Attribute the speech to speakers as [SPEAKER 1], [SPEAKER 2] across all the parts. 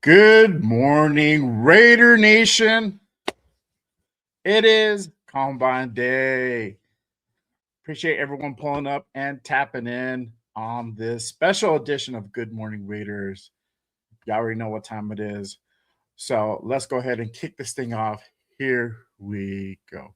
[SPEAKER 1] Good morning, Raider Nation. It is Combine Day. Appreciate everyone pulling up and tapping in on this special edition of Good Morning Raiders. Y'all already know what time it is. So let's go ahead and kick this thing off. Here we go.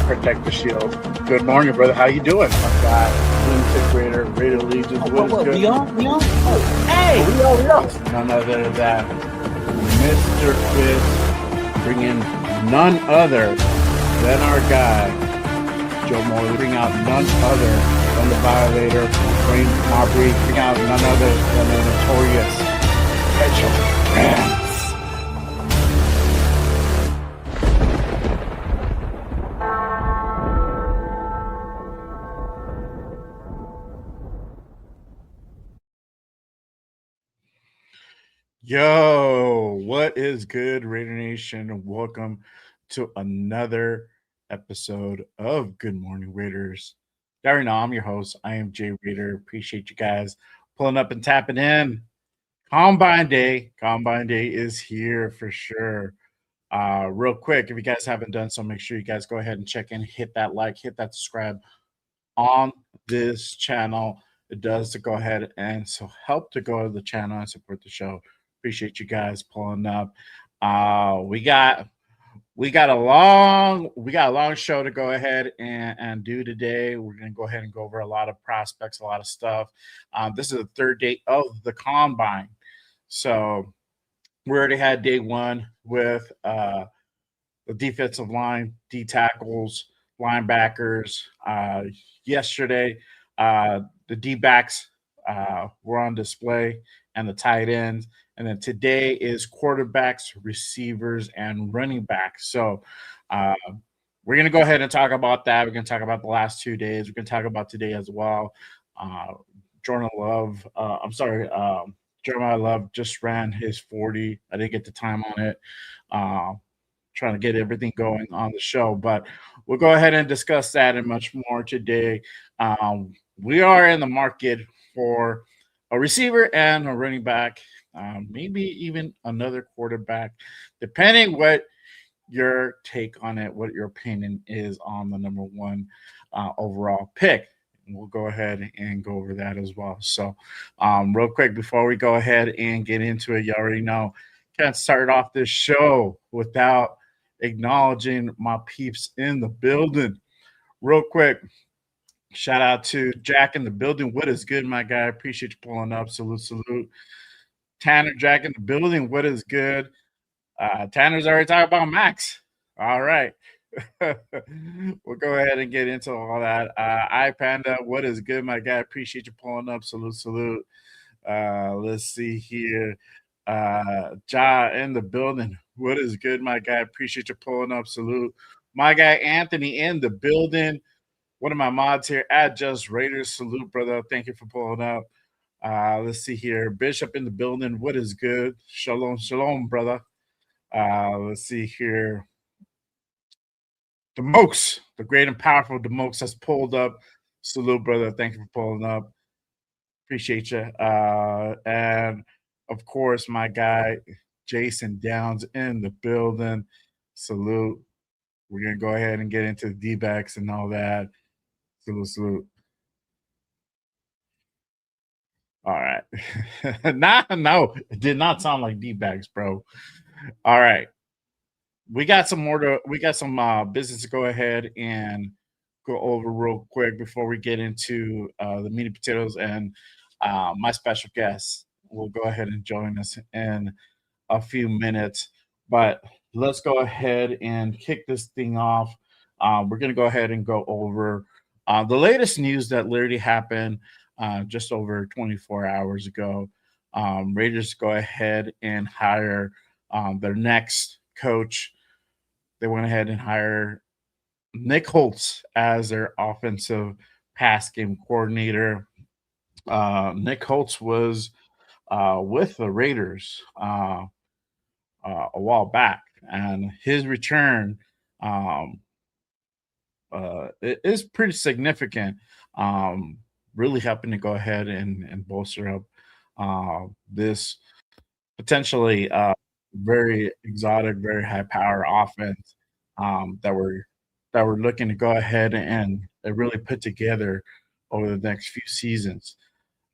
[SPEAKER 1] Protect the shield. Good morning, brother. How you doing? My God, Lunatic Raider Legions. What is good?
[SPEAKER 2] We on? Oh, hey!
[SPEAKER 1] We on. None other than Mr. Fist, bringing none other than our guy, Joe Moore. Bring out none other than the Violator, Wayne Aubrey. Bring out none other than the notorious Mitchell. Yo, what is good, Raider Nation? Welcome to another episode of Good Morning Raiders. You already know I'm your host. I am Jay Raider. Appreciate you guys pulling up and tapping in. Combine Day is here for sure. Real quick, if you guys haven't done so, make sure you guys go ahead and check in, hit that like, hit that subscribe on this channel. It does to go ahead and so help to go to the channel and support the show. Appreciate you guys pulling up. We got a long show to go ahead and do today. We're gonna go ahead and go over a lot of prospects, a lot of stuff. This is the third day of the combine, so we already had day one with the defensive line, D tackles, linebackers. Yesterday, the D backs were on display and the tight ends. And then today is quarterbacks, receivers, and running backs. So we're going to go ahead and talk about that. We're going to talk about the last 2 days. We're going to talk about today as well. Jeremiah Love just ran his 40. I didn't get the time on it. Trying to get everything going on the show. But we'll go ahead and discuss that and much more today. We are in the market for a receiver and a running back. Maybe even another quarterback, depending what your take on it, what your opinion is on the number one overall pick. We'll go ahead and go over that as well. So real quick, before we go ahead and get into it, you already know, can't start off this show without acknowledging my peeps in the building. Real quick, shout out to Jack in the building. What is good, my guy? Appreciate you pulling up. Salute. Tanner Jack in the building. What is good? Tanner's already talking about Maxx. All right. We'll go ahead and get into all that. iPanda, what is good, my guy? Appreciate you pulling up. Salute. Let's see here. Ja in the building. What is good, my guy? Appreciate you pulling up. Salute. My guy Anthony in the building. One of my mods here at Just Raiders. Salute, brother. Thank you for pulling up. Let's see here. Bishop in the building. What is good? Shalom, brother. Let's see here. Demokes, the great and powerful Demokes has pulled up. Salute, brother. Thank you for pulling up. Appreciate you. And, of course, my guy, Jason Downs in the building. Salute. We're gonna go ahead and get into the D-backs and all that. Salute, salute. All right. Nah, no, it did not sound like D-backs, bro. All right. We got some business to go ahead and go over real quick before we get into the meat and potatoes and my special guest will go ahead and join us in a few minutes. But let's go ahead and kick this thing off. We're going to go ahead and go over the latest news that literally happened just over 24 hours ago. Raiders go ahead and hire their next coach. They went ahead and hired Nick Holtz as their offensive pass game coordinator. Nick Holtz was with the Raiders a while back, and his return um, is pretty significant. Really helping to go ahead and bolster up this potentially very exotic, very high power offense that we're looking to go ahead and really put together over the next few seasons.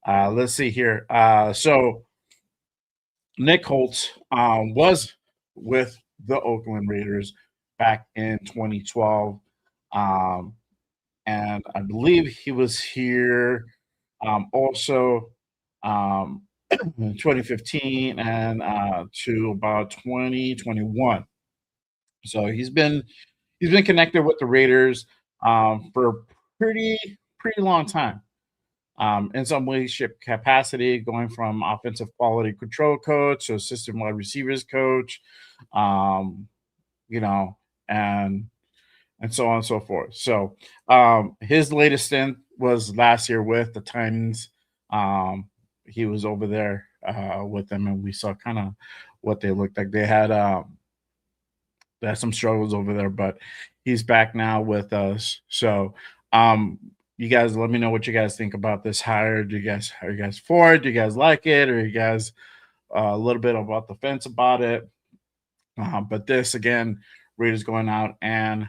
[SPEAKER 1] Let's see here. So Nick Holtz was with the Oakland Raiders back in 2012. Um, and I believe he was here also um, in 2015 and to about 2021. So he's been connected with the Raiders for a pretty long time. In some way, shape, capacity, going from offensive quality control coach to assistant wide receivers coach, um, you know, and so on and so forth. So his latest stint was last year with the Titans. He was over there with them, and we saw kind of what they looked like. They had some struggles over there, but he's back now with us. So um, you guys let me know what you guys think about this hire. Are you guys for it? Do you guys like it? Or are you guys a little bit about the fence about it? But this again, Raiders going out and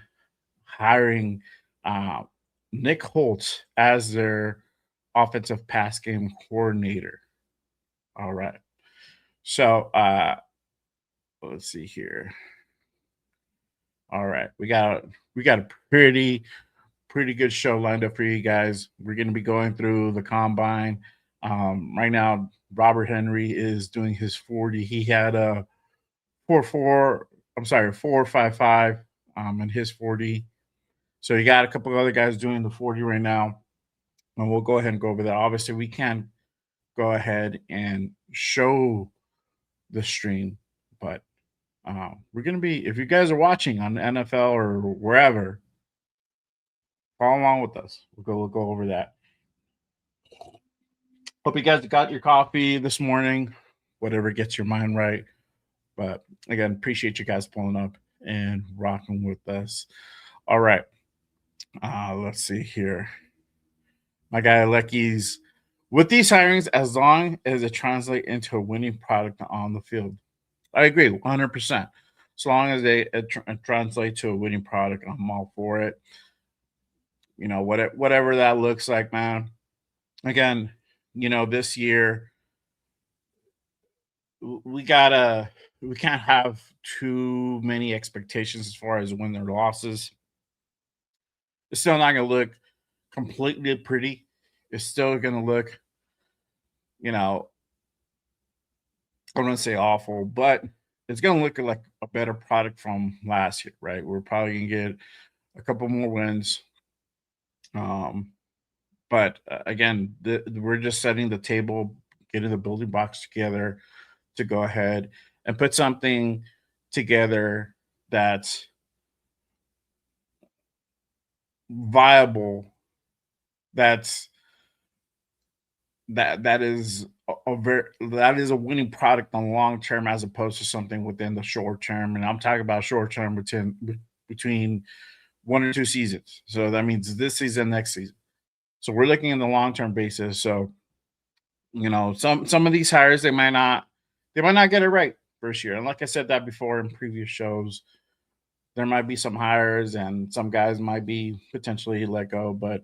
[SPEAKER 1] hiring uh, Nick Holtz as their offensive pass game coordinator. All right. So let's see here. All right, we got a pretty good show lined up for you guys. We're going to be going through the combine. Right now, Robert Henry is doing his 40. He had a 4.4. I'm sorry, 4.55 in his 40. So you got a couple of other guys doing the 40 right now, and we'll go ahead and go over that. Obviously, we can't go ahead and show the stream, but we're gonna be if you guys are watching on the NFL or wherever, follow along with us. We'll go over that. Hope you guys got your coffee this morning, whatever gets your mind right. But again, appreciate you guys pulling up and rocking with us. All right. Let's see here. My guy Lecky's with these hirings, as long as it translates into a winning product on the field. I agree, 100%. As long as it translate to a winning product, I'm all for it. You know, whatever that looks like, man. Again, you know, this year we gotta we can't have too many expectations as far as win or losses. It's still not gonna look completely pretty. It's still gonna look, you know, I don't want to say awful, but it's gonna look like a better product from last year, right? We're probably gonna get a couple more wins. Um, but again, we're just setting the table, getting the building blocks together to go ahead and put something together that's viable, that's that is that is a winning product on long term as opposed to something within the short term. And I'm talking about short term between 1 or 2 seasons. So that means this season, next season. So we're looking in the long term basis. So you know, some of these hires they might not get it right first year. And like I said that before in previous shows, there might be some hires and some guys might be potentially let go, but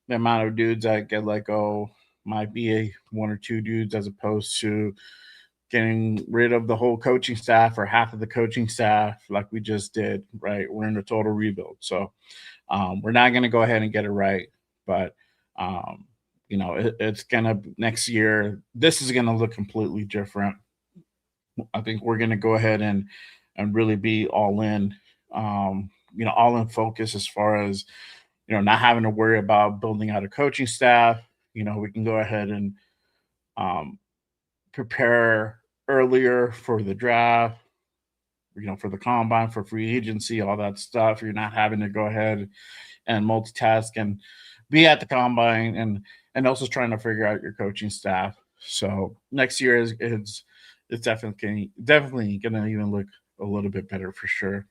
[SPEAKER 1] the amount of dudes that get let go might be one or two dudes as opposed to getting rid of the whole coaching staff or half of the coaching staff like we just did, right? We're in a total rebuild. So we're not going to go ahead and get it right. But, it's going to next year, this is going to look completely different. I think we're going to go ahead and really be all in, all in focus as far as, not having to worry about building out a coaching staff. We can go ahead and um, prepare earlier for the draft, for the combine, for free agency, all that stuff. You're not having to go ahead and multitask and be at the combine and also trying to figure out your coaching staff. So next year it's definitely gonna even look a little bit better for sure.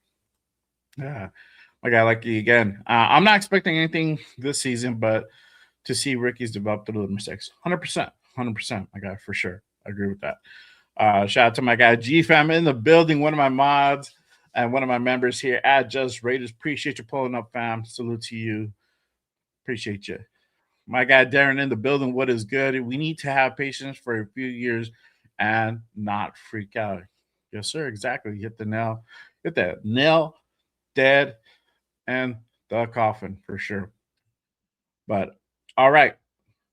[SPEAKER 1] Yeah, my guy, like you again. I'm not expecting anything this season, but to see Ricky's develop through the mistakes, 100%, 100%, my guy, for sure. I agree with that. Shout out to my guy G Fam in the building, one of my mods and one of my members here at Just Raiders. Appreciate you pulling up, fam. Salute to you. Appreciate you. My guy Darren in the building. What is good? We need to have patience for a few years and not freak out. Yes, sir. Exactly. You hit the nail. Hit that nail dead and the coffin for sure. But all right.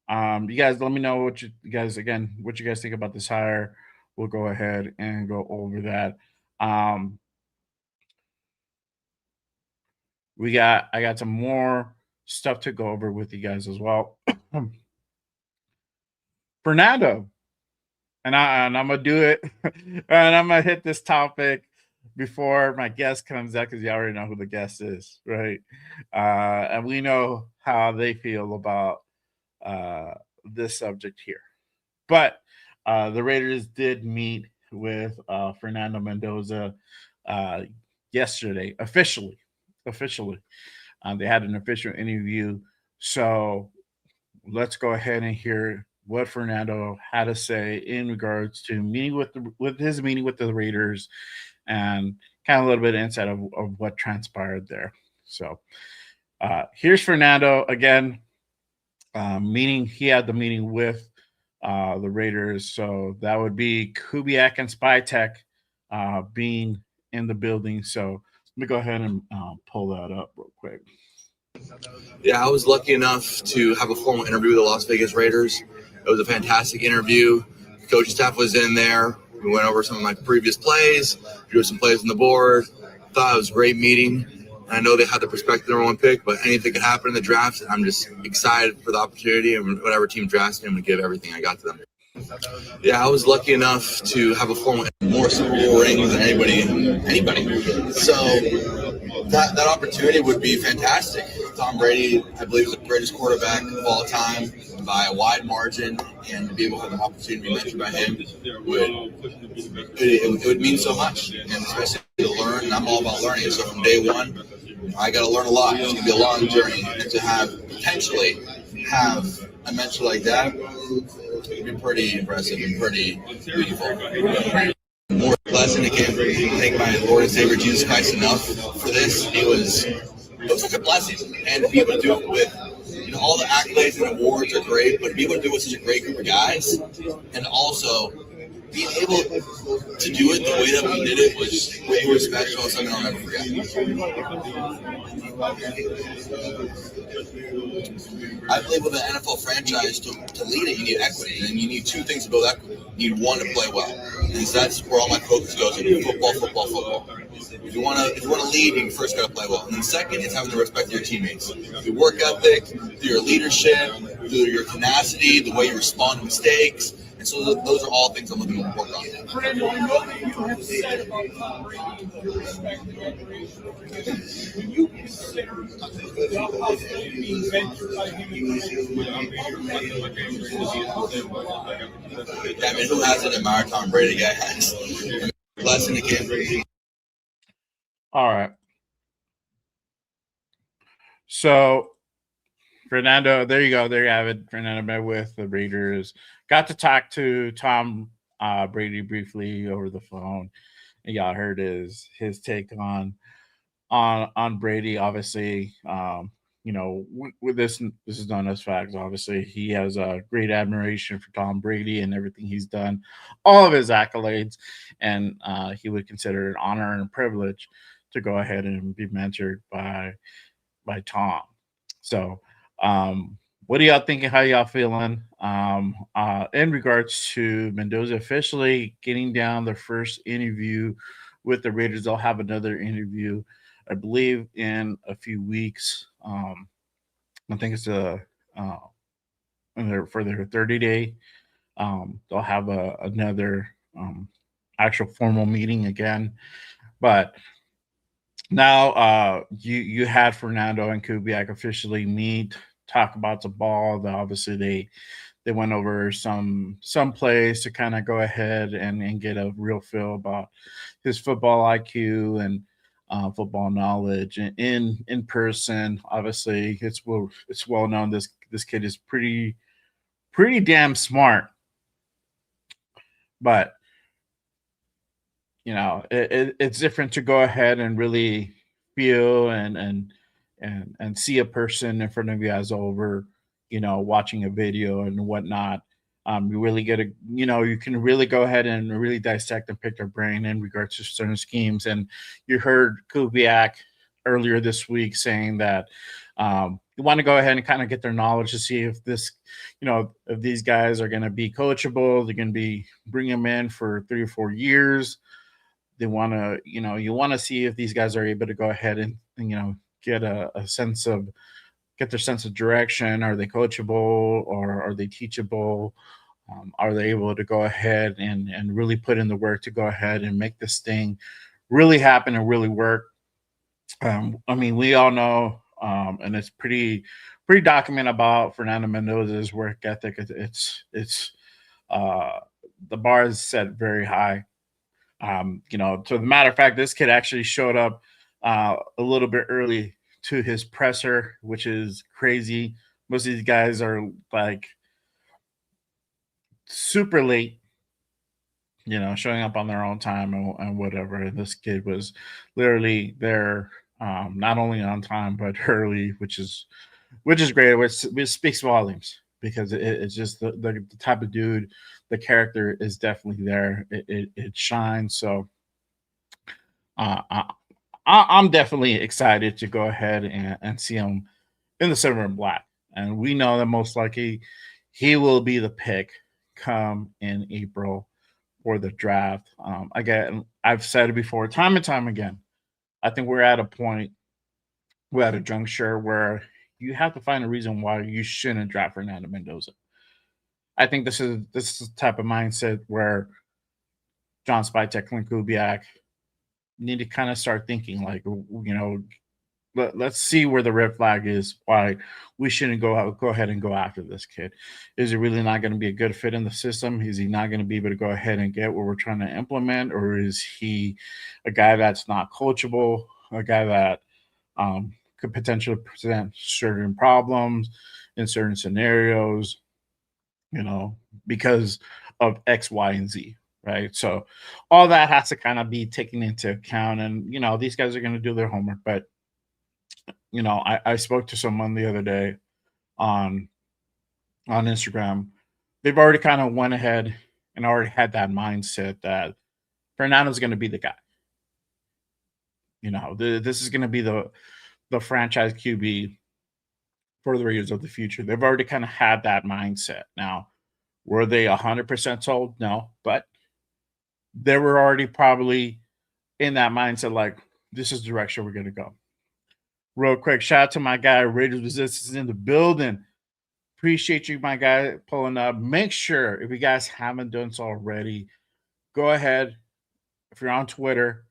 [SPEAKER 1] You guys let me know what you guys think about this hire. We'll go ahead and go over that. I got some more stuff to go over with you guys as well. Fernando, and I'm gonna do it, and I'm gonna hit this topic before my guest comes out because you already know who the guest is, right? And we know how they feel about this subject here. But the Raiders did meet with Fernando Mendoza yesterday, officially. They had an official interview. So let's go ahead and hear what Fernando had to say in regards to meeting with his meeting with the Raiders and kind of a little bit of insight of what transpired there. So here's Fernando again. He had the meeting with the Raiders. So that would be Kubiak and Spytek being in the building. So let me go ahead and pull that up real quick.
[SPEAKER 3] Yeah, I was lucky enough to have a formal interview with the Las Vegas Raiders. It was a fantastic interview. The coaching staff was in there. We went over some of my previous plays, drew some plays on the board. Thought it was a great meeting. I know they had the prospective number one pick, but anything could happen in the draft. I'm just excited for the opportunity, and whatever team drafts me, I'm going to give everything I got to them. Yeah, I was lucky enough to have a formal more Super Bowl rings than anybody. So that opportunity would be fantastic. Tom Brady, I believe, is the greatest quarterback of all time by a wide margin, and to be able to have the opportunity to be mentioned by him would mean so much, and especially to learn. And I'm all about learning. So from day one, I got to learn a lot. It's going to be a long journey, and to potentially have a mentor like that would be pretty impressive and pretty beautiful. More blessing. I can't thank my Lord and Savior Jesus Christ enough for this. It was such a blessing, and to be able to do it with all the accolades and awards are great, but to be able to do it with such a great group of guys, and also being able to do it the way that we did it was way more special. Something I'll never forget. I believe with an NFL franchise, to lead it, you need equity, and you need two things to build equity. You need one to play well, and so that's where all my focus goes into football. If you want to lead, you first got to play well, and then second, it's having the respect of your teammates, your work ethic, through your leadership, through your tenacity, the way you respond to mistakes. And so those are all things I'm looking to work on.
[SPEAKER 4] Fernando, I know that you have said about Tom Brady with respect to operation. When you consider the possibility of being mentored by him,
[SPEAKER 3] yeah, I mean, who hasn't admired Tom Brady? Guy has. Blessing again.
[SPEAKER 1] All right. So, Fernando, there you go. There you have it. Fernando met with the Raiders. Got to talk to Tom Brady briefly over the phone. And y'all heard his take on on Brady. Obviously, with this is known as facts. Obviously, he has a great admiration for Tom Brady and everything he's done, all of his accolades, and he would consider it an honor and a privilege to go ahead and be mentored by Tom. So, what are y'all thinking? How y'all feeling? In regards to Mendoza officially getting down the first interview with the Raiders, they'll have another interview, I believe, in a few weeks. I think it's uh, for their 30-day. They'll have another actual formal meeting again, but now you had Fernando and Kubiak officially meet, talk about the ball. Obviously they went over some plays to kind of go ahead and get a real feel about his football IQ and football knowledge. And in person, obviously it's well known this kid is pretty damn smart, but it's different to go ahead and really feel and see a person in front of you as over watching a video and whatnot. You really get you can really go ahead and really dissect and pick their brain in regards to certain schemes. And you heard Kubiak earlier this week saying that you want to go ahead and kind of get their knowledge to see if if these guys are going to be coachable. They're going to be bring them in for 3 or 4 years. They want to, you want to see if these guys are able to go ahead and get a sense of get their sense of direction. Are they coachable or are they teachable? Are they able to go ahead and really put in the work to go ahead and make this thing really happen and really work? I mean, we all know, and it's pretty documented about Fernando Mendoza's work ethic. It's the bar is set very high. To the matter of fact, this kid actually showed up a little bit early to his presser, which is crazy. Most of these guys are like super late, showing up on their own time and whatever. And this kid was literally there, not only on time but early, which is great. Which speaks volumes because it's just the type of dude. The character is definitely there. It shines. So I'm definitely excited to go ahead and see him in the silver and black. And we know that most likely he will be the pick come in April for the draft. Again, I've said it before, time and time again. I think we're at a juncture where you have to find a reason why you shouldn't draft Fernando Mendoza. I think this is the type of mindset where John Spytek and Kubiak need to kind of start thinking like, let's see where the red flag is, why we shouldn't go ahead and go after this kid. Is he really not going to be a good fit in the system? Is he not going to be able to go ahead and get what we're trying to implement? Or is he a guy that's not coachable, a guy that could potentially present certain problems in certain scenarios, because of X, Y, and Z, right? So all that has to kind of be taken into account. And, these guys are going to do their homework. But, I spoke to someone the other day on Instagram. They've already kind of went ahead and already had that mindset that Fernando's going to be the guy. This is going to be the franchise QB for the Raiders of the future. They've already kind of had that mindset. Now, were they 100% sold? No, but they were already probably in that mindset, like, this is the direction we're going to go. Real quick, shout out to my guy, Raiders Resistance in the building. Appreciate you, my guy, pulling up. Make sure, if you guys haven't done so already, go ahead. If you're on Twitter,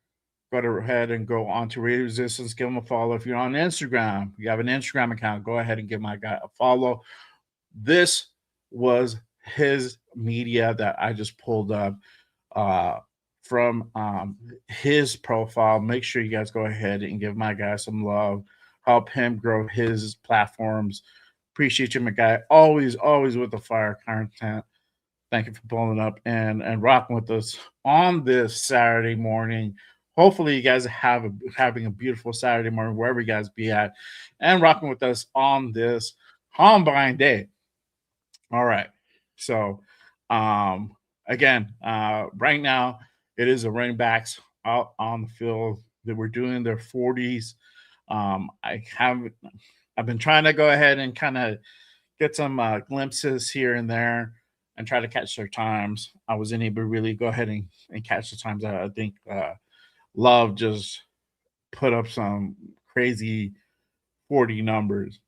[SPEAKER 1] go ahead and go on to Raiders Resistance. Give them a follow. If you're on Instagram, you have an Instagram account, go ahead and give my guy a follow. This was his media that I just pulled up from his profile. Make sure you guys go ahead and give my guy some love. Help him grow his platforms. Appreciate you, my guy. Always with the fire content. Thank you for pulling up and rocking with us on this Saturday morning. hopefully you guys having a beautiful Saturday morning wherever you guys be at, and rocking with us on this Combine Day. All right. So, again, right now it is the running backs out on the field that we're doing their 40s. I've been trying to go ahead and kind of get some glimpses here and there and try to catch their times. I wasn't able to really go ahead and catch the times. I think Love just put up some crazy 40 numbers.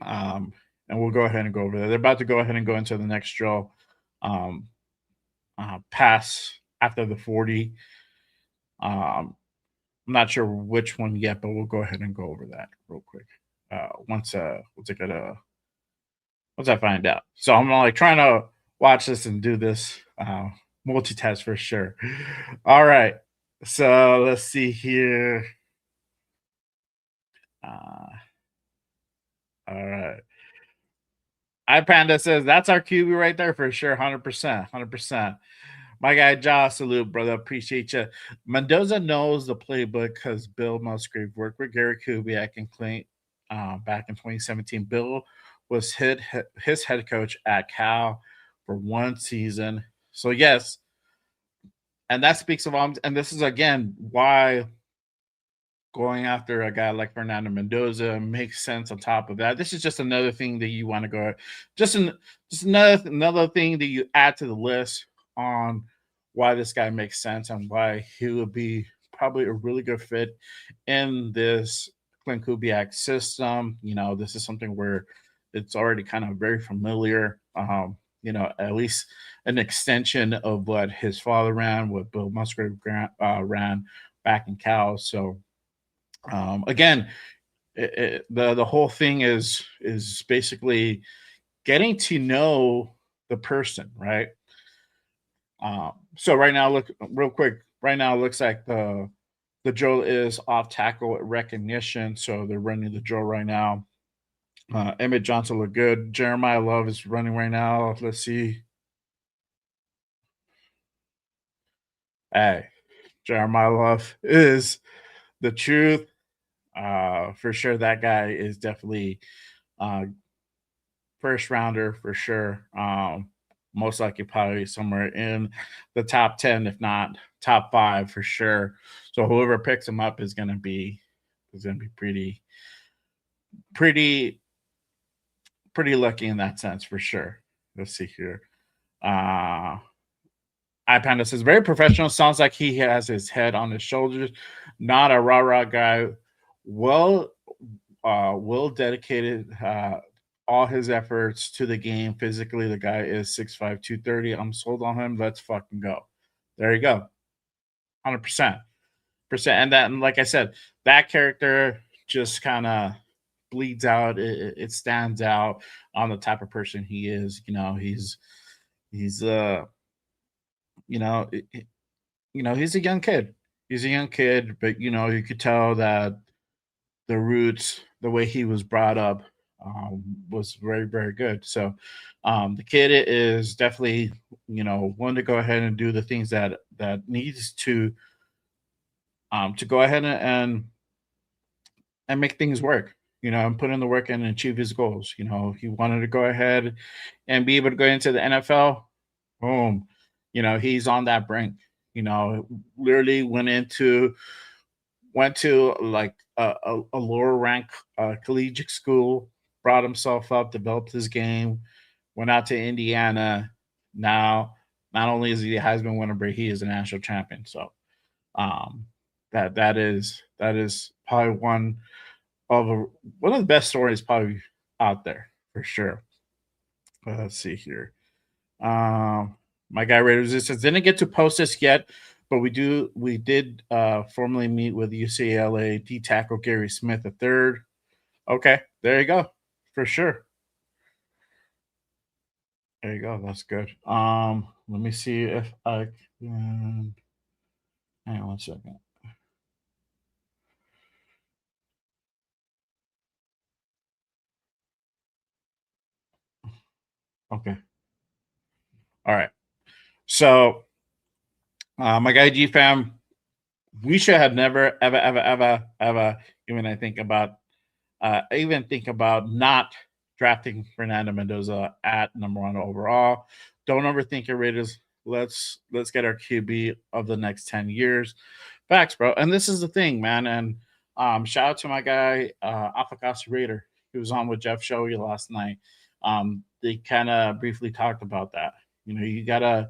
[SPEAKER 1] And we'll go ahead and go over that. They're about to go ahead and go into the next drill. Um, pass after the 40. I'm not sure which one yet, but we'll go ahead and go over that real quick. Once I find out. So I'm like trying to watch this and do this multitask for sure. All right. So let's see here. All right. iPanda says that's our QB right there for sure. 100%. 100%. My guy, Josh, salute, brother. Appreciate you. Mendoza knows the playbook because Bill Musgrave worked with Gary Kubiak and Clint back in 2017. Bill was his head coach at Cal for one season. So, yes, and that speaks of volumes. And this is, again, why going after a guy like Fernando Mendoza makes sense on top of that. This is just another thing that you want to go, just another thing that you add to the list on why this guy makes sense and why he would be probably a really good fit in this Clint Kubiak system. You know, this is something where it's already kind of very familiar. You know, at least an extension of what his father ran, what Bill Musgrave ran back in Cal. So, again, the whole thing is basically getting to know the person, right? So right now, look real quick. Right now, it looks like the drill is off tackle recognition. So they're running the drill right now. Emmett Johnson look good. Jeremiah Love is running right now. Let's see. Hey, Jeremiah Love is the truth. For sure, that guy is definitely first rounder for sure. Most likely probably somewhere in the top 10, if not top 5 for sure. So whoever picks him up is gonna be pretty lucky in that sense for sure. Let's see here. iPanda says very professional. Sounds like he has his head on his shoulders, not a rah-rah guy. Well, dedicated all his efforts to the game physically. The guy is 6'5", 230. I'm sold on him. Let's fucking go. There you go. 100%. And like I said, that character just kind of bleeds out. It stands out on the type of person he is. You know, he's you know, he's a young kid. He's a young kid, but you could tell that the roots, the way he was brought up, was very, very good. So the kid is definitely, one to go ahead and do the things that needs to go ahead and make things work. And put in the work and achieve his goals. He wanted to go ahead and be able to go into the NFL. Boom, he's on that brink. Literally went to like a lower rank collegiate school, brought himself up, developed his game, went out to Indiana. Now, not only is he a Heisman winner, but he is a national champion. So, that is probably one of the best stories probably out there for sure. Let's see here. My guy Ray Resistance didn't get to post this yet, but we did formally meet with UCLA D tackle Gary Smith III. Okay, there you go. For sure. There you go. That's good. Let me see if I can. Hang on one second. Okay. All right. So, my guy G Fam, We should have never, ever, ever, ever, ever even think about not drafting Fernando Mendoza at number one overall. Don't overthink it, Raiders. Let's get our QB of the next 10 years. Facts, bro. And this is the thing, man. And shout out to my guy, Afakasi Raider. He was on with Jeff Showy last night. They kind of briefly talked about that. You know, you gotta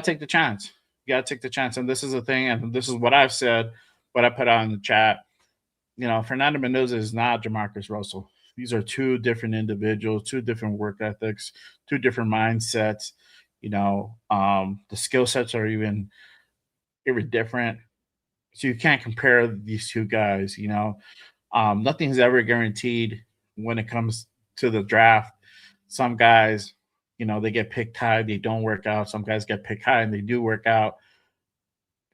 [SPEAKER 1] take the chance. You gotta take the chance. And this is the thing, and this is what I've said, what I put out in the chat. You know, Fernando Mendoza is not Jamarcus Russell. These are two different individuals, two different work ethics, two different mindsets. You know, the skill sets are even different. So you can't compare these two guys. You know, nothing's ever guaranteed when it comes to the draft. Some guys, you know, they get picked high, they don't work out. Some guys get picked high and they do work out.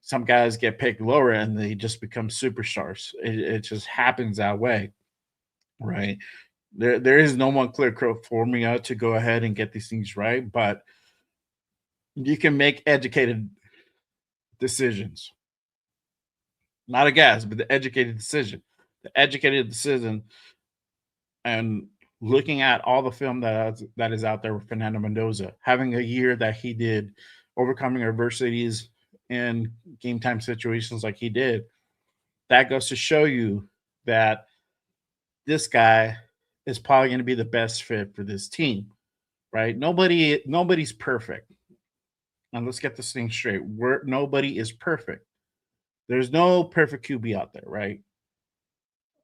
[SPEAKER 1] Some guys get picked lower and they just become superstars. It just happens that way, right? There is no one clear formula to go ahead and get these things right, but you can make educated decisions. Not a guess, but the educated decision. The educated decision and looking at all the film that is out there with Fernando Mendoza, having a year that he did, overcoming adversities in game time situations like he did, that goes to show you that this guy is probably going to be the best fit for this team, right? Nobody's perfect. And let's get this thing straight. Nobody is perfect. There's no perfect QB out there, right?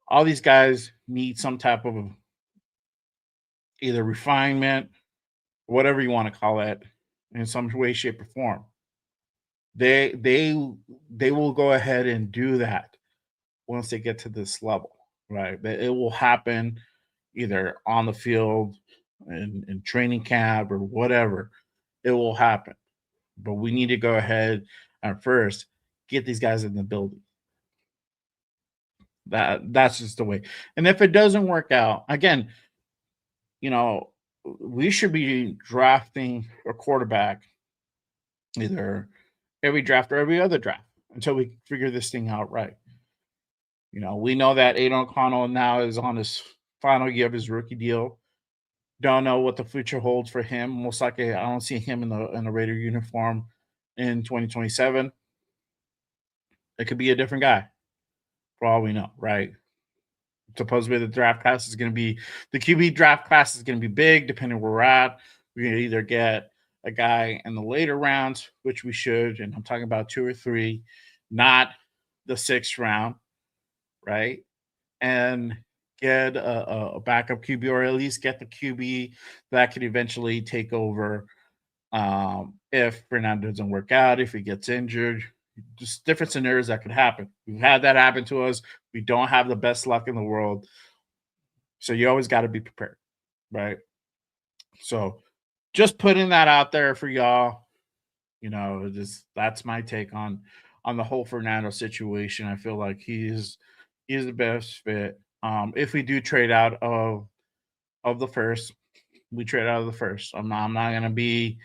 [SPEAKER 1] All these guys need some type of either refinement, whatever you want to call it, in some way, shape, or form. They will go ahead and do that once they get to this level, right? It will happen either on the field, in training camp, or whatever. It will happen. But we need to go ahead and first get these guys in the building. That's just the way. And if it doesn't work out, again, you know, we should be drafting a quarterback either every draft or every other draft until we figure this thing out right. You know, we know that Aiden O'Connell now is on his final year of his rookie deal. Don't know what the future holds for him. Most likely, I don't see him in the Raider uniform in 2027. It could be a different guy, for all we know, right? Supposedly, the QB draft class is going to be big, depending where we're at. We're going to either get a guy in the later rounds, which we should, and I'm talking about 2 or 3, not the 6th round, right? And get a backup QB, or at least get the QB that could eventually take over if Fernando doesn't work out, if he gets injured. Just different scenarios that could happen. We've had that happen to us. We don't have the best luck in the world. So you always got to be prepared, right? So just putting that out there for y'all. You know, just that's my take on the whole Fernando situation. I feel like he's the best fit. If we do trade out of the first, we trade out of the first. I'm not gonna be,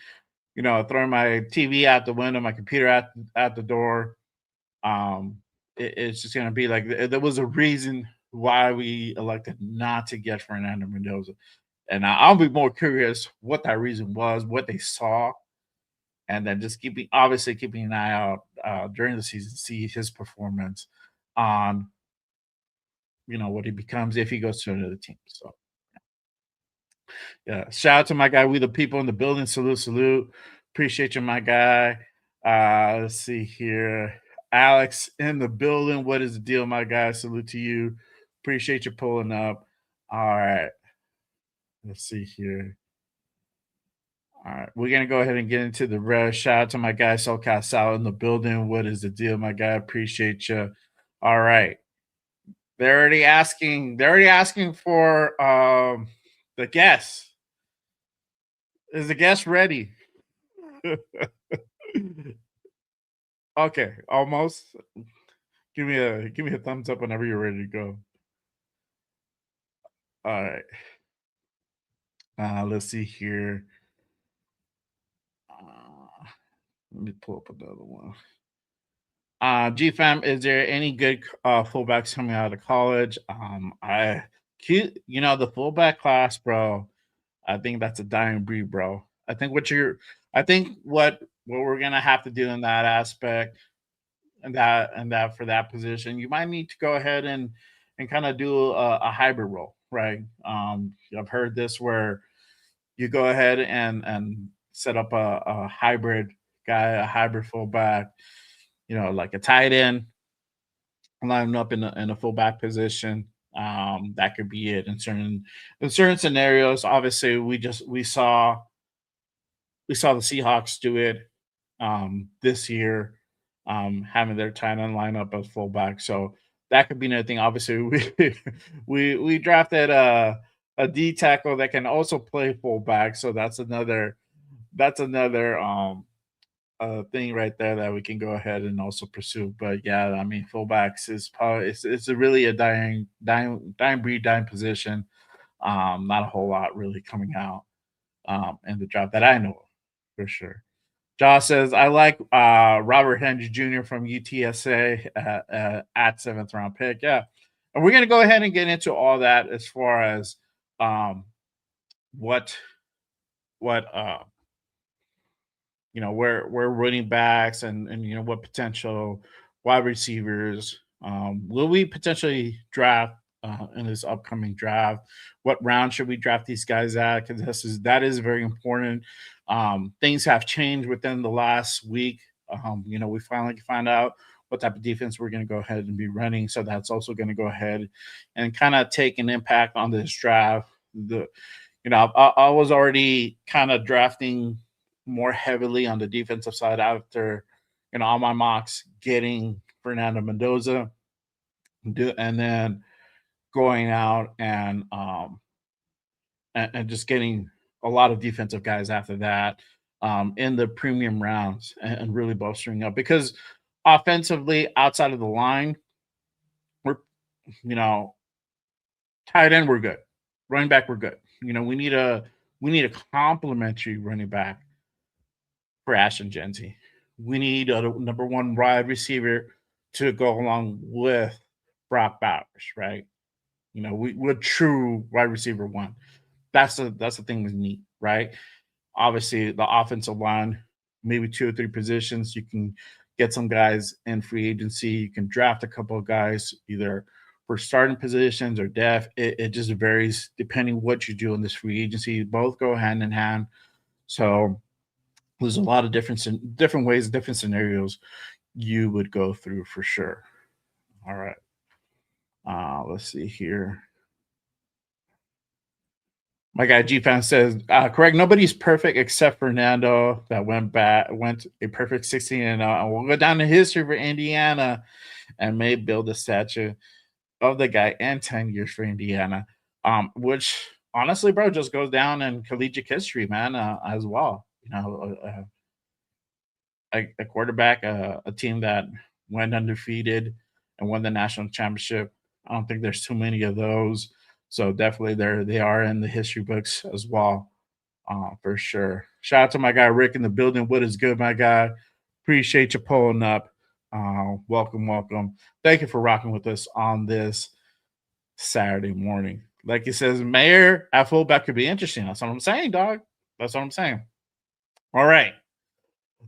[SPEAKER 1] you know, throwing my TV out the window, my computer at the door. It's just gonna be like there was a reason why we elected not to get Fernando Mendoza, and I'll be more curious what that reason was, what they saw, and then just keeping an eye out during the season, see his performance on, you know, what he becomes if he goes to another team. So yeah, shout out to my guy. We the people in the building. Salute, salute. Appreciate you, my guy. Let's see here. Alex in the building. What is the deal, my guy? Salute to you. Appreciate you pulling up. All right. Let's see here. All right, we're gonna go ahead and get into the rest. Shout out to my guy SoCal Sal in the building. What is the deal, my guy? Appreciate you. All right, they're already asking. They're already asking for the guest. Is the guest ready? Okay, almost. Give me a thumbs up whenever you're ready to go. All right. Let's see here. Let me pull up another one. GFAM, is there any good fullbacks coming out of college? The fullback class, bro. I think that's a dying breed, bro. I think what we're gonna have to do in that aspect and that for that position, you might need to go ahead and kind of do a hybrid role, right? I've heard this where you go ahead and set up a hybrid guy, a hybrid fullback, like a tight end, line up in a fullback position. That could be it in certain scenarios. Obviously, we saw the Seahawks do it this year, having their tight end line up as fullback. So that could be another thing. Obviously, we drafted a D tackle that can also play fullback. So that's another thing right there that we can go ahead and also pursue. But yeah, I mean, fullbacks is probably it's a really a dying breed, dying position. Not a whole lot really coming out in the draft that I know of, for sure. Josh says, I like Robert Henry Jr. from UTSA at seventh round pick. Yeah. And we're going to go ahead and get into all that as far as what where running backs and what potential wide receivers will we potentially draft in this upcoming draft. What round should we draft these guys at? Because that is very important. Things have changed within the last week. We finally found out what type of defense we're going to go ahead and be running, so that's also going to go ahead and kind of take an impact on this draft. I was already kind of drafting more heavily on the defensive side after, all my mocks getting Fernando Mendoza, and then going out and just getting a lot of defensive guys after that in the premium rounds and really bolstering up because offensively outside of the line, we're you know tight end we're good, running back we're good. We need a complimentary running back for Ashton Genzi. We need a number one wide receiver to go along with Brock Bowers, right? We're true wide receiver one. That's the thing we need, right? Obviously, the offensive line, maybe two or three positions. You can get some guys in free agency. You can draft a couple of guys either for starting positions or depth. It just varies depending what you do in this free agency. Both go hand in hand. So there's a lot of different ways, different scenarios you would go through for sure. All right. Let's see here. My guy G Fan says, correct. Nobody's perfect except Fernando that went a perfect 16-0. And we'll go down to history for Indiana and may build a statue of the guy and 10 years for Indiana. Which honestly, bro, just goes down in collegiate history, man, as well. A quarterback, a team that went undefeated and won the national championship. I don't think there's too many of those. So definitely they are in the history books as well, for sure. Shout out to my guy Rick in the building. What is good, my guy? Appreciate you pulling up. Welcome. Thank you for rocking with us on this Saturday morning. Like he says, Mayor at fullback could be interesting. That's what I'm saying, dog. That's what I'm saying. All right.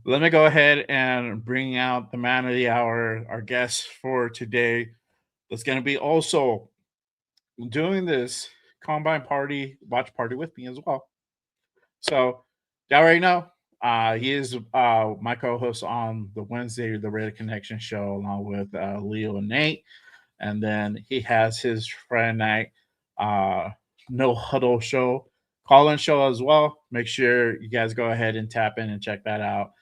[SPEAKER 1] Let me go ahead and bring out the man of the hour, our guest for today. That's going to be also doing this combine watch party with me as well. So, y'all already know, he is my co-host on the Wednesday, the Reddit Connection show, along with Leo and Nate. And then he has his Friday night No Huddle show, call-in show as well. Make sure you guys go ahead and tap in and check that out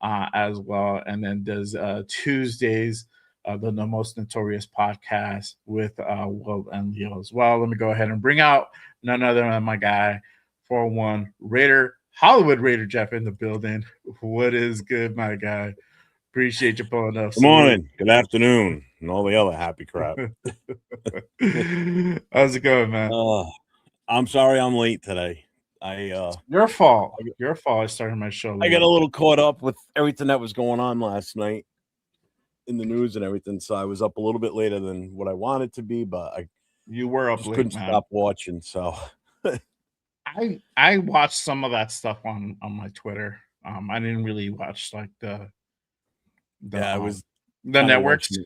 [SPEAKER 1] as well. And then does Tuesdays, the most notorious podcast with Will and Leo as well. Let me go ahead and bring out none other than my guy, 401 Raider, Hollywood Raider Jeff in the building. What is good, my guy? Appreciate you pulling up.
[SPEAKER 5] Good morning, good afternoon, and all the other happy crap.
[SPEAKER 1] How's it going, man?
[SPEAKER 5] I'm sorry I'm late today.
[SPEAKER 1] Your fault. I started my show late.
[SPEAKER 5] I got a little caught up with everything that was going on last night. in the news and everything, so I was up a little bit later than what I wanted to be, but I
[SPEAKER 1] You were up
[SPEAKER 5] just
[SPEAKER 1] late,
[SPEAKER 5] couldn't
[SPEAKER 1] man.
[SPEAKER 5] stop watching. So
[SPEAKER 1] I watched some of that stuff on my Twitter. I didn't really watch like the
[SPEAKER 5] yeah, I was
[SPEAKER 1] the
[SPEAKER 5] kind of
[SPEAKER 1] networks.
[SPEAKER 5] watching.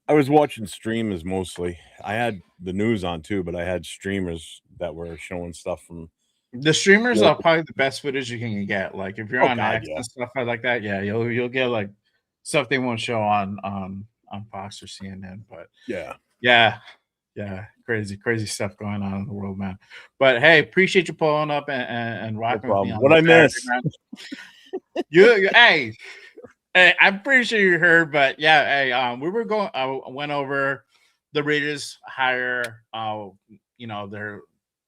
[SPEAKER 5] I was watching streamers mostly. I had the news on too, but I had streamers that were showing stuff from.
[SPEAKER 1] The streamers are
[SPEAKER 5] local-
[SPEAKER 1] probably the best footage you can get. Like if you're
[SPEAKER 5] Oh
[SPEAKER 1] on
[SPEAKER 5] God,
[SPEAKER 1] X
[SPEAKER 5] yeah,
[SPEAKER 1] and stuff like that, yeah, you'll get like stuff they won't show on Fox or CNN. But
[SPEAKER 5] yeah.
[SPEAKER 1] yeah, crazy stuff going on in the world, man. But hey, appreciate you pulling up and
[SPEAKER 5] No
[SPEAKER 1] rocking with me
[SPEAKER 5] problem.
[SPEAKER 1] on
[SPEAKER 5] What
[SPEAKER 1] this
[SPEAKER 5] I
[SPEAKER 1] Saturday,
[SPEAKER 5] miss?
[SPEAKER 1] man. Hey, I'm pretty sure you heard, but yeah, hey, we were going. I went over the Raiders hire.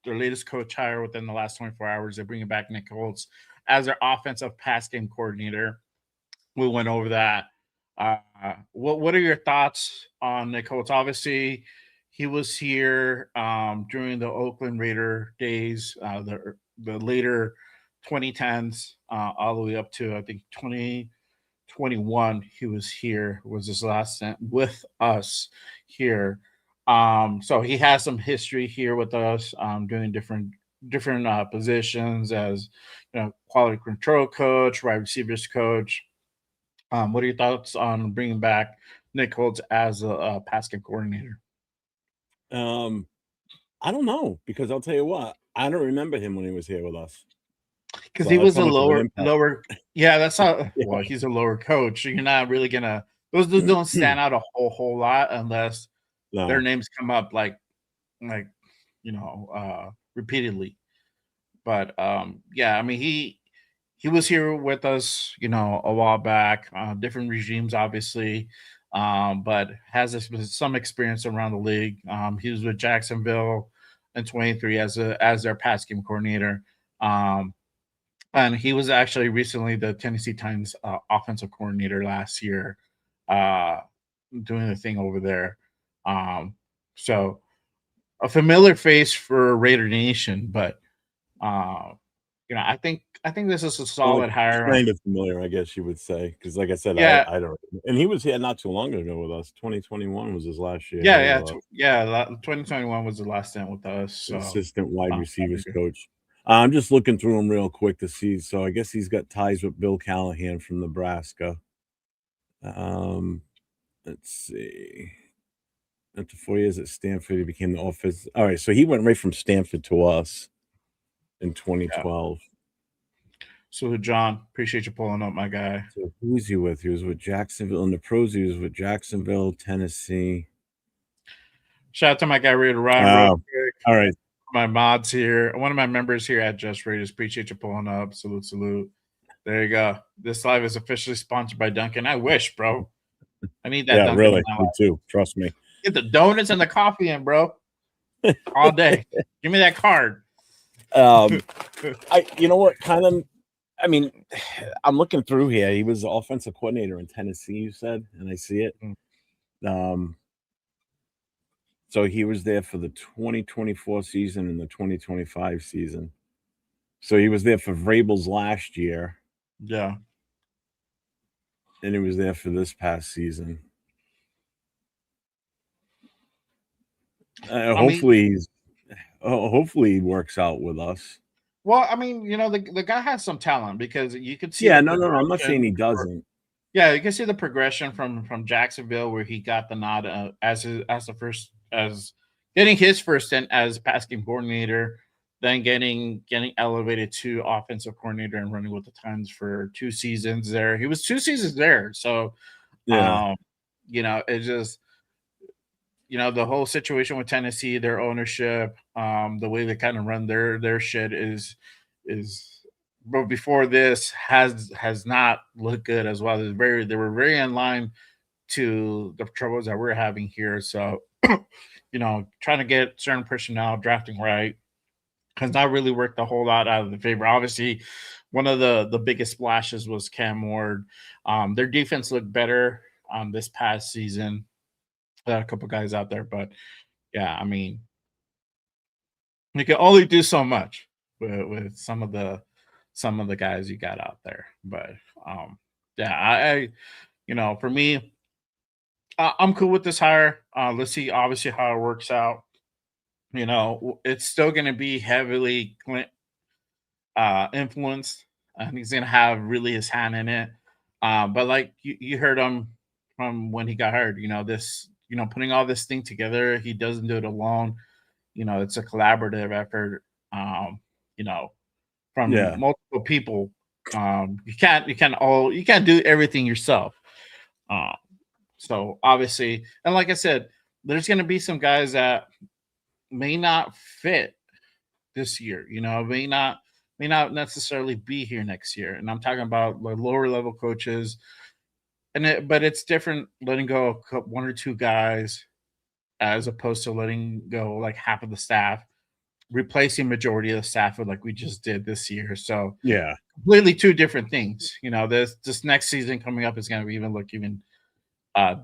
[SPEAKER 1] Their latest coach hire within the last 24 hours. They're bringing back Nick Holtz as their offensive pass game coordinator. We went over that. What are your thoughts on Nick Holtz? Obviously, he was here during the Oakland Raider days, the later 2010s, all the way up to I think 2021. He was here. Was his last stint with us here. So he has some history here with us, doing different positions as quality control coach, wide receivers coach. What are your thoughts on bringing back Nick Holtz as a pass game coordinator?
[SPEAKER 5] I don't know, because I'll tell you what, I don't remember him when he was here with us.
[SPEAKER 1] Because
[SPEAKER 5] So
[SPEAKER 1] he
[SPEAKER 5] that's
[SPEAKER 1] was
[SPEAKER 5] how
[SPEAKER 1] a
[SPEAKER 5] much of an
[SPEAKER 1] lower
[SPEAKER 5] impact.
[SPEAKER 1] lower. Yeah, that's how.
[SPEAKER 5] Yeah.
[SPEAKER 1] Well, he's a lower coach. So you're not really gonna. Those dudes don't stand out a whole lot unless their
[SPEAKER 5] No.
[SPEAKER 1] names come up like repeatedly. But yeah, I mean he was here with us, a while back. Different regimes, obviously, but has some experience around the league. He was with Jacksonville in 23 as their pass game coordinator, and he was actually recently the Tennessee Titans offensive coordinator last year, uh, doing the thing over there. So a familiar face for Raider Nation, but uh, I think this is a
[SPEAKER 5] Well,
[SPEAKER 1] solid hire.
[SPEAKER 5] kind of familiar, I guess you would say, because like I said,
[SPEAKER 1] Yeah,
[SPEAKER 5] I don't. And he was here not too long ago with us. 2021 was his last year
[SPEAKER 1] yeah,
[SPEAKER 5] here
[SPEAKER 1] yeah,
[SPEAKER 5] with us.
[SPEAKER 1] 2021 was the last stint with us. So
[SPEAKER 5] Assistant wide
[SPEAKER 1] uh,
[SPEAKER 5] receivers coach. I'm just looking through him real quick to see. So I guess he's got ties with Bill Callahan from Nebraska. Let's see. After 4 years at Stanford, he became the office. All right, so he went right from Stanford to us in
[SPEAKER 1] yeah.
[SPEAKER 5] 2012.
[SPEAKER 1] So John, appreciate you pulling up, my guy.
[SPEAKER 5] So who was he with? He was with Jacksonville. In the pros, he was with Jacksonville, Tennessee.
[SPEAKER 1] Shout out to my guy Raider Ryan, real quick.
[SPEAKER 5] All right.
[SPEAKER 1] My mods here, one of my members here at Just Raiders. Appreciate you pulling up. Salute. There you go. This live is officially sponsored by Dunkin'. I wish, bro. I need that.
[SPEAKER 5] Yeah,
[SPEAKER 1] Dunkin'
[SPEAKER 5] really.
[SPEAKER 1] in my
[SPEAKER 5] Me
[SPEAKER 1] life.
[SPEAKER 5] too. Trust me.
[SPEAKER 1] Get the donuts and the coffee in, bro. All day. Give me that card.
[SPEAKER 5] You know what? I mean, I'm looking through here. He was the offensive coordinator in Tennessee, you said, and I see it. So he was there for the 2024 season and the 2025 season. So he was there for Vrabel's last year.
[SPEAKER 1] Yeah.
[SPEAKER 5] And he was there for this past season. Hopefully he works out with us.
[SPEAKER 1] Well, I mean, the guy has some talent because you could see.
[SPEAKER 5] Yeah, no, I'm not saying he doesn't.
[SPEAKER 1] Yeah, you can see the progression from Jacksonville, where he got the nod as getting his first stint as pass game coordinator, then getting elevated to offensive coordinator and running with the Titans for 2 seasons there. He was 2 seasons there, so
[SPEAKER 5] Yeah.
[SPEAKER 1] it's just the whole situation with Tennessee, their ownership, the way they kind of run their shit is but before this has not looked good as well. They were very in line to the troubles that we're having here. So, trying to get certain personnel drafting right has not really worked a whole lot out of the favor. Obviously, one of the biggest splashes was Cam Ward. Their defense looked better this past season. There are a couple guys out there, but yeah, I mean, you can only do so much with some of the guys you got out there. But yeah, I for me, I'm cool with this hire. Let's see, obviously, how it works out. It's still going to be heavily influenced, and he's going to have really his hand in it. But like you heard him from when he got hired, putting all this thing together, he doesn't do it alone. It's a collaborative effort. Um, you know, from
[SPEAKER 5] Yeah.
[SPEAKER 1] multiple people. You can't do everything yourself. Um, so obviously, and like I said, there's going to be some guys that may not fit this year. May not necessarily be here next year. And I'm talking about like lower level coaches. But it's different letting go of one or two guys as opposed to letting go like half of the staff, replacing majority of the staff like we just did this year. So
[SPEAKER 5] Yeah.
[SPEAKER 1] completely two different things. This next season coming up is going to look even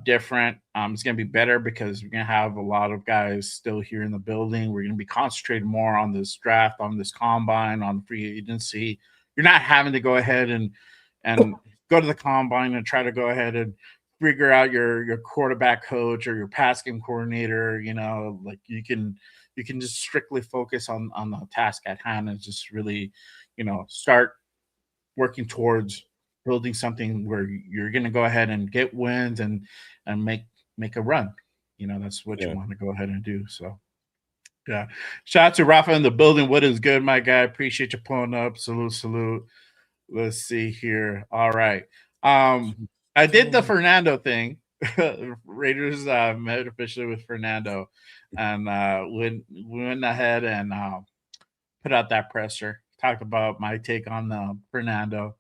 [SPEAKER 1] different. It's going to be better because we're going to have a lot of guys still here in the building. We're going to be concentrated more on this draft, on this combine, on free agency. You're not having to go ahead and go to the combine and try to go ahead and figure out your quarterback coach or your pass game coordinator. Like you can just strictly focus on the task at hand and just really, start working towards building something where you're going to go ahead and get wins and make a run. That's what you
[SPEAKER 5] Yeah.
[SPEAKER 1] want to go ahead and do. So yeah, shout out to Rafa in the building. What is good, my guy? Appreciate you pulling up. Salute. Let's see here. All right. I did the Fernando thing. Raiders met officially with Fernando, and we went ahead and put out that presser. Talked about my take on Fernando.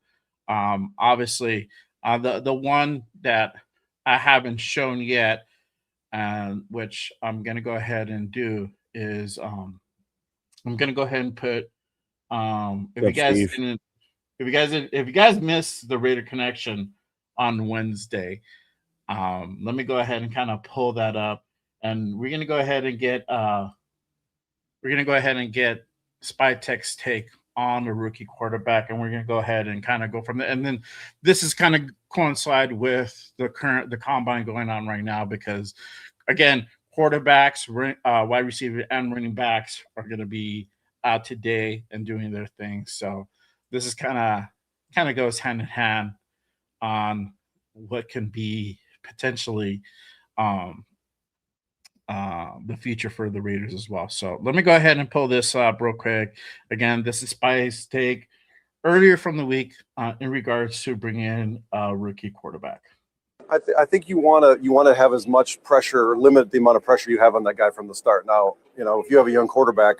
[SPEAKER 1] Obviously, the one that I haven't shown yet, and which I'm gonna go ahead and do is I'm gonna go ahead and put if you
[SPEAKER 5] What's up,
[SPEAKER 1] guys
[SPEAKER 5] Steve?
[SPEAKER 1] didn't if you guys missed the Raider connection on Wednesday, let me go ahead and kind of pull that up, and we're gonna go ahead and get Spy Tech's take on the rookie quarterback, and we're gonna go ahead and kind of go from there. And then this is kind of coincide with the combine going on right now because again, quarterbacks, wide receiver, and running backs are gonna be out today and doing their thing. So this is kind of goes hand in hand on what can be potentially um, the future for the Raiders as well. So let me go ahead and pull this up real quick. Again, this is Spy's take earlier from the week in regards to bringing in a rookie quarterback.
[SPEAKER 6] I think you want to have as much pressure, limit the amount of pressure you have on that guy from the start. Now, if you have a young quarterback,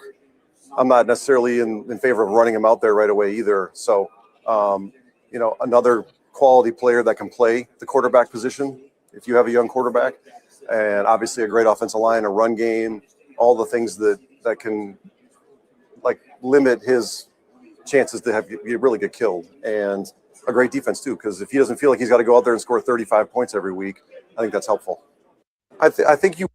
[SPEAKER 6] I'm not necessarily in favor of running him out there right away either. So, another quality player that can play the quarterback position, if you have a young quarterback, and obviously a great offensive line, a run game, all the things that can like limit his chances to really get killed, and a great defense too. Because if he doesn't feel like he's got to go out there and score 35 points every week, I think that's helpful. I think you.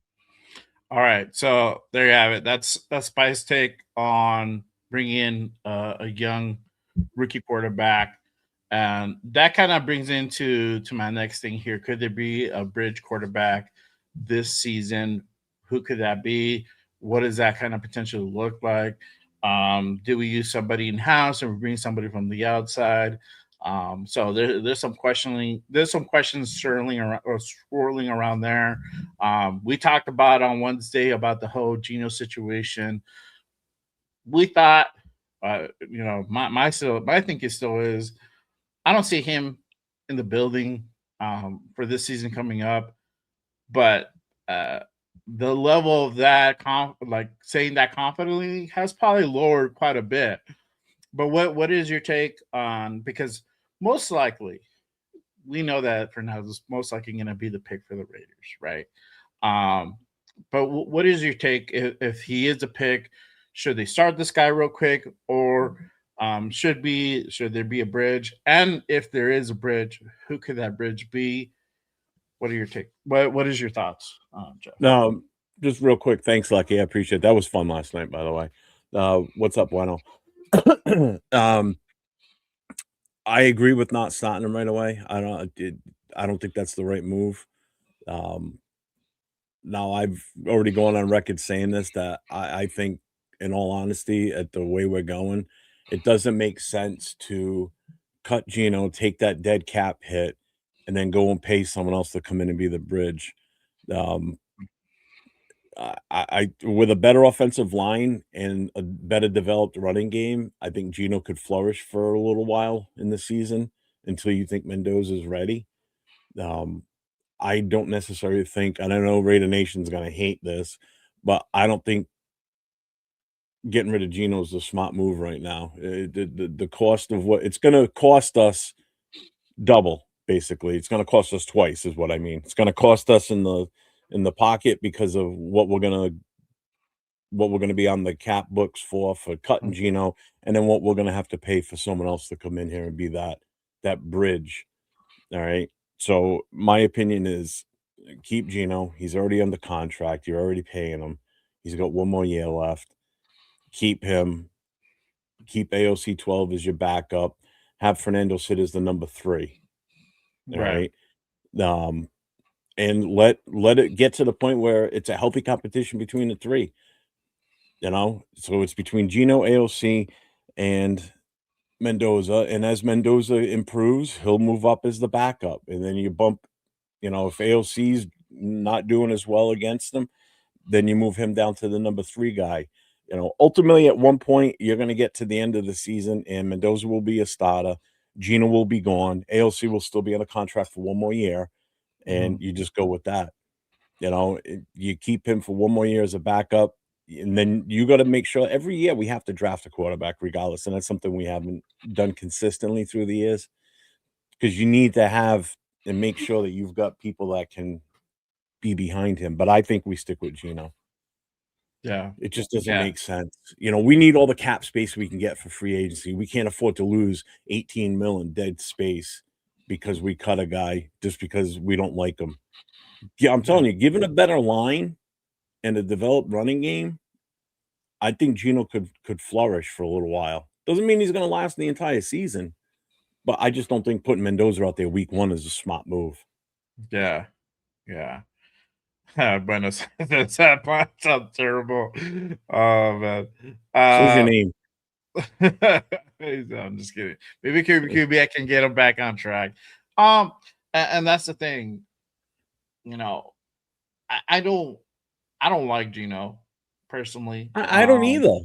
[SPEAKER 1] All right, so there you have it. That's Spy's take on bringing in a young rookie quarterback, and that kind of brings into my next thing here. Could there be a bridge quarterback this season? Who could that be? What does that kind of potentially look like? Do we use somebody in house or bring somebody from the outside? So there's some questions swirling around there. We talked about on Wednesday about the whole Geno situation. We thought, my thinking still is, I don't see him in the building for this season coming up, but the level of that, like saying that confidently, has probably lowered quite a bit. But what is your take on, because most likely we know that Fernando's most likely going to be the pick for the Raiders, right? But what is your take if he is a pick? Should they start this guy real quick, or should there be a bridge? And if there is a bridge, who could that bridge be? What are your take? What is your thoughts, Jeff?
[SPEAKER 5] No, just real quick. Thanks, Lucky. I appreciate it. That was fun last night, by the way. What's up, Bueno? I agree with not starting him right away. I don't think that's the right move. Now, I've already gone on record saying this, that I think, in all honesty, at the way we're going, it doesn't make sense to cut Gino, take that dead cap hit, and then go and pay someone else to come in and be the bridge. Um, I with a better offensive line and a better developed running game, I think Gino could flourish for a little while in the season until you think Mendoza's ready. Um, I don't necessarily think, and I know Raider Nation's gonna hate this, but I don't think getting rid of Geno is a smart move right now. The cost of what it's gonna cost us double, basically. It's gonna cost us twice, is what I mean. It's gonna cost us in the pocket because of what we're gonna be on the cap books for cutting Geno, and then what we're gonna have to pay for someone else to come in here and be that bridge. All right. So my opinion is keep Geno. He's already under contract. You're already paying him. He's got one more year left. Keep him. Keep AOC 12 as your backup. Have Fernando sit as the number 3. All right. And let it get to the point where it's a healthy competition between the 3. So it's between Geno, AOC, and Mendoza. And as Mendoza improves, he'll move up as the backup. And then you bump, if AOC's not doing as well against them, then you move him down to the number 3 guy. Ultimately, at one point, you're going to get to the end of the season, and Mendoza will be a starter. Gino will be gone. AOC will still be on a contract for one more year, and you just go with that. You keep him for one more year as a backup, and then you got to make sure every year we have to draft a quarterback regardless, and that's something we haven't done consistently through the years, because you need to have and make sure that you've got people that can be behind him. But I think we stick with Gino.
[SPEAKER 1] Yeah.
[SPEAKER 5] It just doesn't make sense. We need all the cap space we can get for free agency. We can't afford to lose 18 mil in dead space because we cut a guy just because we don't like him. Yeah, I'm telling you, given a better line and a developed running game, I think Gino could flourish for a little while. Doesn't mean he's going to last the entire season, but I just don't think putting Mendoza out there week 1 is a smart move.
[SPEAKER 1] Yeah. Buenos Aires. That sounds terrible. Oh man.
[SPEAKER 5] What's your name?
[SPEAKER 1] I'm just kidding. Maybe QB I can get him back on track. And that's the thing. I don't like Gino personally.
[SPEAKER 5] I don't either.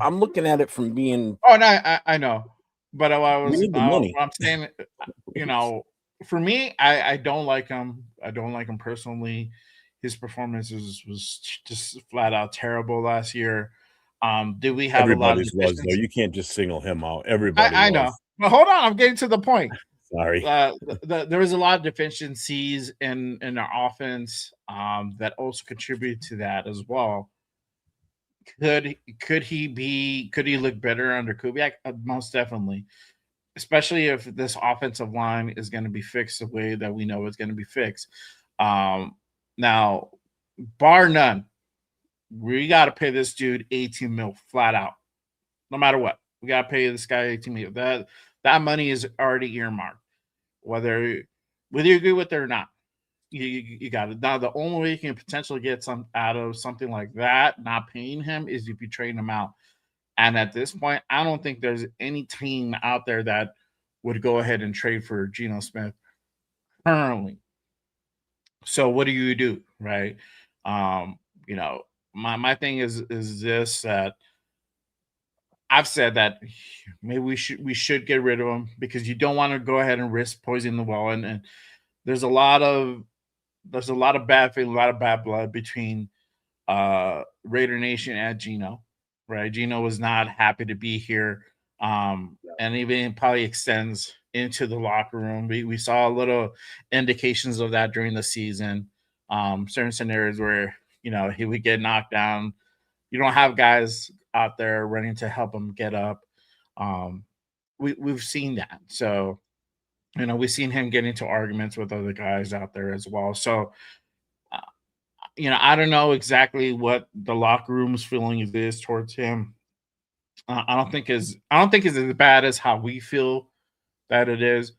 [SPEAKER 5] I'm looking at it from being.
[SPEAKER 1] Oh no, I know, but
[SPEAKER 5] we need the money.
[SPEAKER 1] I'm saying, for me, I don't like him. I don't like him personally. His performance was just flat out terrible last year. Did we have
[SPEAKER 5] Everybody's
[SPEAKER 1] a lot of
[SPEAKER 5] was though? You can't just single him out. Everybody.
[SPEAKER 1] I know. But hold on, I'm getting to the point.
[SPEAKER 5] Sorry.
[SPEAKER 1] There was a lot of deficiencies in our offense that also contributed to that as well. Could he look better under Kubiak? Most definitely, especially if this offensive line is going to be fixed the way that we know it's going to be fixed. Now, bar none, we got to pay this dude 18 mil flat out, no matter what. We got to pay this guy 18 mil. That money is already earmarked, whether you agree with it or not. You got it. Now, the only way you can potentially get some out of something like that, not paying him, is if you trade him out. And at this point, I don't think there's any team out there that would go ahead and trade for Geno Smith currently. So what do you do, right? My thing is this, that I've said that maybe we should get rid of him, because you don't want to go ahead and risk poisoning the well. And there's a lot of bad feeling, a lot of bad blood between Raider Nation and Geno, right? Geno was not happy to be here, and even probably extends into the locker room. We saw a little indications of that during the season. Certain scenarios where he would get knocked down. You don't have guys out there running to help him get up. We've seen that. So, we've seen him get into arguments with other guys out there as well. So, I don't know exactly what the locker room's feeling is towards him. I don't think it's as bad as how we feel that it is.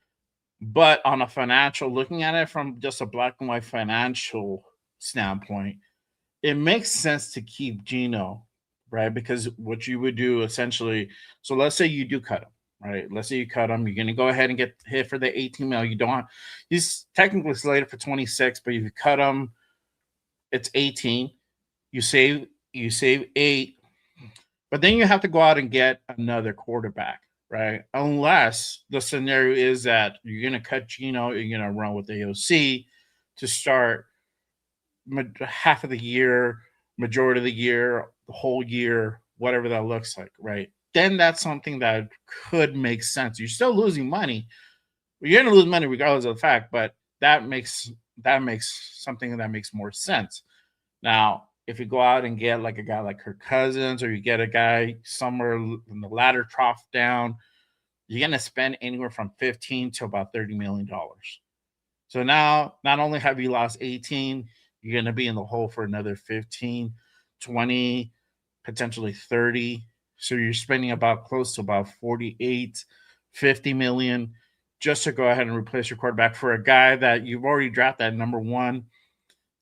[SPEAKER 1] But on a financial, looking at it from just a black and white financial standpoint, it makes sense to keep Gino, right? Because what you would do essentially, so let's say you do cut him, right? Let's say you cut him, you're going to go ahead and get hit for the 18 mil. You don't, he's technically slated for 26, but if you cut him, it's 18. You save 8, but then you have to go out and get another quarterback, right? Unless the scenario is that you're going to cut Gino, you're going to run with AOC to start half of the year, majority of the year, the whole year, whatever that looks like, right? Then that's something that could make sense. You're still losing money. You're going to lose money regardless of the fact, but that makes something that makes more sense. Now, if you go out and get like a guy like Kirk Cousins, or you get a guy somewhere in the ladder trough down, you're going to spend anywhere from 15 to about $30 million. So now, not only have you lost 18, you're going to be in the hole for another 15, 20, potentially 30. So you're spending about close to about 48, 50 million just to go ahead and replace your quarterback for a guy that you've already drafted at number 1,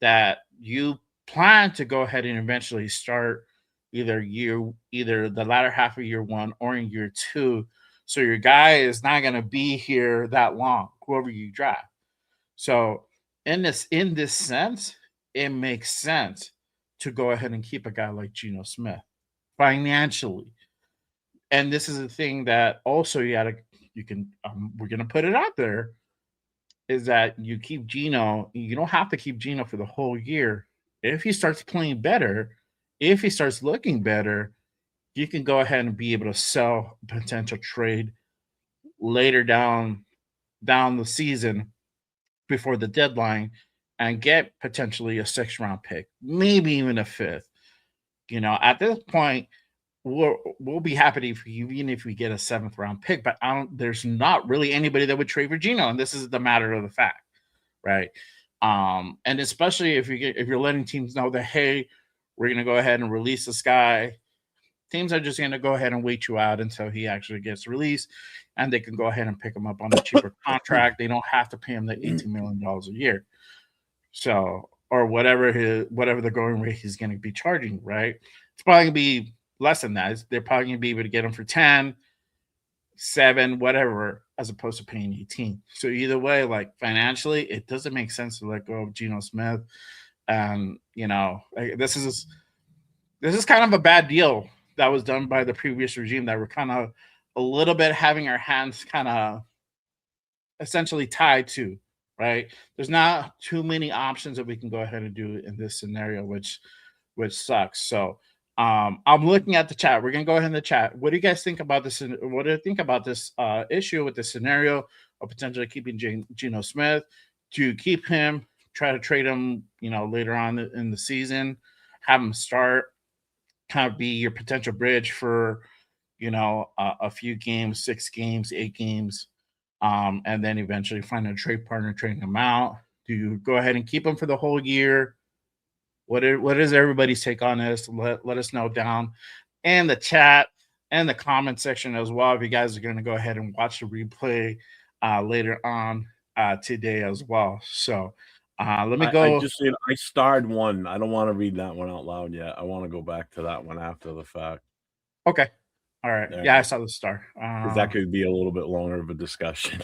[SPEAKER 1] that you plan to go ahead and eventually start either the latter half of year 1 or in year 2. So your guy is not going to be here that long, whoever you draft. So in this sense, it makes sense to go ahead and keep a guy like Geno Smith financially. And this is the thing that also we're gonna put it out there, is that you keep Geno. You don't have to keep Geno for the whole year. If he starts playing better, if he starts looking better, you can go ahead and be able to sell a potential trade later down the season before the deadline and get potentially a 6th round pick, maybe even a 5th. At this point, we'll be happy even if we get a 7th round pick, but there's not really anybody that would trade for Geno, and this is the matter of the fact, right? And especially if you're letting teams know that, hey, we're going to go ahead and release this guy, teams are just going to go ahead and wait you out until he actually gets released, and they can go ahead and pick him up on a cheaper contract. They don't have to pay him the $18 million a year. So, or whatever the going rate he's going to be charging, right? It's probably going to be less than that. They're probably going to be able to get him for 10, 7, whatever, as opposed to paying 18. So either way, like financially, it doesn't make sense to let go of Geno Smith. And this is kind of a bad deal that was done by the previous regime, that we're kind of a little bit having our hands kind of essentially tied to, right? There's not too many options that we can go ahead and do in this scenario, which sucks. So I'm looking at the chat. We're gonna go ahead in the chat. What do you guys think about this? What do you think about this issue with the scenario of potentially keeping Geno Smith? Do you keep him, try to trade him, later on in the season, have him start, kind of be your potential bridge for, a few games, 6 games, 8 games, and then eventually find a trade partner, trading him out? Do you go ahead and keep him for the whole year? What is everybody's take on this? Let us know down in the chat and the comment section as well, if you guys are going to go ahead and watch the replay later on today as well. So let me go.
[SPEAKER 5] I starred one. I don't want to read that one out loud yet. I want to go back to that one after the fact.
[SPEAKER 1] Okay. All right.
[SPEAKER 5] There.
[SPEAKER 1] Yeah, I saw the star.
[SPEAKER 5] Because that could be a little bit longer of a discussion.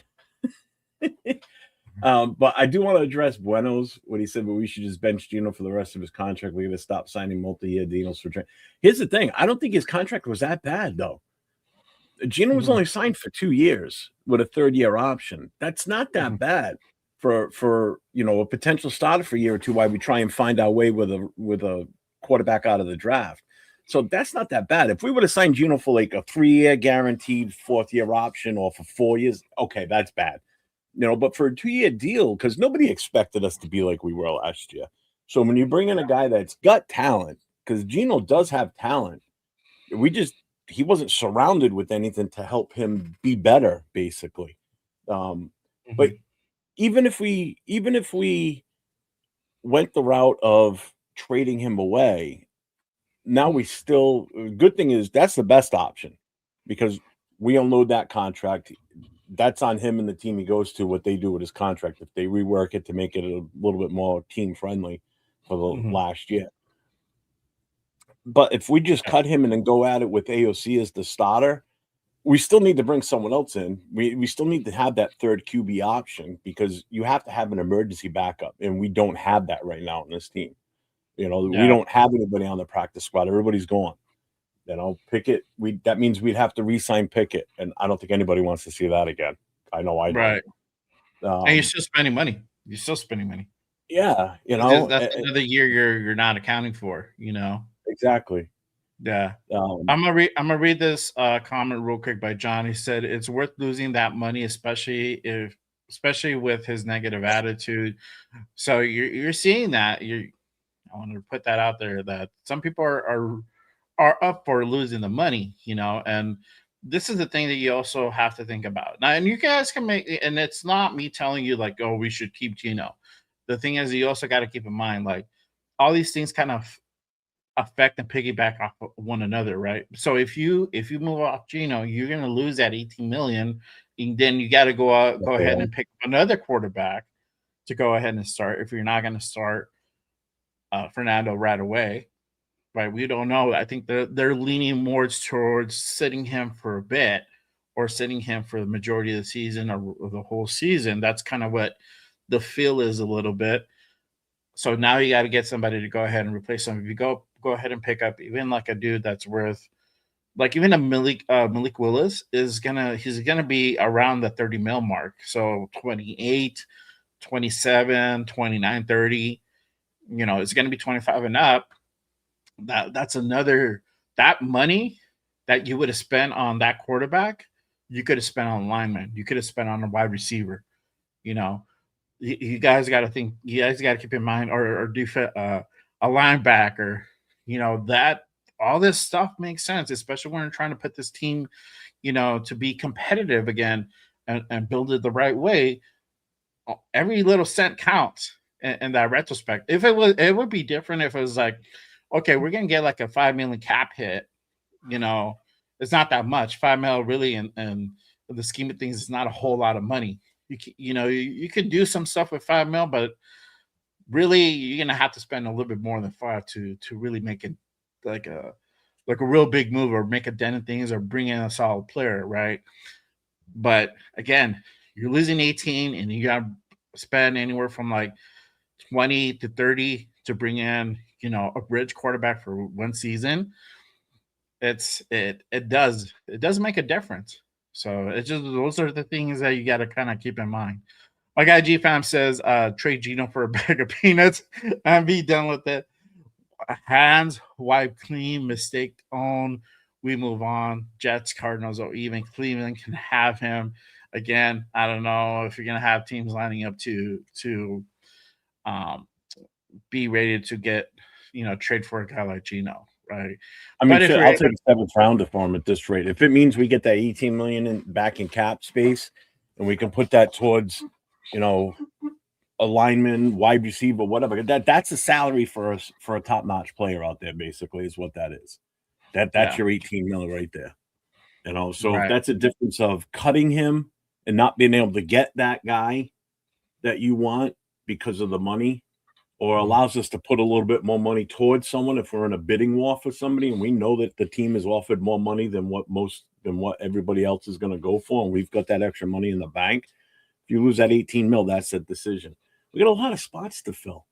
[SPEAKER 5] But I do want to address Bueno's, what he said, but we should just bench Geno for the rest of his contract. We're going to stop signing multi-year deals for trade. Here's the thing. I don't think his contract was that bad, though. Geno was only signed for 2 years with a 3rd-year option. That's not that bad for a potential starter for a year or two while we try and find our way with a quarterback out of the draft. So that's not that bad. If we would have signed Geno for like a 3-year guaranteed 4th-year option, or for 4 years, okay, that's bad. But for a 2-year deal, because nobody expected us to be like we were last year. So when you bring in a guy that's got talent, because Geno does have talent, he wasn't surrounded with anything to help him be better, basically. But even if we went the route of trading him away, now good thing is that's the best option, because we unload that contract. that's on him and the team he goes to, what they do with his contract. If they rework it to make it a little bit more team friendly for the last year. But if we just cut him and then go at it with AOC as the starter, we still need to bring someone else in. We still need to have that third QB option because you have to have an emergency backup, and we don't have that right now in this team. We don't have anybody on the practice squad. Everybody's gone. Pickett, that means we'd have to re-sign Pickett, and I don't think anybody wants to see that again. I know I don't.
[SPEAKER 1] Right. And you're still spending money.
[SPEAKER 5] Yeah,
[SPEAKER 1] that's another year you're not accounting for.
[SPEAKER 5] Exactly.
[SPEAKER 1] Yeah. I'm gonna read this comment real quick by John. He said it's worth losing that money, especially with his negative attitude. So you're seeing that. I want to put that out there that some people are up for losing the money, and this is the thing that you also have to think about now. And you guys can make, and it's not me telling you like, oh, we should keep Gino. The thing is, you also got to keep in mind like all these things kind of affect and piggyback off of one another, right? So if you move off Gino, you're going to lose that 18 million, and then you got to go ahead and pick up another quarterback to go ahead and start. If you're not going to start Fernando right away, right? We don't know. I think they're leaning more towards sitting him for a bit or sitting him for the majority of the season or the whole season. That's kind of what the feel is a little bit. So now you got to get somebody to go ahead and replace him. If you go ahead and pick up even like a dude that's worth, like even a Malik Willis he's gonna be around the 30 mil mark. So 28, 27, 29, 30. It's gonna be 25 and up. That's another, that money that you would have spent on that quarterback, you could have spent on lineman. You could have spent on a wide receiver. You guys got to think. You guys got to keep in mind, or do a linebacker. That all this stuff makes sense, especially when we're trying to put this team, to be competitive again and build it the right way. Every little cent counts in that retrospect. It would be different if it was like, okay, we're gonna get like a $5 million cap hit. It's not that much. $5 million really, and the scheme of things, is not a whole lot of money. You could do some stuff with $5 million, but really you're gonna have to spend a little bit more than $5 to really make it like a real big move or make a dent in things or bring in a solid player, right? But again, you're losing 18 and you gotta spend anywhere from like 20 to 30 to bring in a bridge quarterback for one season. It does make a difference. So it's just, those are the things that you got to kind of keep in mind. My guy G-Fam says, trade Gino for a bag of peanuts and be done with it. Hands wiped clean, mistake owned. We move on. Jets, Cardinals, or even Cleveland can have him. Again, I don't know if you're going to have teams lining up to be ready to get, trade for a guy like Gino. Right.
[SPEAKER 5] I mean, I'll take a 7th rounder for him at this rate. If it means we get that 18 million back in cap space, and we can put that towards, a lineman, wide receiver, whatever. That's a salary for us for a top-notch player out there. Basically, is what that is. That's your 18 million right there. So if that's a difference of cutting him and not being able to get that guy that you want because of the money, or allows us to put a little bit more money towards someone if we're in a bidding war for somebody and we know that the team has offered more money than what everybody else is going to go for, and we've got that extra money in the bank. If you lose that 18 mil, that's a decision. We got a lot of spots to fill.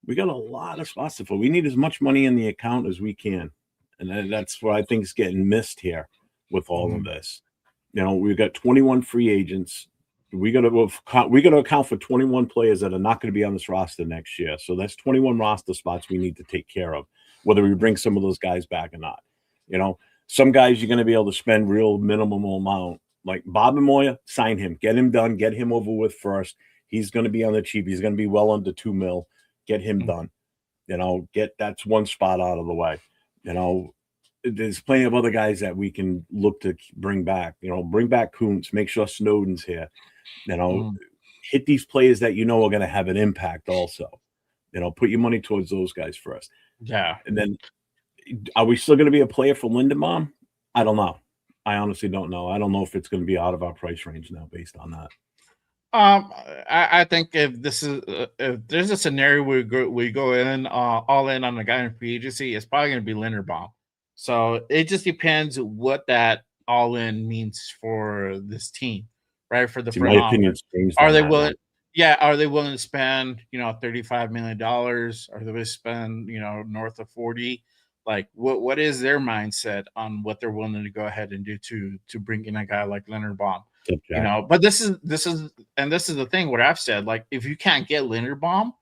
[SPEAKER 5] We need as much money in the account as we can. And that's what I think is getting missed here with all of this. We've got 21 free agents. We got to account for 21 players that are not going to be on this roster next year. So that's 21 roster spots we need to take care of, whether we bring some of those guys back or not. Some guys you're going to be able to spend real minimum amount. Like Bob and Moya, sign him, get him done, get him over with first. He's going to be on the cheap. He's going to be well under 2 mil. Get him done. That's one spot out of the way. There's plenty of other guys that we can look to bring back. Bring back Kuntz. Make sure Snowden's here. Hit these players that are going to have an impact also. Put your money towards those guys first.
[SPEAKER 1] Yeah.
[SPEAKER 5] And then, are we still going to be a player for Lindenbaum? I don't know. I honestly don't know. I don't know if it's going to be out of our price range now based on that.
[SPEAKER 1] I think if there's a scenario where we go in all in on the guy in free agency, it's probably going to be Leonard Baum. So it just depends what that all in means for this team, right? For the
[SPEAKER 5] See, my opinion's changed
[SPEAKER 1] are
[SPEAKER 5] on
[SPEAKER 1] they
[SPEAKER 5] that
[SPEAKER 1] willing?
[SPEAKER 5] one.
[SPEAKER 1] Yeah, are they willing to spend $35 million? Are they willing to spend north of 40? Like what is their mindset on what they're willing to go ahead and do to bring in a guy like Leonard Baum? But this is the thing what I've said, like if you can't get Leonard Baum,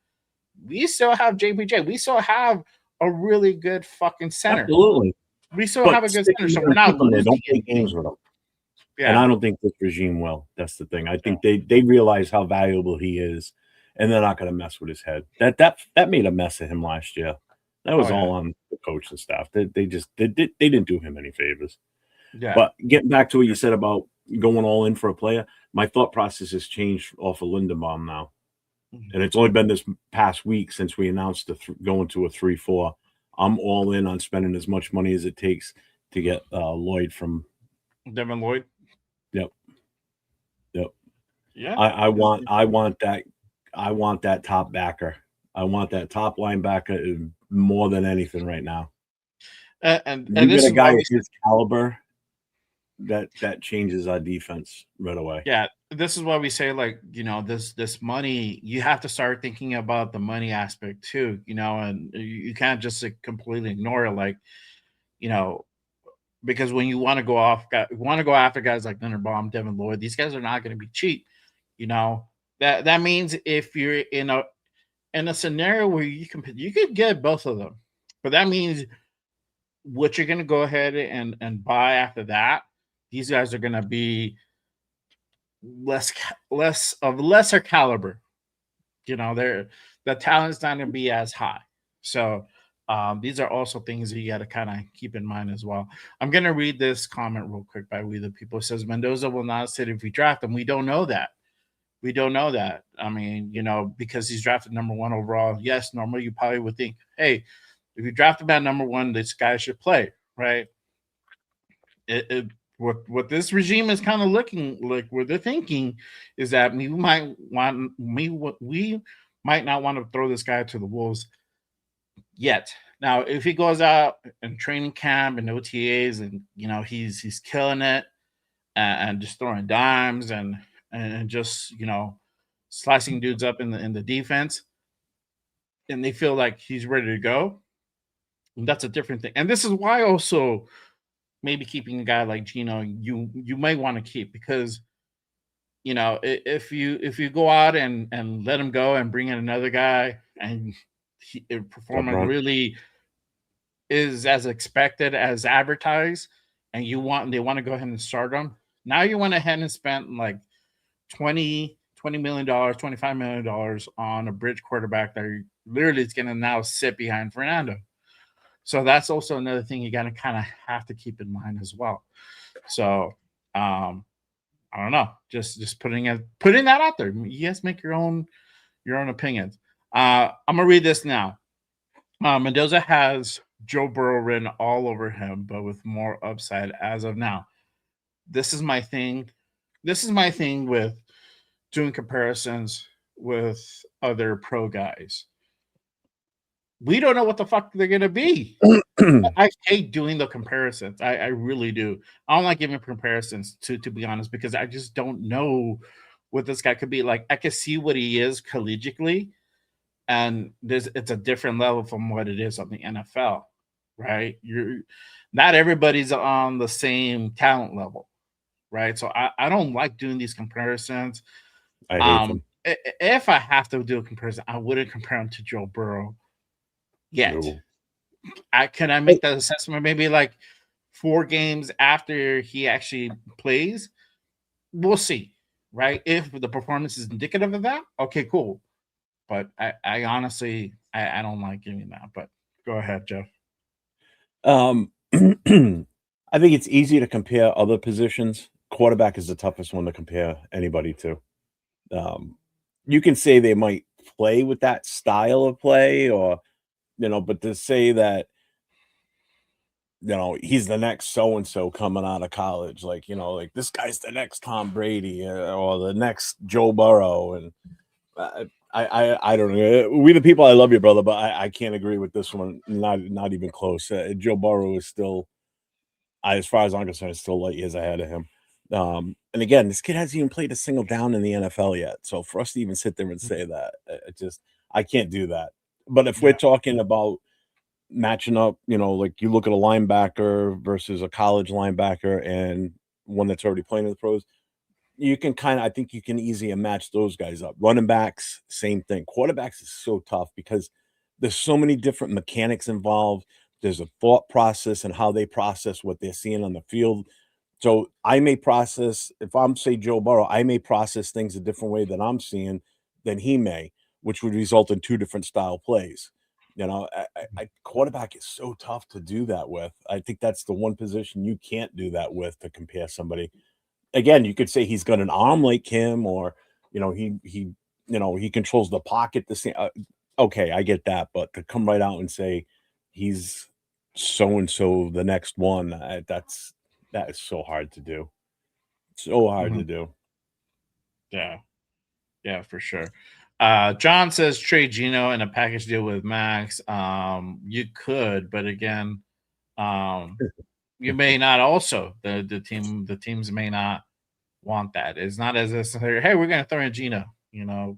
[SPEAKER 1] we still have JPJ. We still have a really good fucking center.
[SPEAKER 5] Absolutely.
[SPEAKER 1] We still have a good center, so we're not losing.
[SPEAKER 5] Don't play games with him.
[SPEAKER 1] Yeah.
[SPEAKER 5] And I don't think this regime will. That's the thing. I think they realize how valuable he is, and they're not going to mess with his head. That made a mess of him last year. That was all on the coach and staff. They didn't do him any favors.
[SPEAKER 1] Yeah.
[SPEAKER 5] But getting back to what you said about going all in for a player, my thought process has changed off of Lindenbaum now. And it's only been this past week since we announced going to a 3-4. I'm all in on spending as much money as it takes to get Lloyd from
[SPEAKER 1] Devin Lloyd.
[SPEAKER 5] Yep.
[SPEAKER 1] Yeah.
[SPEAKER 5] I want that top backer. I want that top linebacker more than anything right now.
[SPEAKER 1] And
[SPEAKER 5] you
[SPEAKER 1] this
[SPEAKER 5] get
[SPEAKER 1] is
[SPEAKER 5] a guy
[SPEAKER 1] why
[SPEAKER 5] of his caliber, that changes our defense right away.
[SPEAKER 1] Yeah, this is why we say, like, this money, you have to start thinking about the money aspect too, and you can't just completely ignore it, like, because when you want to go after guys like Leonard Baum, Devin Lloyd, these guys are not going to be cheap. That means if you're in a scenario where you could get both of them, but that means what you're going to go ahead and buy after that, these guys are going to be lesser caliber. The talent's not going to be as high. So these are also things that you got to kind of keep in mind as well. I'm going to read this comment real quick by We the People. It says, Mendoza will not sit if we draft him. We don't know that. I mean, because he's drafted number 1 overall. Yes, normally you probably would think, hey, if you draft him at number 1, this guy should play, right? What this regime is kind of looking like, what they're thinking is that we might not want to throw this guy to the wolves yet. Now, if he goes out in training camp and OTAs and he's killing it and just throwing dimes and just slicing dudes up in the defense, and they feel like he's ready to go, that's a different thing. And this is why also maybe keeping a guy like Gino, you might want to keep, because if you go out and let him go and bring in another guy and performing really is as expected as advertised, and they want to go ahead and start him, now you went ahead and spent like $20 million, $25 million on a bridge quarterback that literally is going to now sit behind Fernando. So that's also another thing you got to kind of have to keep in mind as well. So I don't know, just putting that out there. You guys make your own opinions. I'm gonna read this now. Mendoza has Joe Burrow written all over him, but with more upside as of now. This is my thing. With doing comparisons with other pro guys. We don't know what the fuck they're gonna be. I hate doing the comparisons. I really do. I don't like giving comparisons to be honest, because I just don't know what this guy could be. Like, I can see what he is collegiately, and it's a different level from what it is on the NFL, right? Not everybody's on the same talent level, right? So I don't like doing these comparisons.
[SPEAKER 5] I hate them.
[SPEAKER 1] If I have to do a comparison, I wouldn't compare him to Joe Burrow yet.
[SPEAKER 5] No.
[SPEAKER 1] Can I make that assessment maybe like 4 games after he actually plays? We'll see, right? If the performance is indicative of that, okay, cool. But I honestly I don't like giving that. But go ahead, Jeff.
[SPEAKER 5] I think it's easy to compare other positions. Quarterback is the toughest one to compare anybody to. You can say they might play with that style of play, or but to say that he's the next so and so coming out of college, like this guy's the next Tom Brady or the next Joe Burrow, and I don't know. We the people, I love you, brother, but I can't agree with this one. Not even close. Joe Burrow is still, as far as I'm concerned, still light years ahead of him. And again, this kid hasn't even played a single down in the NFL yet. So for us to even sit there and say that, I can't do that. But if we're talking about matching up, like you look at a linebacker versus a college linebacker and one that's already playing in the pros, you can I think you can easily match those guys up. Running backs, same thing. Quarterbacks is so tough because there's so many different mechanics involved. There's a thought process and how they process what they're seeing on the field. So I may process, if I'm say Joe Burrow, I may process things a different way than I'm seeing than he may, which would result in two different style plays. Quarterback is so tough to do that with. I think that's the one position you can't do that with, to compare somebody. Again, you could say he's got an arm like him, or he controls the pocket the same. Okay, I get that, but to come right out and say he's so and so the next one, that is so hard to do. So hard to do.
[SPEAKER 1] Yeah, for sure. John says trade Gino in a package deal with Max. You could, but again, you may not. Also, the teams may not want that. It's not as if, hey, we're going to throw in Gino.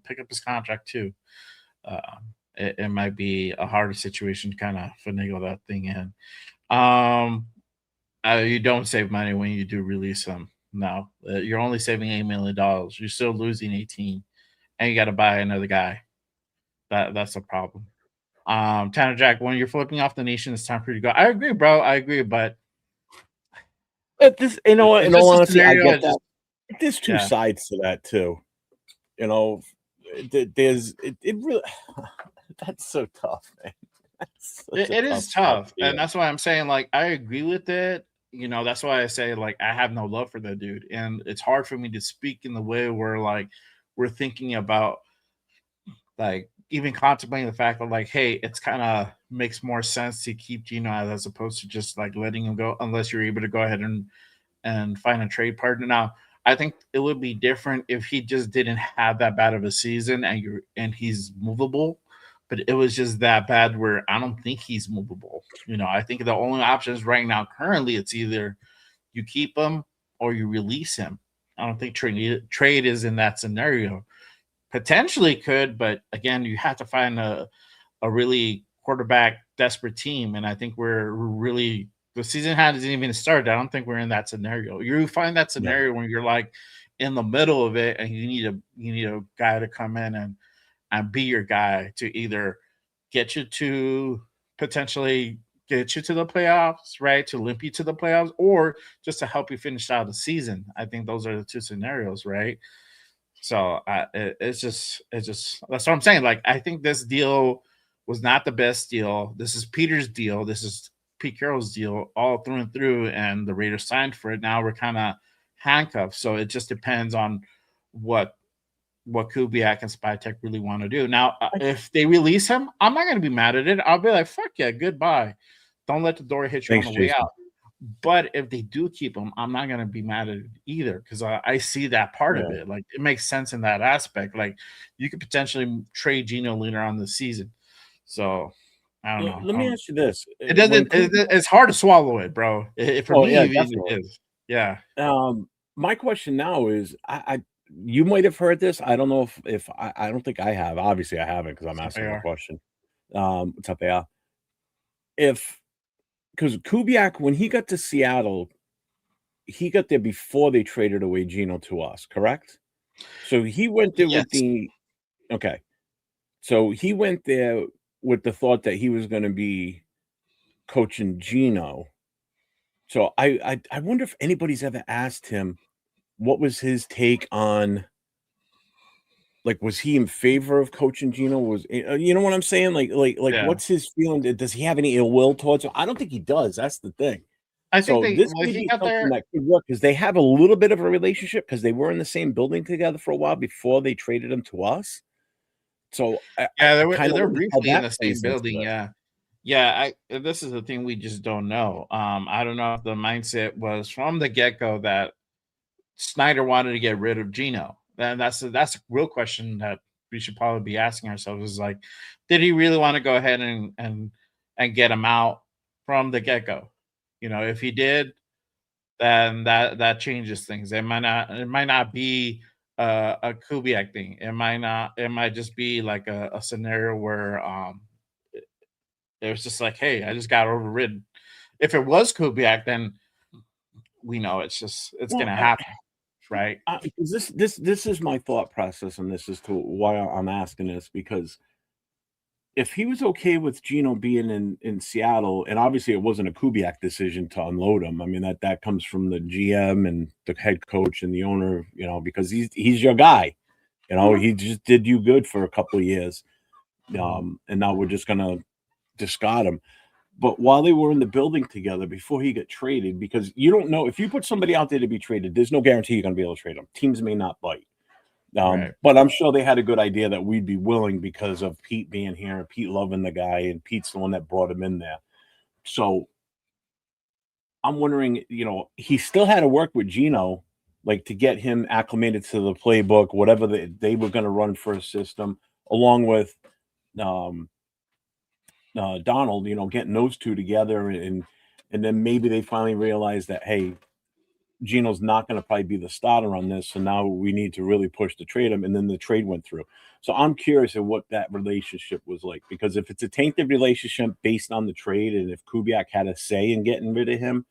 [SPEAKER 1] Pick up his contract too. It might be a harder situation to kind of finagle that thing in. You don't save money when you do release him. No, you're only saving $8 million. You're still losing 18, and you got to buy another guy. That's a problem. Tanner Jack, when you're flipping off the nation, it's time for you to go. I agree, bro. I agree, but
[SPEAKER 5] this, in all honesty, I get that. There's two
[SPEAKER 1] Yeah.
[SPEAKER 5] sides to that too. There's it really. That's so tough, man.
[SPEAKER 1] It is tough, and that's why I'm saying, like, I agree with it. That's why I say, like, I have no love for that dude, and it's hard for me to speak in the way where, like, we're thinking about, like, even contemplating the fact that, like, hey, it's kind of makes more sense to keep Gino as opposed to just like letting him go, unless you're able to go ahead and find a trade partner. Now, I think it would be different if he just didn't have that bad of a season and he's movable. But it was just that bad where I don't think he's movable. I think the only options right now, currently, it's either you keep him or you release him. I don't think trade is in that scenario. Potentially could, but again, you have to find a really quarterback desperate team. And I think we're really, the season hasn't even started. I don't think we're in that scenario. You find that scenario when you're like in the middle of it and you need a guy to come in and be your guy to either get you to potentially get you to the playoffs, right? To limp you to the playoffs, or just to help you finish out the season. I think those are the two scenarios, right? So it's just that's what I'm saying. Like, I think this deal was not the best deal. This is Peter's deal. This is Pete Carroll's deal, all through and through, and the Raiders signed for it. Now we're kind of handcuffed. So it just depends on what Kubiak and Spytek really want to do. Now, if they release him, I'm not going to be mad at it. I'll be like, fuck yeah, goodbye. Don't let the door hit you on the way out. But if they do keep him, I'm not going to be mad at it either, because I see that part of it. Like, it makes sense in that aspect. Like, you could potentially trade Gino later on the season. So, I don't know.
[SPEAKER 5] Let me ask you this.
[SPEAKER 1] It doesn't. It's hard to swallow it, bro. It is. Yeah.
[SPEAKER 5] My question now is, you might have heard this. I don't know if I don't think I have. Obviously, I haven't, because I'm asking the question. What's up, AR? Because Kubiak, when he got to Seattle, he got there before they traded away Gino to us, correct? So he went there with the okay. So he went there with the thought that he was going to be coaching Gino. So I wonder if anybody's ever asked him what was his take on, like, was he in favor of coaching Gino? Was you know what I'm saying? Like what's his feeling? Does he have any ill will towards him? I don't think he does. That's the thing.
[SPEAKER 1] I think
[SPEAKER 5] this may be something that could work, because they have a little bit of a relationship, because they were in the same building together for a while before they traded him to us. So
[SPEAKER 1] they're briefly in the same building. Yeah. Yeah, this is the thing we just don't know. I don't know if the mindset was from the get-go that Snyder wanted to get rid of Gino. And that's a real question that we should probably be asking ourselves is like, did he really want to go ahead and get him out from the get-go? If he did, then that changes things. It might not be a Kubiak thing. It might just be like a scenario where it was just like, hey, I just got overridden. If it was Kubiak, then we know it's
[SPEAKER 5] Well,
[SPEAKER 1] gonna happen, right?
[SPEAKER 5] 'cause this is my thought process, and this is to why I'm asking this, because if he was okay with Gino being in Seattle, and obviously it wasn't a Kubiak decision to unload him. I mean, that comes from the GM and the head coach and the owner, because he's your guy. He just did you good for a couple of years. And now we're just gonna discard him. But while they were in the building together before he got traded, because you don't know if you put somebody out there to be traded, there's no guarantee you're going to be able to trade them. Teams may not bite.
[SPEAKER 1] Right.
[SPEAKER 5] But I'm sure they had a good idea that we'd be willing because of Pete being here and Pete loving the guy, and Pete's the one that brought him in there. So I'm wondering, he still had to work with Gino, like to get him acclimated to the playbook, whatever they were going to run for a system, along with Donald, getting those two together, and then maybe they finally realized that, hey, Gino's not going to probably be the starter on this, so now we need to really push to trade him, and then the trade went through. So I'm curious of what that relationship was like, because if it's a tainted relationship based on the trade, and if Kubiak had a say in getting rid of him,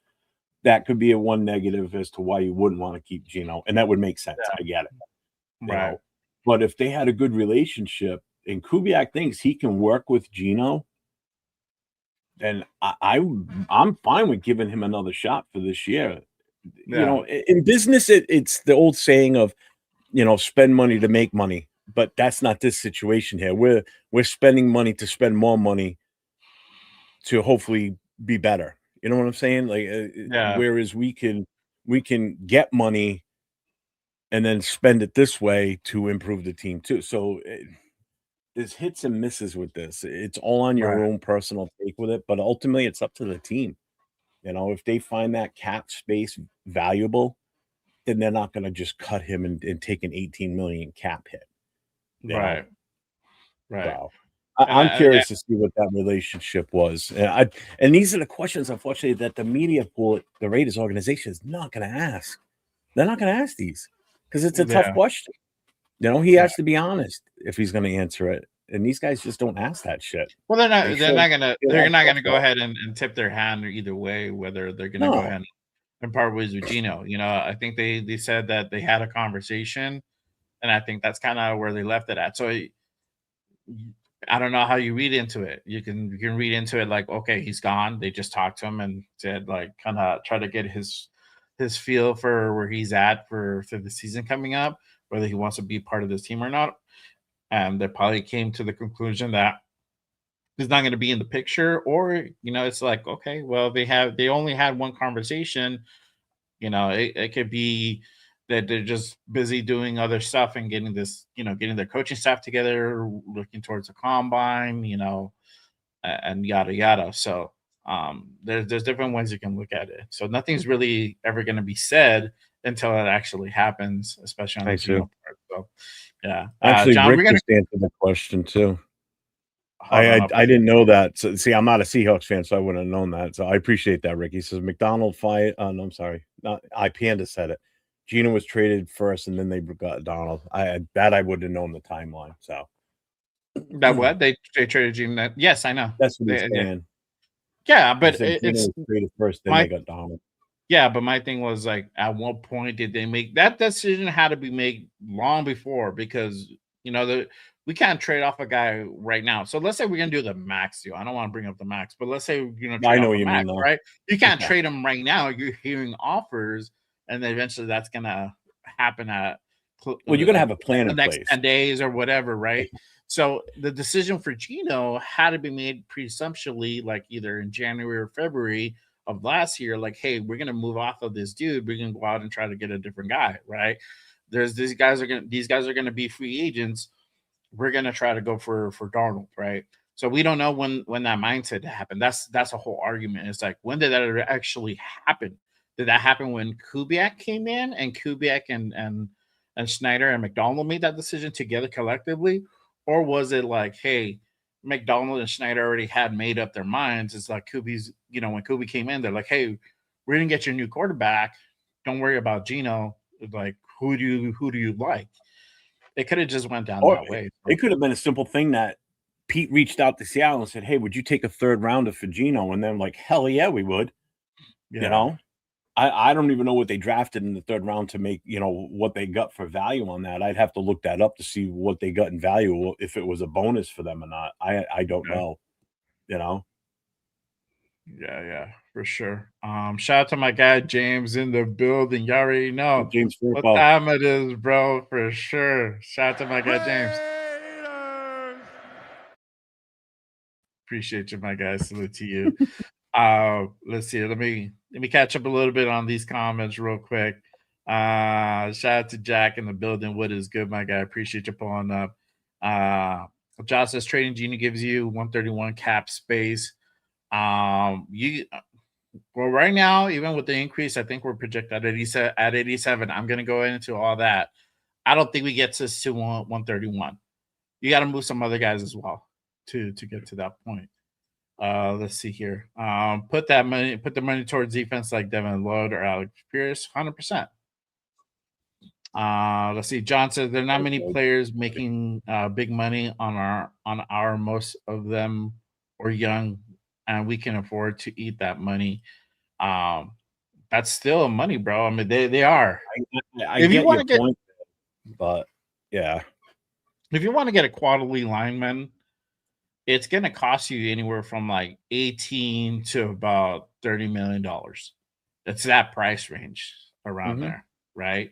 [SPEAKER 5] that could be a one negative as to why you wouldn't want to keep Gino, and that would make sense. I get it.
[SPEAKER 1] Right.
[SPEAKER 5] But if they had a good relationship and Kubiak thinks he can work with Gino, then I'm fine with giving him another shot for this year.
[SPEAKER 1] Yeah.
[SPEAKER 5] In business, it's the old saying of, spend money to make money, but that's not this situation here. We're spending money to spend more money to hopefully be better. You know what I'm saying? Like,
[SPEAKER 1] Yeah.
[SPEAKER 5] whereas we can get money and then spend it this way to improve the team too. So there's hits and misses with this. It's all on
[SPEAKER 1] Right.
[SPEAKER 5] your own personal take with it, but ultimately it's up to the team. If they find that cap space valuable, then they're not going to just cut him and take an 18 million cap hit.
[SPEAKER 1] Right. Right.
[SPEAKER 5] So
[SPEAKER 1] And
[SPEAKER 5] I'm
[SPEAKER 1] I,
[SPEAKER 5] curious to see what that relationship was. And these are the questions, unfortunately, that the media pool at the Raiders organization is not going to ask. They're not going to ask these because it's a tough
[SPEAKER 1] yeah.
[SPEAKER 5] question. He
[SPEAKER 1] Yeah.
[SPEAKER 5] has to be honest if he's going to answer it. And these guys just don't ask that shit.
[SPEAKER 1] Well, they're not.
[SPEAKER 5] They
[SPEAKER 1] They're
[SPEAKER 5] should.
[SPEAKER 1] not gonna.
[SPEAKER 5] They
[SPEAKER 1] They're
[SPEAKER 5] have
[SPEAKER 1] not gonna
[SPEAKER 5] football.
[SPEAKER 1] go ahead and tip their hand either way. Whether they're gonna go
[SPEAKER 5] No.
[SPEAKER 1] ahead and part ways with Gino. I think they said that they had a conversation, and I think that's kind of where they left it at. So I don't know how you read into it. You can read into it like, okay, he's gone. They just talked to him and said like, kind of try to get his feel for where he's at for the season coming up, whether he wants to be part of this team or not. And they probably came to the conclusion that he's not going to be in the picture, or it's like, okay, well, they only had one conversation. It could be that they're just busy doing other stuff and getting getting their coaching staff together, looking towards the combine, and yada yada. So there's different ways you can look at it. So nothing's really ever going to be said until it actually happens, especially on the Geno part. So yeah,
[SPEAKER 5] Actually,
[SPEAKER 1] John,
[SPEAKER 5] Rick
[SPEAKER 1] we're gonna
[SPEAKER 5] just answered the question too.
[SPEAKER 1] hold on.
[SPEAKER 5] I didn't know that. So see, I'm not a Seahawks fan, so I wouldn't have known that. So I appreciate that, Rick. He says McDonald fired. No, I'm sorry, not Panda said it. Gino was traded first, and then they got Donald. I would have known the timeline. So
[SPEAKER 1] That what they traded Geno. Yes, I know.
[SPEAKER 5] that's what he's saying.
[SPEAKER 1] Yeah,
[SPEAKER 5] He
[SPEAKER 1] but
[SPEAKER 5] said Gino
[SPEAKER 1] it's
[SPEAKER 5] was traded first, then they got Donald.
[SPEAKER 1] yeah, but my thing was like, at what point did they make that decision? Had to be made long before, because we can't trade off a guy right now. So let's say we're gonna do the max deal. I don't want to bring up the max, but let's say trade
[SPEAKER 5] I know
[SPEAKER 1] off
[SPEAKER 5] what
[SPEAKER 1] the
[SPEAKER 5] you
[SPEAKER 1] max,
[SPEAKER 5] mean, though.
[SPEAKER 1] right? You can't trade him right now. You're hearing offers, and then eventually that's gonna happen at
[SPEAKER 5] well, you're gonna have a plan
[SPEAKER 1] the
[SPEAKER 5] in
[SPEAKER 1] next
[SPEAKER 5] place.
[SPEAKER 1] 10 days or whatever, right? So the decision for Gino had to be made presumptually, like either in January or February of last year, like, hey, we're gonna move off of this dude. We're gonna go out and try to get a different guy, right? These guys are gonna be free agents. We're gonna try to go for Darnold, right? So we don't know when that mindset happened. That's a whole argument. It's like, when did that actually happen? Did that happen when Kubiak came in and Kubiak and Schneider and McDonald made that decision together collectively? Or was it like, hey, McDonald and Schneider already had made up their minds? It's like Kubi's, when Kubi came in, they're like, hey, we're gonna get your new quarterback. Don't worry about Gino. Like, who do you like? It could have just went down
[SPEAKER 5] Or
[SPEAKER 1] that way.
[SPEAKER 5] it could have been a simple thing that Pete reached out to Seattle and said, "Hey, would you take a third rounder for Gino?" And then like, hell yeah, we would.
[SPEAKER 1] Yeah.
[SPEAKER 5] I don't even know what they drafted in the third round to make, what they got for value on that. I'd have to look that up to see what they got in value, if it was a bonus for them or not. I don't know,
[SPEAKER 1] Yeah, for sure. Shout out to my guy James in the building. You already know
[SPEAKER 5] James
[SPEAKER 1] what
[SPEAKER 5] Firpo.
[SPEAKER 1] time it is, bro, for sure. Shout out to my guy James. Appreciate you, my guy. Salute to you. Let's see. Let me catch up a little bit on these comments real quick. Shout out to Jack in the building. What is good, my guy? Appreciate you pulling up. Josh says Trading Genie gives you 131 cap space. You Well, right now, even with the increase, I think we're projected at 87. I'm gonna go into all that. I don't think we get to 131. You got to move some other guys as well to get to that point. Let's see here. Put the money towards defense like Devin Lloyd or Alex Pierce, 100%. Let's see. John says there are not many players making big money on our most of them are young, and we can afford to eat that money. That's still money, bro. I mean, they are.
[SPEAKER 5] I if you want to point, but yeah,
[SPEAKER 1] if you want to get a quality lineman, it's going to cost you anywhere from like 18 to about $30 million. It's that price range around there, right?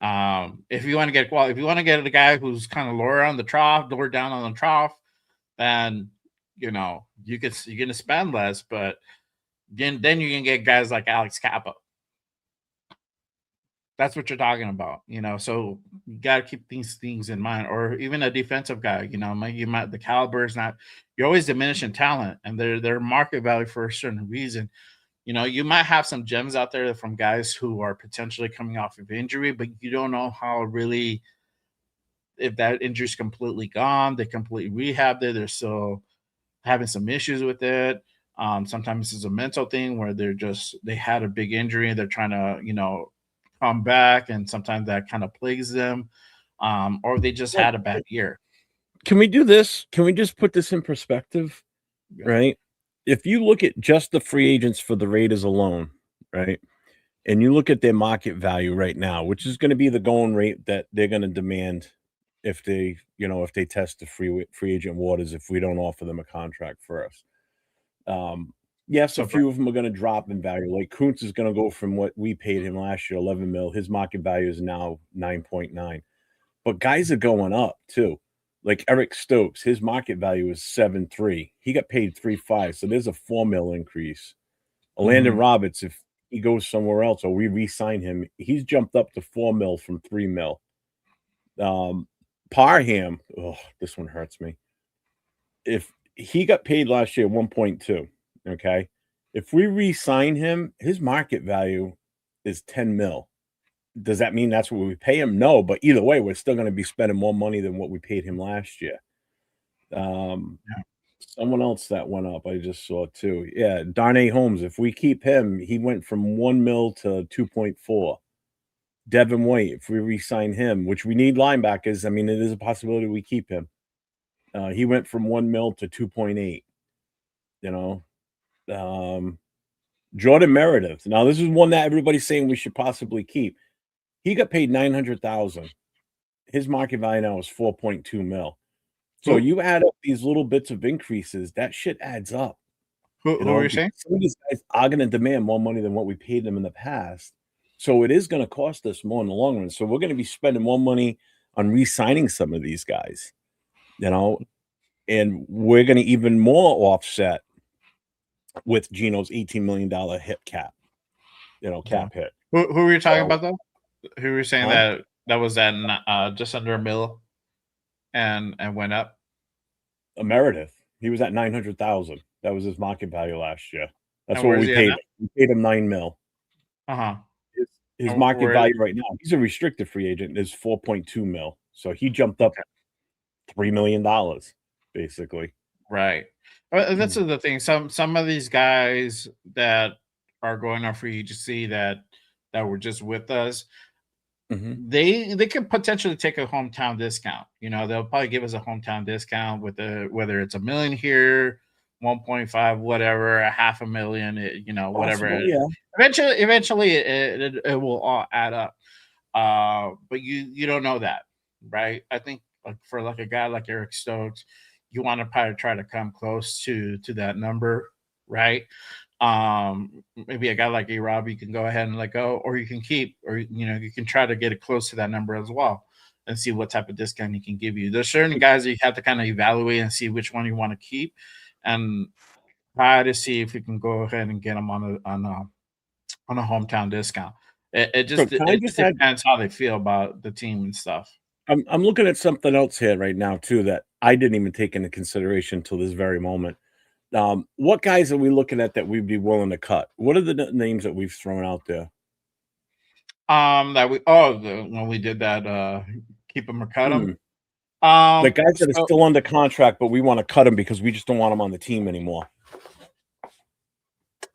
[SPEAKER 1] If you want to get if you want to get a guy who's kind of lower on the trough, lower down on the trough, then you're going to spend less, but then you can get guys like Alex Kappa. That's what you're talking about, so you got to keep these things in mind. Or even a defensive guy, the caliber is not, you're always diminishing talent and their market value for a certain reason. You might have some gems out there from guys who are potentially coming off of injury, but you don't know how really, if that injury's completely gone, they completely rehabbed it, they're still having some issues with it. Sometimes it's a mental thing where they had a big injury and they're trying to, come back, and sometimes that kind of plagues them, or they just had a bad year.
[SPEAKER 5] Can we do this? Can we just put this in perspective? Yeah. Right? If you look at just the free agents for the Raiders alone, right, and you look at their market value right now, which is going to be the going rate that they're going to demand if they test the free agent waters, if we don't offer them a contract first. Yes, a few of them are going to drop in value. Like Kuntz is going to go from what we paid him last year, 11 mil. His market value is now 9.9. But guys are going up too. Like Eric Stokes, his market value is 7.3. He got paid 3.5. So there's a 4 mil increase. Landon Roberts, if he goes somewhere else or we re-sign him, he's jumped up to 4 mil from 3 mil. Parham, this one hurts me. If he got paid last year 1.2. Okay. If we re-sign him, his market value is 10 mil. Does that mean that's what we pay him? No, but either way, we're still going to be spending more money than what we paid him last year. Someone else that went up, I just saw too. Yeah, Darnay Holmes. If we keep him, he went from 1 mil to 2.4. Devin White, if we re-sign him, which we need linebackers, I mean, it is a possibility we keep him. He went from 1 mil to 2.8. Jordan Meredith. Now, this is one that everybody's saying we should possibly keep. He got paid $900,000. His market value now is 4.2 mil. So you add up these little bits of increases, that shit adds up.
[SPEAKER 1] Who are you saying?
[SPEAKER 5] Some of these guys are going to demand more money than what we paid them in the past. So it is going to cost us more in the long run. So we're going to be spending more money on re-signing some of these guys, and we're going to even more offset with Gino's $18 million hit cap, cap hit.
[SPEAKER 1] Who were you talking about though? Who were you saying that was at just under $1 million and went up?
[SPEAKER 5] Meredith. He was at 900,000. That was his market value last year. That's
[SPEAKER 1] And
[SPEAKER 5] what
[SPEAKER 1] where's
[SPEAKER 5] we
[SPEAKER 1] he at
[SPEAKER 5] paid
[SPEAKER 1] now?
[SPEAKER 5] him. We paid him $9 million.
[SPEAKER 1] Uh-huh.
[SPEAKER 5] His
[SPEAKER 1] And
[SPEAKER 5] market
[SPEAKER 1] where
[SPEAKER 5] value right now, he's a restricted free agent, is 4.2 mil. So he jumped up $3 million, basically.
[SPEAKER 1] right. That's the thing. Some of these guys that are going on free agency that were just with us, they could potentially take a hometown discount. You know, they'll probably give us a hometown discount with whether it's $1 million here, 1.5, whatever, a half a million, you know, whatever.
[SPEAKER 5] Possible, yeah.
[SPEAKER 1] Eventually it will all add up. But you don't know that, right? I think like for like a guy like Eric Stokes, you want to probably try to come close to that number, right? Maybe a guy like A Rob, you can go ahead and let go, or you can keep, or you know, you can try to get it close to that number as well and see what type of discount he can give you. There's certain guys that you have to kind of evaluate and see which one you want to keep and try to see if you can go ahead and get them on a hometown discount. It
[SPEAKER 5] So
[SPEAKER 1] just
[SPEAKER 5] can I just add,
[SPEAKER 1] depends how they feel about the team and stuff.
[SPEAKER 5] I'm looking at something else here right now too that I didn't even take into consideration till this very moment. What guys are we looking at that we'd be willing to cut? What are the names that we've thrown out there?
[SPEAKER 1] That when we did that, keep them or cut them.
[SPEAKER 5] The guys that are still under contract, but we want to cut them because we just don't want them on the team anymore.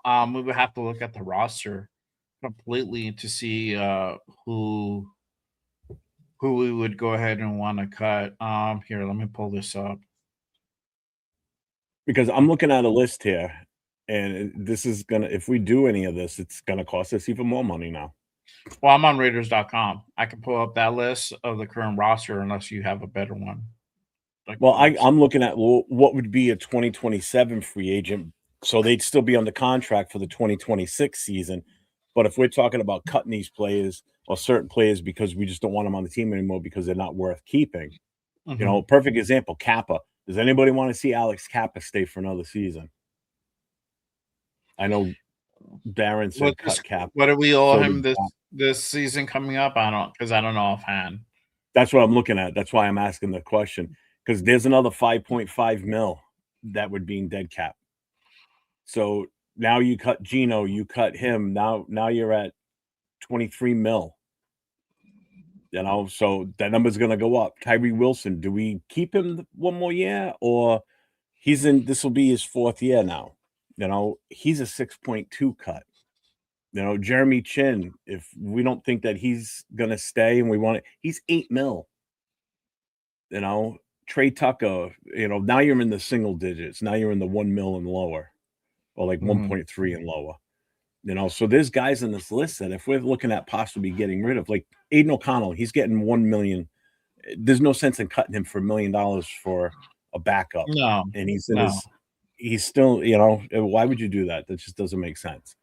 [SPEAKER 1] We would have to look at the roster completely to see who we would go ahead and want to cut. Here, let me pull this up.
[SPEAKER 5] Because I'm looking at a list here, and this is gonna, if we do any of this, it's gonna cost us even more money now.
[SPEAKER 1] Well, I'm on Raiders.com. I can pull up that list of the current roster unless you have a better one.
[SPEAKER 5] Well, I'm looking at what would be a 2027 free agent, so they'd still be under contract for the 2026 season. But if we're talking about cutting these players or certain players because we just don't want them on the team anymore because they're not worth keeping, you know, perfect example, Kappa. Does anybody want to see Alex Kappa stay for another season? I know Darren said cut Kappa.
[SPEAKER 1] What do we owe him this season coming up? I don't know offhand.
[SPEAKER 5] That's what I'm looking at. That's why I'm asking the question, because there's another 5.5 mil that would be in dead cap. So now you cut Gino, you cut him. Now you're at 23 mil. You know, so that number's going to go up. Tyree Wilson, do we keep him one more year, or this will be his 4th year now? You know, he's a 6.2 cut. You know, Jeremy Chin, if we don't think that he's going to stay and we want it, he's 8 mil. You know, Trey Tucker, you know, now you're in the single digits. Now you're in the 1 mil and lower, or like 1.3 and lower. You know, so there's guys on this list that if we're looking at possibly getting rid of, like Aiden O'Connell, he's getting 1 million. There's no sense in cutting him for $1 million for a backup.
[SPEAKER 1] No,
[SPEAKER 5] and he's still, you know, why would you do that? That just doesn't make sense.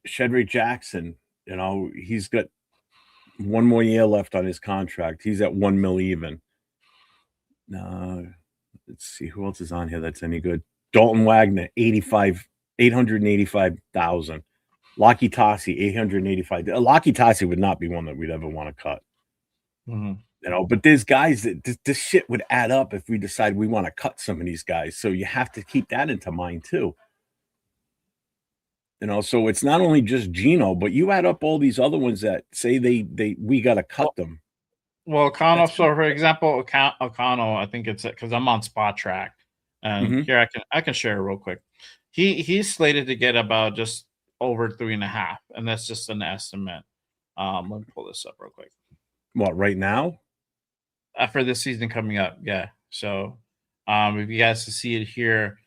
[SPEAKER 5] Shedrick Jackson, you know, he's got 1 more year left on his contract. He's at 1 mil even. Let's see who else is on here that's any good. Dalton Wagner, 885,000. Lockie Tassi, 885. Lockie Tassi would not be one that we'd ever want to cut. You know, but there's guys that this shit would add up if we decide we want to cut some of these guys. So you have to keep that into mind too. You know, so it's not only just Gino, but you add up all these other ones that say we got to cut them.
[SPEAKER 1] Well, O'Connell, so for example, O'Connell, I think it's because I'm on Spot Track, and here I can share it real quick. He's slated to get about just over 3.5, and that's just an estimate. Let me pull this up real quick.
[SPEAKER 5] What, right now?
[SPEAKER 1] For this season coming up, yeah. So, if you guys can see it here,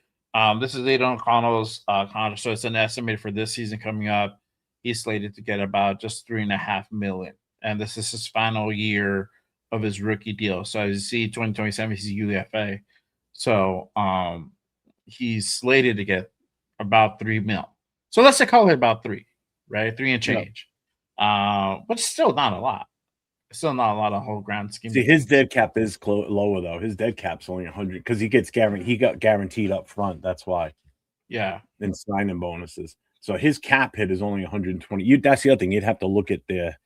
[SPEAKER 1] this is Aiden O'Connell's contract. So it's an estimate for this season coming up. He's slated to get about just 3.5 million, and this is his final year of his rookie deal. So as you see, 2027 he's a UFA. So he's slated to get about 3 mil. So let's call it about 3, right? 3 and change. But it's still not a lot. It's still not a lot of whole grand scheme.
[SPEAKER 5] See, his dead cap is lower though. His dead cap's only 100 because he got guaranteed up front. That's why.
[SPEAKER 1] Yeah.
[SPEAKER 5] And signing bonuses. So his cap hit is only 120. That's the other thing. You'd have to look at their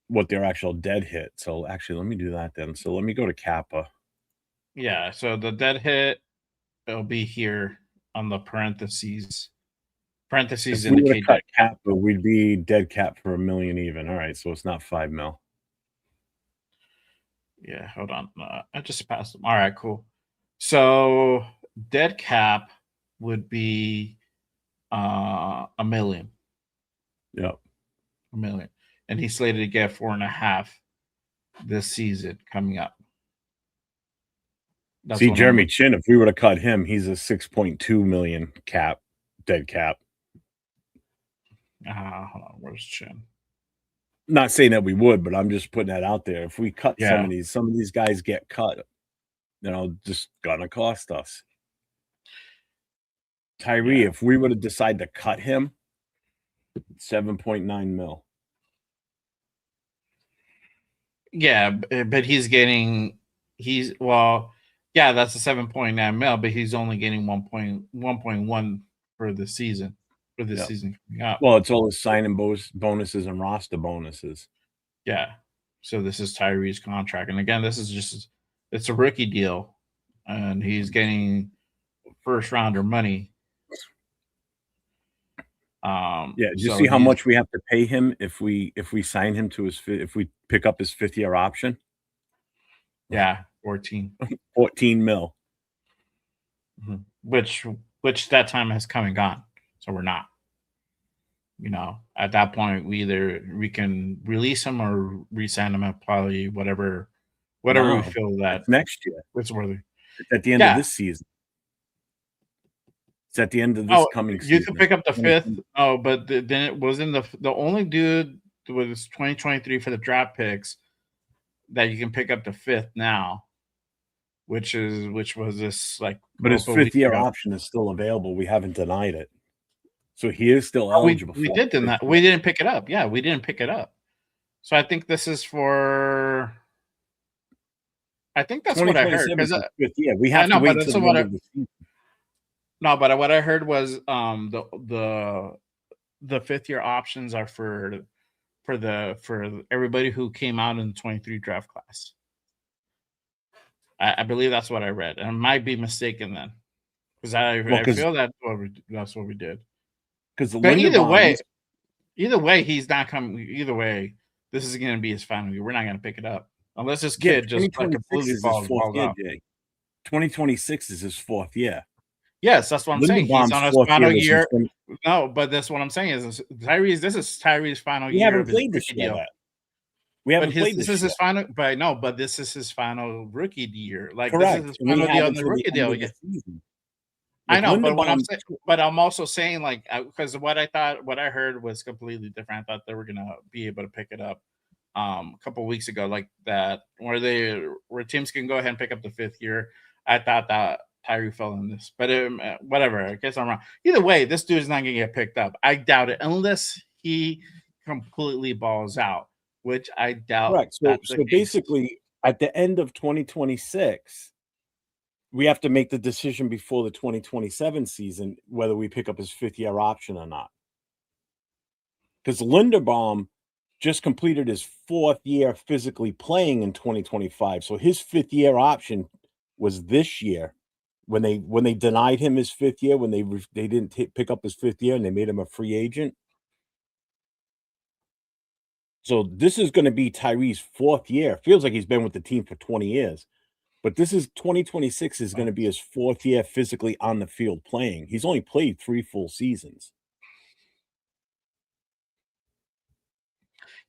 [SPEAKER 5] what their actual dead hit. So actually, let me do that then. So let me go to Kappa.
[SPEAKER 1] Yeah, so the dead hit, it'll be here on the parentheses. Parentheses
[SPEAKER 5] If we were to
[SPEAKER 1] indicate
[SPEAKER 5] cut
[SPEAKER 1] dead cap.
[SPEAKER 5] Kappa, we'd be dead cap for $1 million even. All right, so it's not 5 mil.
[SPEAKER 1] Yeah, hold on. I just passed them. All right, cool. So dead cap would be $1 million.
[SPEAKER 5] Yep.
[SPEAKER 1] $1 million. And he's slated to get 4.5 this season coming up. That's
[SPEAKER 5] See,
[SPEAKER 1] what
[SPEAKER 5] Jeremy Chin, if we were to cut him, he's a 6.2 million cap, dead cap.
[SPEAKER 1] Hold on, where's Chin?
[SPEAKER 5] Not saying that we would, but I'm just putting that out there. If we cut
[SPEAKER 1] Yeah.
[SPEAKER 5] some of these guys get cut, just gonna cost us. Tyree, if we were to decide to cut him, 7.9 mil.
[SPEAKER 1] Yeah, but that's a 7.9 mil, but he's only getting 1.1 for the season. For this season coming up.
[SPEAKER 5] Well, it's all his signing bonuses and roster bonuses.
[SPEAKER 1] Yeah. So this is Tyree's contract. And again, it's a rookie deal. And he's getting first rounder money.
[SPEAKER 5] Do you see how much we have to pay him if we sign him to if we pick up his 5th-year option?
[SPEAKER 1] Yeah, 14
[SPEAKER 5] mil.
[SPEAKER 1] Mm-hmm. Which that time has come and gone. So we're not. At that point, we can release him or re-sign him at probably whatever we feel that
[SPEAKER 5] next year.
[SPEAKER 1] It's worthy.
[SPEAKER 5] It's at the end of this season. It's at the end of this coming season.
[SPEAKER 1] You can pick up the 5th. Oh, but then it wasn't the only dude was 2023 for the draft picks that you can pick up the 5th now, which was this like.
[SPEAKER 5] But his 5th-year option is still available. We haven't denied it. So he is still eligible.
[SPEAKER 1] We did that. We didn't pick it up. Yeah, we didn't pick it up. So I think this is for. I think that's what I heard.
[SPEAKER 5] Yeah, we have to wait until the end of the season.
[SPEAKER 1] No, but what I heard was the 5th-year options are for everybody who came out in the 23 draft class. I believe that's what I read, and I might be mistaken then, because I feel that's what we did. Because either way, he's not coming. Either way, this is going to be his final year. We're not going to pick it up unless this kid just completely falls out.
[SPEAKER 5] 2026 is his 4th year.
[SPEAKER 1] Yes, that's what I'm saying. He's on his final year. No, but that's what I'm saying is Tyree's. This is Tyree's final year.
[SPEAKER 5] We haven't played this year. We haven't played this.
[SPEAKER 1] This is his final. But this is his final rookie year. Like
[SPEAKER 5] correct.
[SPEAKER 1] This is his final deal on the rookie deal. I know, but I'm also saying because what I heard was completely different. I thought they were gonna be able to pick it up a couple of weeks ago, like that, where teams can go ahead and pick up the 5th year. I thought that Tyree fell in this, but whatever. I guess I'm wrong. Either way, this dude is not gonna get picked up. I doubt it unless he completely balls out, which I doubt.
[SPEAKER 5] Correct. So basically, at the end of 2026. We have to make the decision before the 2027 season whether we pick up his 5th-year option or not. Because Linderbaum just completed his 4th year physically playing in 2025. So his 5th-year option was this year when they denied him his 5th year, when they didn't pick up his 5th year and they made him a free agent. So this is going to be Tyree's 4th year. Feels like he's been with the team for 20 years. But this is 2026 is going to be his 4th year physically on the field playing. He's only played 3 full seasons.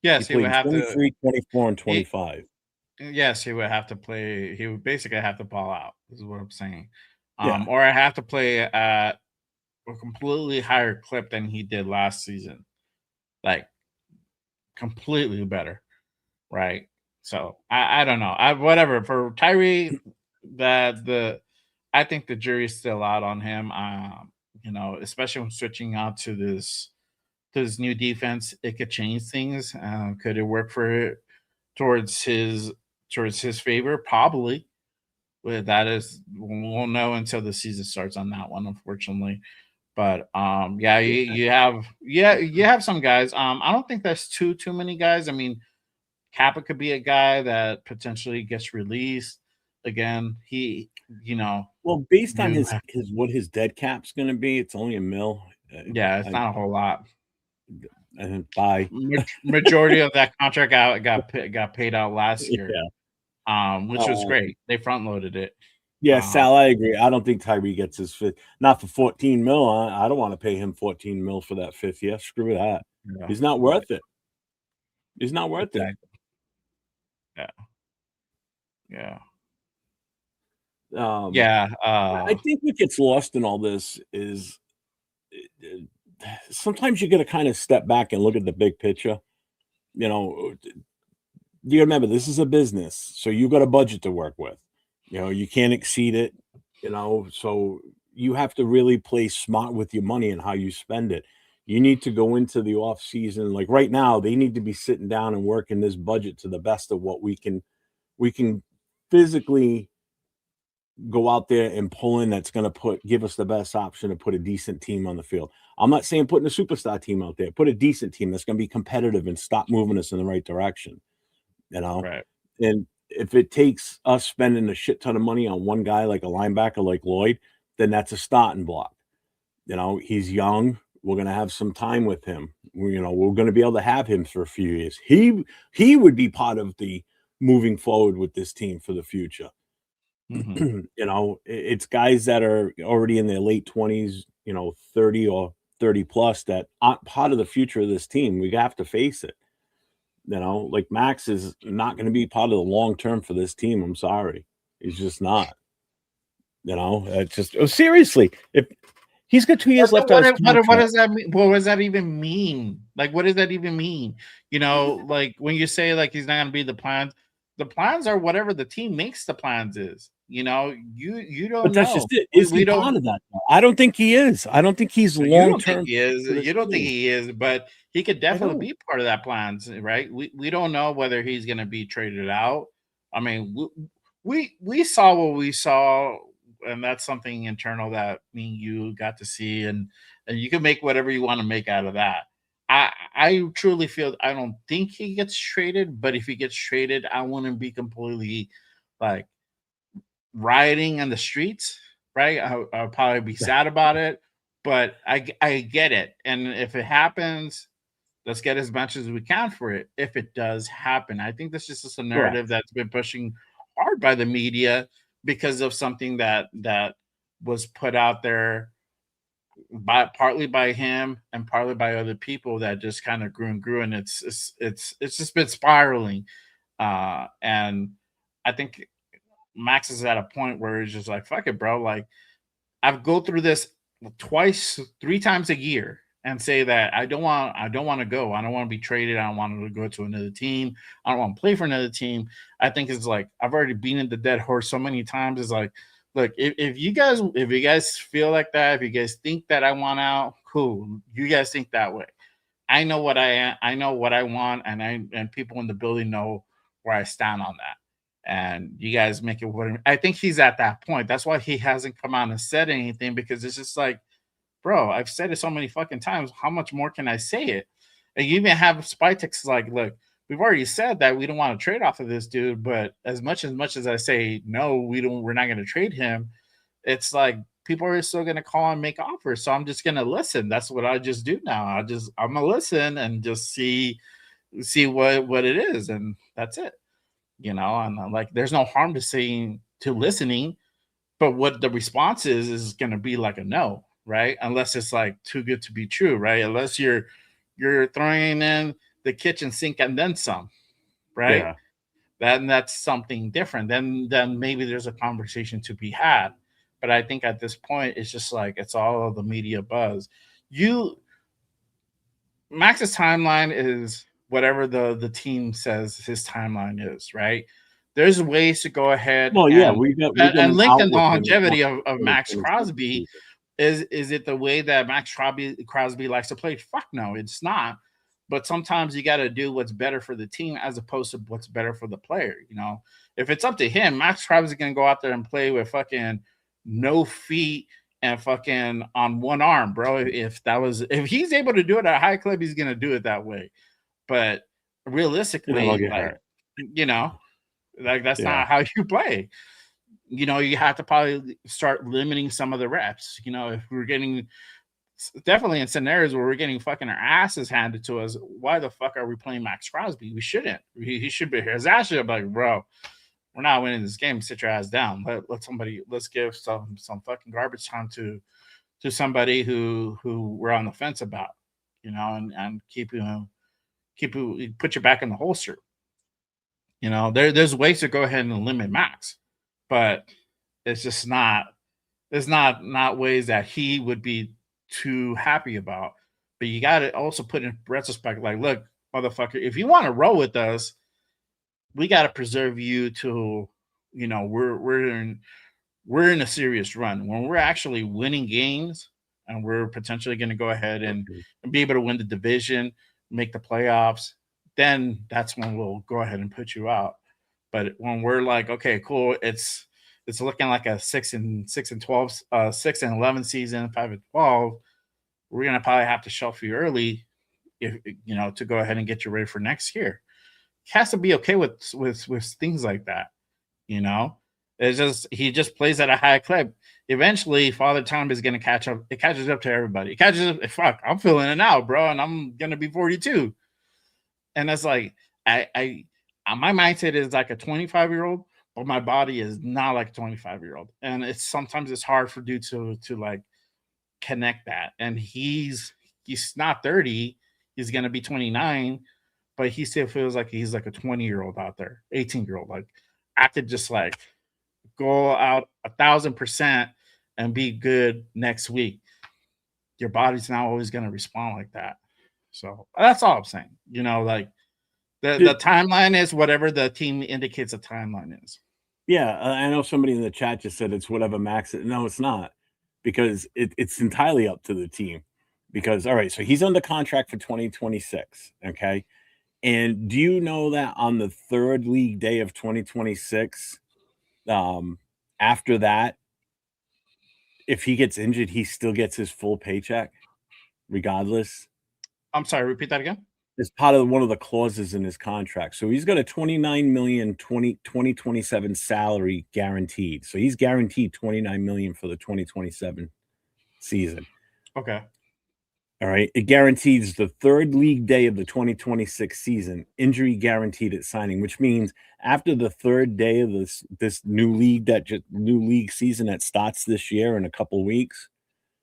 [SPEAKER 1] Yes, he would have
[SPEAKER 5] 23, 24, and 25.
[SPEAKER 1] Yes, he would have to play. He would basically have to ball out. This is what I'm saying. Or I have to play at a completely higher clip than he did last season. Like completely better, right? So I don't know. Whatever for Tyree, I think the jury's still out on him. Especially when switching out to this new defense, it could change things. Could it work towards his favor? Probably. But we'll know until the season starts on that one, unfortunately. But you have some guys. I don't think there's too many guys. I mean, Kappa could be a guy that potentially gets released. Again,
[SPEAKER 5] Well, based on
[SPEAKER 1] you,
[SPEAKER 5] his what his dead cap's going to be, it's only $1 million.
[SPEAKER 1] yeah, it's not a whole lot.
[SPEAKER 5] Bye.
[SPEAKER 1] Majority of that contract got paid out last year,
[SPEAKER 5] Yeah.
[SPEAKER 1] which was great. They front loaded it.
[SPEAKER 5] Yeah, Sal, I agree. I don't think Tyree gets his fifth. Not for 14 mil. I don't want to pay him 14 mil for that fifth year. Screw that.
[SPEAKER 1] Yeah.
[SPEAKER 5] He's not worth it. He's not worth it.
[SPEAKER 1] Yeah.
[SPEAKER 5] I think what gets lost in all this is sometimes you got to kind of step back and look at the big picture. You remember this is a business, so you got a budget to work with. You can't exceed it. So you have to really play smart with your money and how you spend it. You need to go into the off season. Like right now, they need to be sitting down and working this budget to the best of what we can physically go out there and pull in. That's going to give us the best option to put a decent team on the field. I'm not saying putting a superstar team out there. Put a decent team that's going to be competitive and stop moving us in the right direction.
[SPEAKER 1] Right.
[SPEAKER 5] And if it takes us spending a shit ton of money on one guy like a linebacker like Lloyd, then that's a starting block. He's young. We're going to have some time with him. We're going to be able to have him for a few years. He would be part of the moving forward with this team for the future.
[SPEAKER 1] Mm-hmm.
[SPEAKER 5] It's guys that are already in their late 20s, 30 or 30 plus that aren't part of the future of this team. We have to face it. Like Maxx is not going to be part of the long term for this team. I'm sorry. He's just not. It's just seriously, if he's got 2 years left.
[SPEAKER 1] What does that mean? What does that even mean? Like, what does that even mean? Like when you say like he's not going to be the plans are whatever the team makes the plans is. You don't.
[SPEAKER 5] But that's just it. Is he part of that? I don't think he is. I don't think he's long term.
[SPEAKER 1] You don't think he is, but he could definitely be part of that plans, right? We don't know whether he's going to be traded out. I mean, we saw what we saw, and that's something internal that me and you got to see, and you can make whatever you want to make out of that. I truly feel I don't think he gets traded, but if he gets traded, I wouldn't be completely like rioting on the streets, right? I'll probably be sad about it, but I get it. And if it happens, let's get as much as we can for it. If it does happen, I think this is just a narrative that's been pushing hard by the media because of something that was put out there partly by him and partly by other people that just kind of grew, and it's just been spiraling. And I think Maxx is at a point where he's just like, fuck it, bro. Like, I've go through this twice, 3 times a year and say that I don't want to go. I don't want to be traded. I don't want to go to another team. I don't want to play for another team. I think it's like I've already beaten the dead horse so many times. It's like, look, if you guys feel like that, if you guys think that I want out, cool. You guys think that way. I know what I am. I know what I want, and people in the building know where I stand on that. And you guys make it what I think he's at that point. That's why he hasn't come out and said anything, because it's just like, bro, I've said it so many fucking times. How much more can I say it? And you even have Spytex like, look, we've already said that we don't want to trade off of this dude, but as much as I say no, we're not going to trade him. It's like people are still going to call and make offers. So I'm just going to listen. That's what I just do now. I'm gonna listen and just see what it is, and that's it. And I'm like, there's no harm to listening, but what the response is going to be like a no, right? Unless it's like too good to be true, right? Unless you're throwing in the kitchen sink and then some, right? Yeah. That's something different. Then maybe there's a conversation to be had. But I think at this point, it's just like it's all of the media buzz. Max's timeline is whatever the team says his timeline is, right? There's ways to go ahead.
[SPEAKER 5] Well, yeah, we got
[SPEAKER 1] linked in the longevity of Maxx Crosby. Is it the way that Maxx Crosby likes to play? Fuck no, it's not. But sometimes you got to do what's better for the team as opposed to what's better for the player. If it's up to him, Maxx Crosby is going to go out there and play with fucking no feet and fucking on one arm, bro. If he's able to do it at a high clip, he's going to do it that way. But realistically,
[SPEAKER 5] get
[SPEAKER 1] like,
[SPEAKER 5] hurt.
[SPEAKER 1] you know, like that's
[SPEAKER 5] Yeah.
[SPEAKER 1] not how you play. You know, you have to probably start limiting some of the reps. You know, if we're getting definitely in scenarios where we're getting fucking our asses handed to us, why the fuck are we playing Maxx Crosby? We shouldn't. He should be here. His ass should be like, bro, we're not winning this game. Sit your ass down. Let's give some fucking garbage time to somebody who we're on the fence about, you know, and keep you put your back in the holster. You know, there's ways to go ahead and limit Max, but it's just not not ways that he would be too happy about. But you got to also put in retrospect, like, look, motherfucker, if you want to roll with us, we got to preserve you to, you know, we're in a serious run when we're actually winning games, and we're potentially going to go ahead and be able to win the division, make the playoffs. Then that's when we'll go ahead and put you out. But when we're like, okay, cool, it's looking like a 6-12, 6-11 season, 5-12. We're gonna probably have to shelf you early, if you know, to go ahead and get you ready for next year. He has to be okay with things like that. You know, it's just he just plays at a high clip. Eventually, Father Time is gonna catch up. It catches up to everybody. It catches up. Fuck, I'm feeling it now, bro, and I'm gonna be 42. And it's like I my mindset is like a 25-year-old, but my body is not like a 25-year-old. And it's sometimes it's hard for dude to like connect that. And he's not 30, he's gonna be 29, but he still feels like he's like a 20-year-old out there, 18-year-old. Like I could just like go out 1,000% and be good next week. Your body's not always gonna respond like that. So that's all I'm saying. You know, like the timeline is whatever the team indicates a timeline is.
[SPEAKER 5] Yeah, I know somebody in the chat just said it's whatever Max. No, it's not, because it's entirely up to the team. Because all right, so he's under contract for 2026. Okay, and do you know that on the third league day of 2026, after that, if he gets injured, he still gets his full paycheck, regardless.
[SPEAKER 1] I'm sorry, repeat that again.
[SPEAKER 5] It's part of one of the clauses in his contract. So he's got a 29 million 2027 salary guaranteed. So he's guaranteed 29 million for the 2027 season.
[SPEAKER 1] Okay.
[SPEAKER 5] All right. It guarantees the third league day of the 2026 season, injury guaranteed at signing, which means after the third day of this new league season that starts this year in a couple weeks,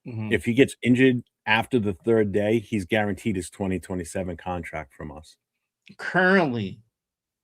[SPEAKER 5] if he gets injured after the third day, he's guaranteed his 2027 contract from us.
[SPEAKER 1] Currently,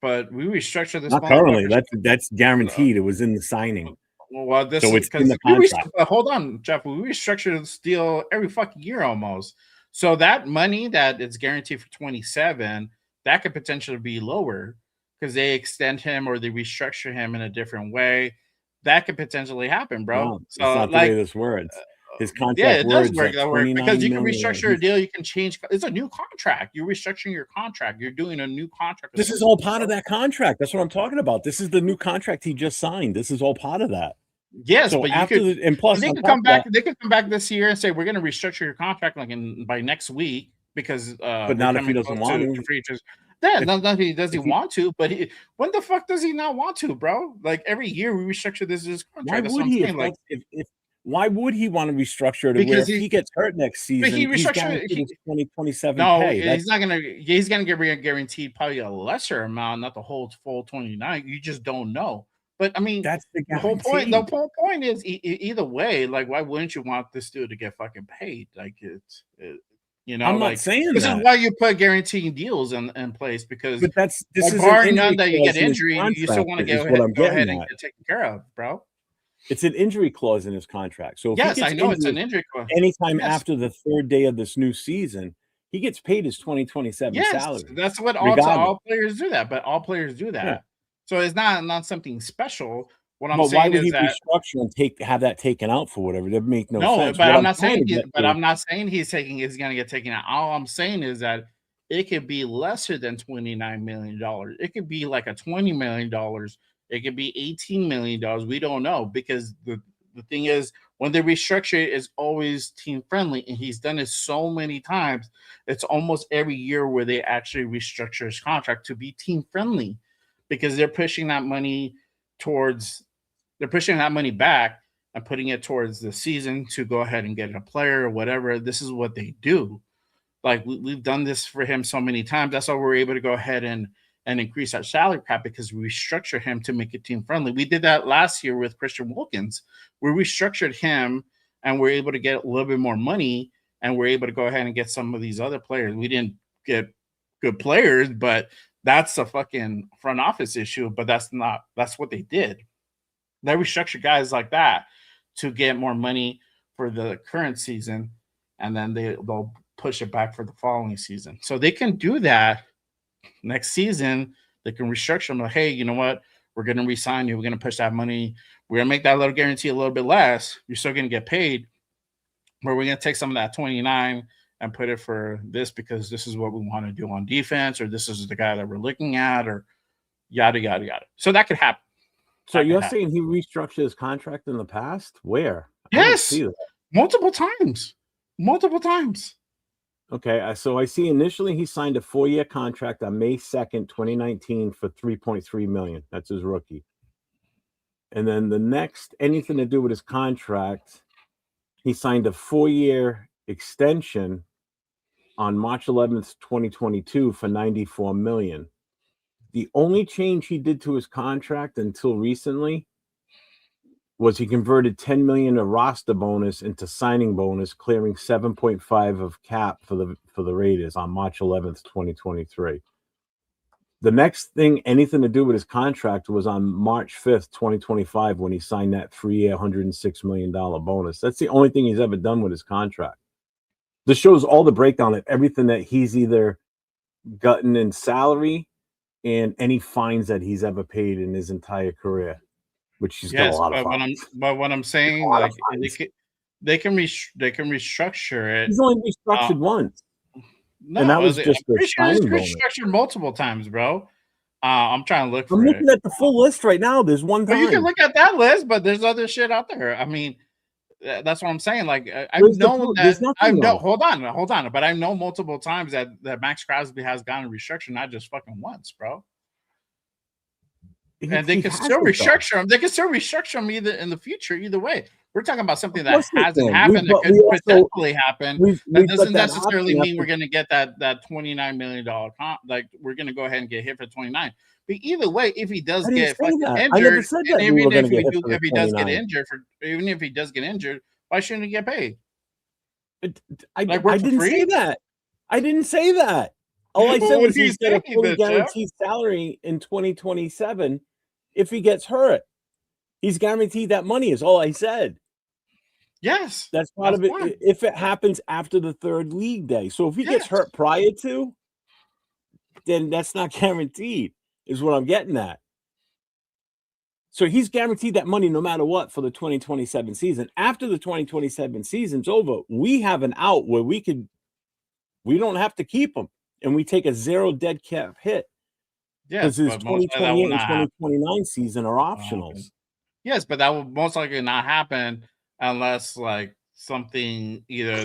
[SPEAKER 1] but we restructured this.
[SPEAKER 5] Not currently. That's guaranteed. It was in the signing.
[SPEAKER 1] Well, this
[SPEAKER 5] so
[SPEAKER 1] is
[SPEAKER 5] it's in the contract.
[SPEAKER 1] Hold on, Jeff. We restructure this deal every fucking year almost. So that money that it's guaranteed for 27, that could potentially be lower because they extend him or they restructure him in a different way. That could potentially happen, bro.
[SPEAKER 5] No,
[SPEAKER 1] so
[SPEAKER 5] it's not the way this words. His contract
[SPEAKER 1] yeah, it does
[SPEAKER 5] words
[SPEAKER 1] work that way because you can
[SPEAKER 5] million.
[SPEAKER 1] restructure a deal. You can change. It's a new contract. You're restructuring your contract. You're doing a new contract.
[SPEAKER 5] This is all part of that contract. That's what I'm talking about. This is the new contract he just signed. This is all part of that.
[SPEAKER 1] Yes,
[SPEAKER 5] so
[SPEAKER 1] but
[SPEAKER 5] after and plus
[SPEAKER 1] they could come back. They could come back this year and say we're going to restructure your contract like by next week because.
[SPEAKER 5] But not if he doesn't want to.
[SPEAKER 1] Yeah, not he doesn't want to. But when the fuck does he not want to, bro? Like every year we restructure this contract.
[SPEAKER 5] Why would he? Why would he want to restructure it? Because if he gets hurt next season, he's guaranteed his 2027 pay.
[SPEAKER 1] He's not gonna. He's gonna get guaranteed probably a lesser amount, not the whole full 29. You just don't know. But I mean,
[SPEAKER 5] that's the
[SPEAKER 1] whole point. The whole point is either way. Like, why wouldn't you want this dude to get fucking paid? Like you know,
[SPEAKER 5] I'm not saying
[SPEAKER 1] this
[SPEAKER 5] that.
[SPEAKER 1] is why you put guaranteeing deals in place because.
[SPEAKER 5] But this is
[SPEAKER 1] barring none that you get injury, you still want to go ahead and get taken care of, bro.
[SPEAKER 5] It's an injury clause in his contract. So if
[SPEAKER 1] yes,
[SPEAKER 5] he gets
[SPEAKER 1] I know it's an injury clause.
[SPEAKER 5] Anytime after the third day of this new season, he gets paid his 2027 salary.
[SPEAKER 1] That's what all players do that, but all players do that. Yeah. So it's not something special. What I'm saying
[SPEAKER 5] why would
[SPEAKER 1] is
[SPEAKER 5] he
[SPEAKER 1] that
[SPEAKER 5] restructure and have that taken out for whatever? That make no sense.
[SPEAKER 1] But I'm not saying he's going to get taken out. All I'm saying is that it could be lesser than $29 million. It could be like a $20 million. It could be $18 million. We don't know because the thing is when they restructure it, it's always team friendly, and he's done it so many times. It's almost every year where they actually restructure his contract to be team friendly, because they're pushing that money towards, they're pushing that money back and putting it towards the season to go ahead and get a player or whatever. This is what they do. Like we've done this for him so many times. That's why we're able to go ahead and increase our salary cap, because we restructure him to make it team friendly. We did that last year with Christian Wilkins. We restructured him and we're able to get a little bit more money, and we're able to go ahead and get some of these other players. We didn't get good players, but that's a fucking front office issue. But that's what they did. They restructure guys like that to get more money for the current season, and then they'll push it back for the following season. So they can do that next season. They can restructure them like, hey, you know what? We're going to re-sign you. We're going to push that money. We're going to make that little guarantee a little bit less. You're still going to get paid, but we're going to take some of that 29 and put it for this, because this is what we want to do on defense, or this is the guy that we're looking at, or yada, yada, yada. So that could happen.
[SPEAKER 5] So you're saying he restructured his contract in the past? Where?
[SPEAKER 1] Yes. Multiple times.
[SPEAKER 5] Okay, so I see initially he signed a 4-year contract on May 2nd, 2019 for $3.3 million. That's his rookie. And then the next, anything to do with his contract, he signed a 4-year extension on March 11th, 2022 for $94 million. The only change he did to his contract until recently was he converted $10 million of roster bonus into signing bonus, clearing 7.5 of cap for the Raiders on March 11th, 2023. The next thing, anything to do with his contract, was on March 5th, 2025, when he signed that 3-year, $106 million bonus. That's the only thing he's ever done with his contract. This shows all the breakdown of everything that he's either gotten in salary and any fines that he's ever paid in his entire career, which he's got a lot of fines.
[SPEAKER 1] But what I'm saying, like, they can restructure it.
[SPEAKER 5] He's only restructured once.
[SPEAKER 1] No,
[SPEAKER 5] and that was just
[SPEAKER 1] I'm pretty sure it's restructured multiple times, bro. I'm trying to look for it.
[SPEAKER 5] I'm looking at the full list right now. There's one time.
[SPEAKER 1] Well, you can look at that list, but there's other shit out there. I mean, that's what I'm saying. Like, I've known that. Hold on. But I know multiple times that Maxx Crosby has gotten restructured, not just fucking once, bro. And they can still restructure them. They can still restructure them either in the future, either way. We're talking about something that hasn't happened that could potentially happen. That doesn't necessarily mean we're going to get that $29 million like we're going to go ahead and get hit for 29. But either way, if he does get fucking injured, even if he does get injured, why shouldn't he get paid?
[SPEAKER 5] I didn't say that. I didn't say that. All I said was he's got a fully guaranteed salary in 2027 if he gets hurt. He's guaranteed that money is all I said.
[SPEAKER 1] Yes.
[SPEAKER 5] That's part of it if it happens after the third league day. So if he gets hurt prior to, then that's not guaranteed, is what I'm getting at. So he's guaranteed that money no matter what for the 2027 season. After the 2027 season's over, we have an out where we don't have to keep him. And we take a 0 dead cap hit. Because his 2028 and 2029 season are optionals.
[SPEAKER 1] Yes, but that will most likely not happen unless like something, either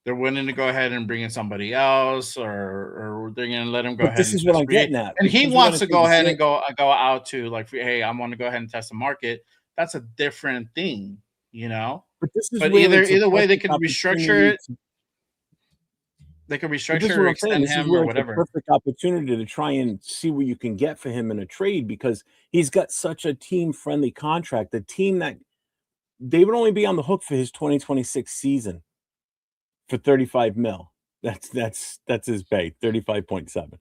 [SPEAKER 1] they're willing to go ahead and bring in somebody else, or they're going to let him go ahead.
[SPEAKER 5] This is what I'm getting at.
[SPEAKER 1] And he wants to go ahead and go out to like, hey, I want to go ahead and test the market. That's a different thing, you know. But either way, they can restructure it. They can restructure or extend him or whatever.
[SPEAKER 5] It's a perfect opportunity to try and see what you can get for him in a trade, because he's got such a team-friendly contract. The team that they would only be on the hook for his 2026 season for $35 million. That's his pay, 35.7.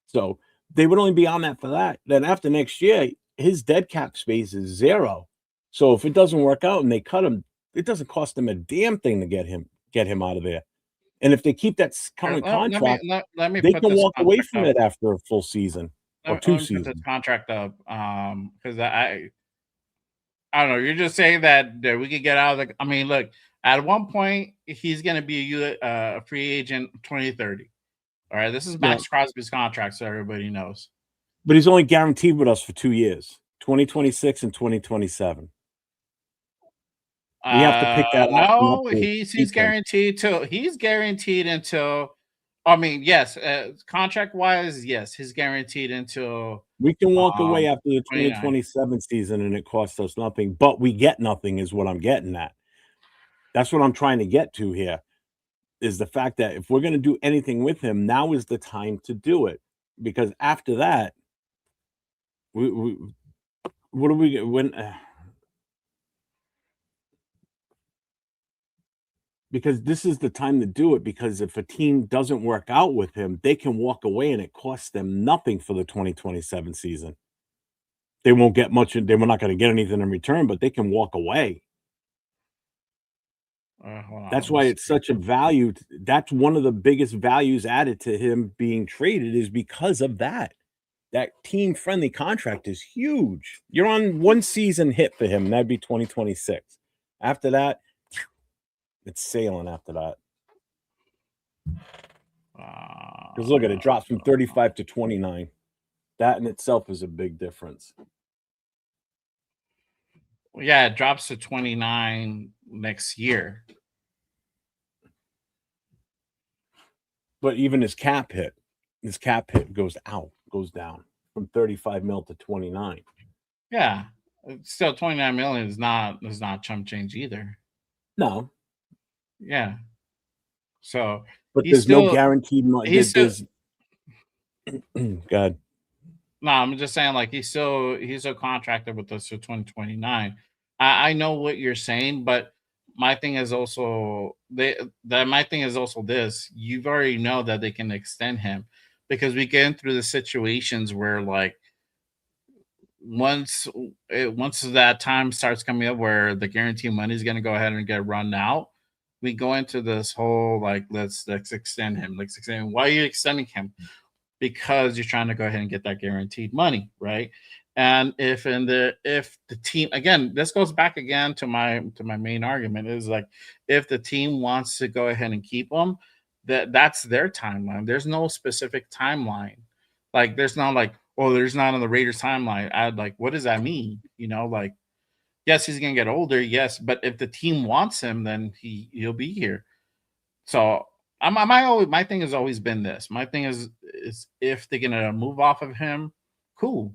[SPEAKER 5] So they would only be on that for that. Then after next year, his dead cap space is 0. So if it doesn't work out and they cut him, it doesn't cost them a damn thing to get him out of there. And if they keep that current contract, they can walk away from it after a full season or 2 seasons.
[SPEAKER 1] Put this contract up, because I don't know. You're just saying that we could get out of the. I mean, look, at one point he's going to be a free agent 2030. All right, this is Maxx Crosby's contract, so everybody knows.
[SPEAKER 5] But he's only guaranteed with us for 2 years, 2026 and 2027. We have to pick that option up
[SPEAKER 1] No,
[SPEAKER 5] to
[SPEAKER 1] he's
[SPEAKER 5] keep him.
[SPEAKER 1] guaranteed until. I mean, yes, contract wise, yes, he's guaranteed until
[SPEAKER 5] We can walk away after the
[SPEAKER 1] 29.
[SPEAKER 5] 2027 season and it costs us nothing, but we get nothing is what I'm getting at. That's what I'm trying to get to here, is the fact that if we're going to do anything with him, now is the time to do it. Because after that, we what do we when because this is the time to do it, because if a team doesn't work out with him, they can walk away and it costs them nothing for the 2027 season. They won't get much, they were not going to get anything in return, but they can walk away.
[SPEAKER 1] Hold on,
[SPEAKER 5] That's
[SPEAKER 1] let me
[SPEAKER 5] why
[SPEAKER 1] see.
[SPEAKER 5] it's such a value. That's one of the biggest values added to him being traded, is because of that. That team-friendly contract is huge. You're on one season hit for him, and that'd be 2026. After that, it's sailing after that. Because look at it, drops from 35 to 29. That in itself is a big difference.
[SPEAKER 1] Yeah, it drops to 29 next year.
[SPEAKER 5] But even his cap hit goes down from 35 mil to 29.
[SPEAKER 1] Yeah, still 29 million is not chump change either.
[SPEAKER 5] No,
[SPEAKER 1] Yeah. So,
[SPEAKER 5] but
[SPEAKER 1] he's
[SPEAKER 5] there's no
[SPEAKER 1] still
[SPEAKER 5] guaranteed money.
[SPEAKER 1] he's still
[SPEAKER 5] God.
[SPEAKER 1] no, I'm just saying, like, he's still contracted with us to 2029. I know what you're saying, but my thing is also my thing is also this. You've already know that they can extend him, because we get through the situations where, like, once that time starts coming up where the guarantee money is going to go ahead and get run out, we go into this whole, like, let's extend him. Let's extend him. Why are you extending him? Because you're trying to go ahead and get that guaranteed money, right? And if the team, again, this goes back again to my main argument, is like, if the team wants to go ahead and keep them, that's their timeline. There's no specific timeline. Like, there's not like, oh, there's not on the Raiders timeline. I'd like, what does that mean? Like, yes, he's gonna get older, yes, but if the team wants him, then he'll be here. So my thing has always been this. My thing is if they're gonna move off of him, cool.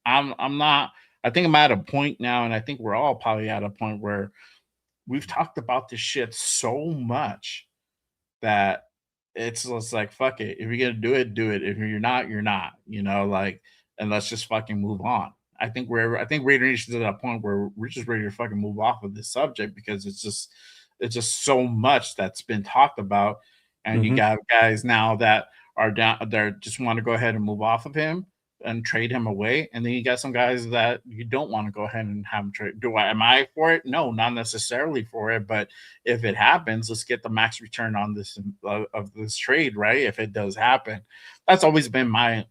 [SPEAKER 1] I'm not. I think I'm at a point now, and I think we're all probably at a point where we've talked about this shit so much that it's just like, fuck it. If you're gonna do it, do it. If you're not, you're not. Like, and let's just fucking move on. I think Raider Nation's at that point where we're just ready to fucking move off of this subject, because it's just so much that's been talked about, and you got guys now that are down, they just want to go ahead and move off of him and trade him away, and then you got some guys that you don't want to go ahead and have him trade. Am I for it? No, not necessarily for it, but if it happens, let's get the max return on this of this trade, right? If it does happen, that's always been my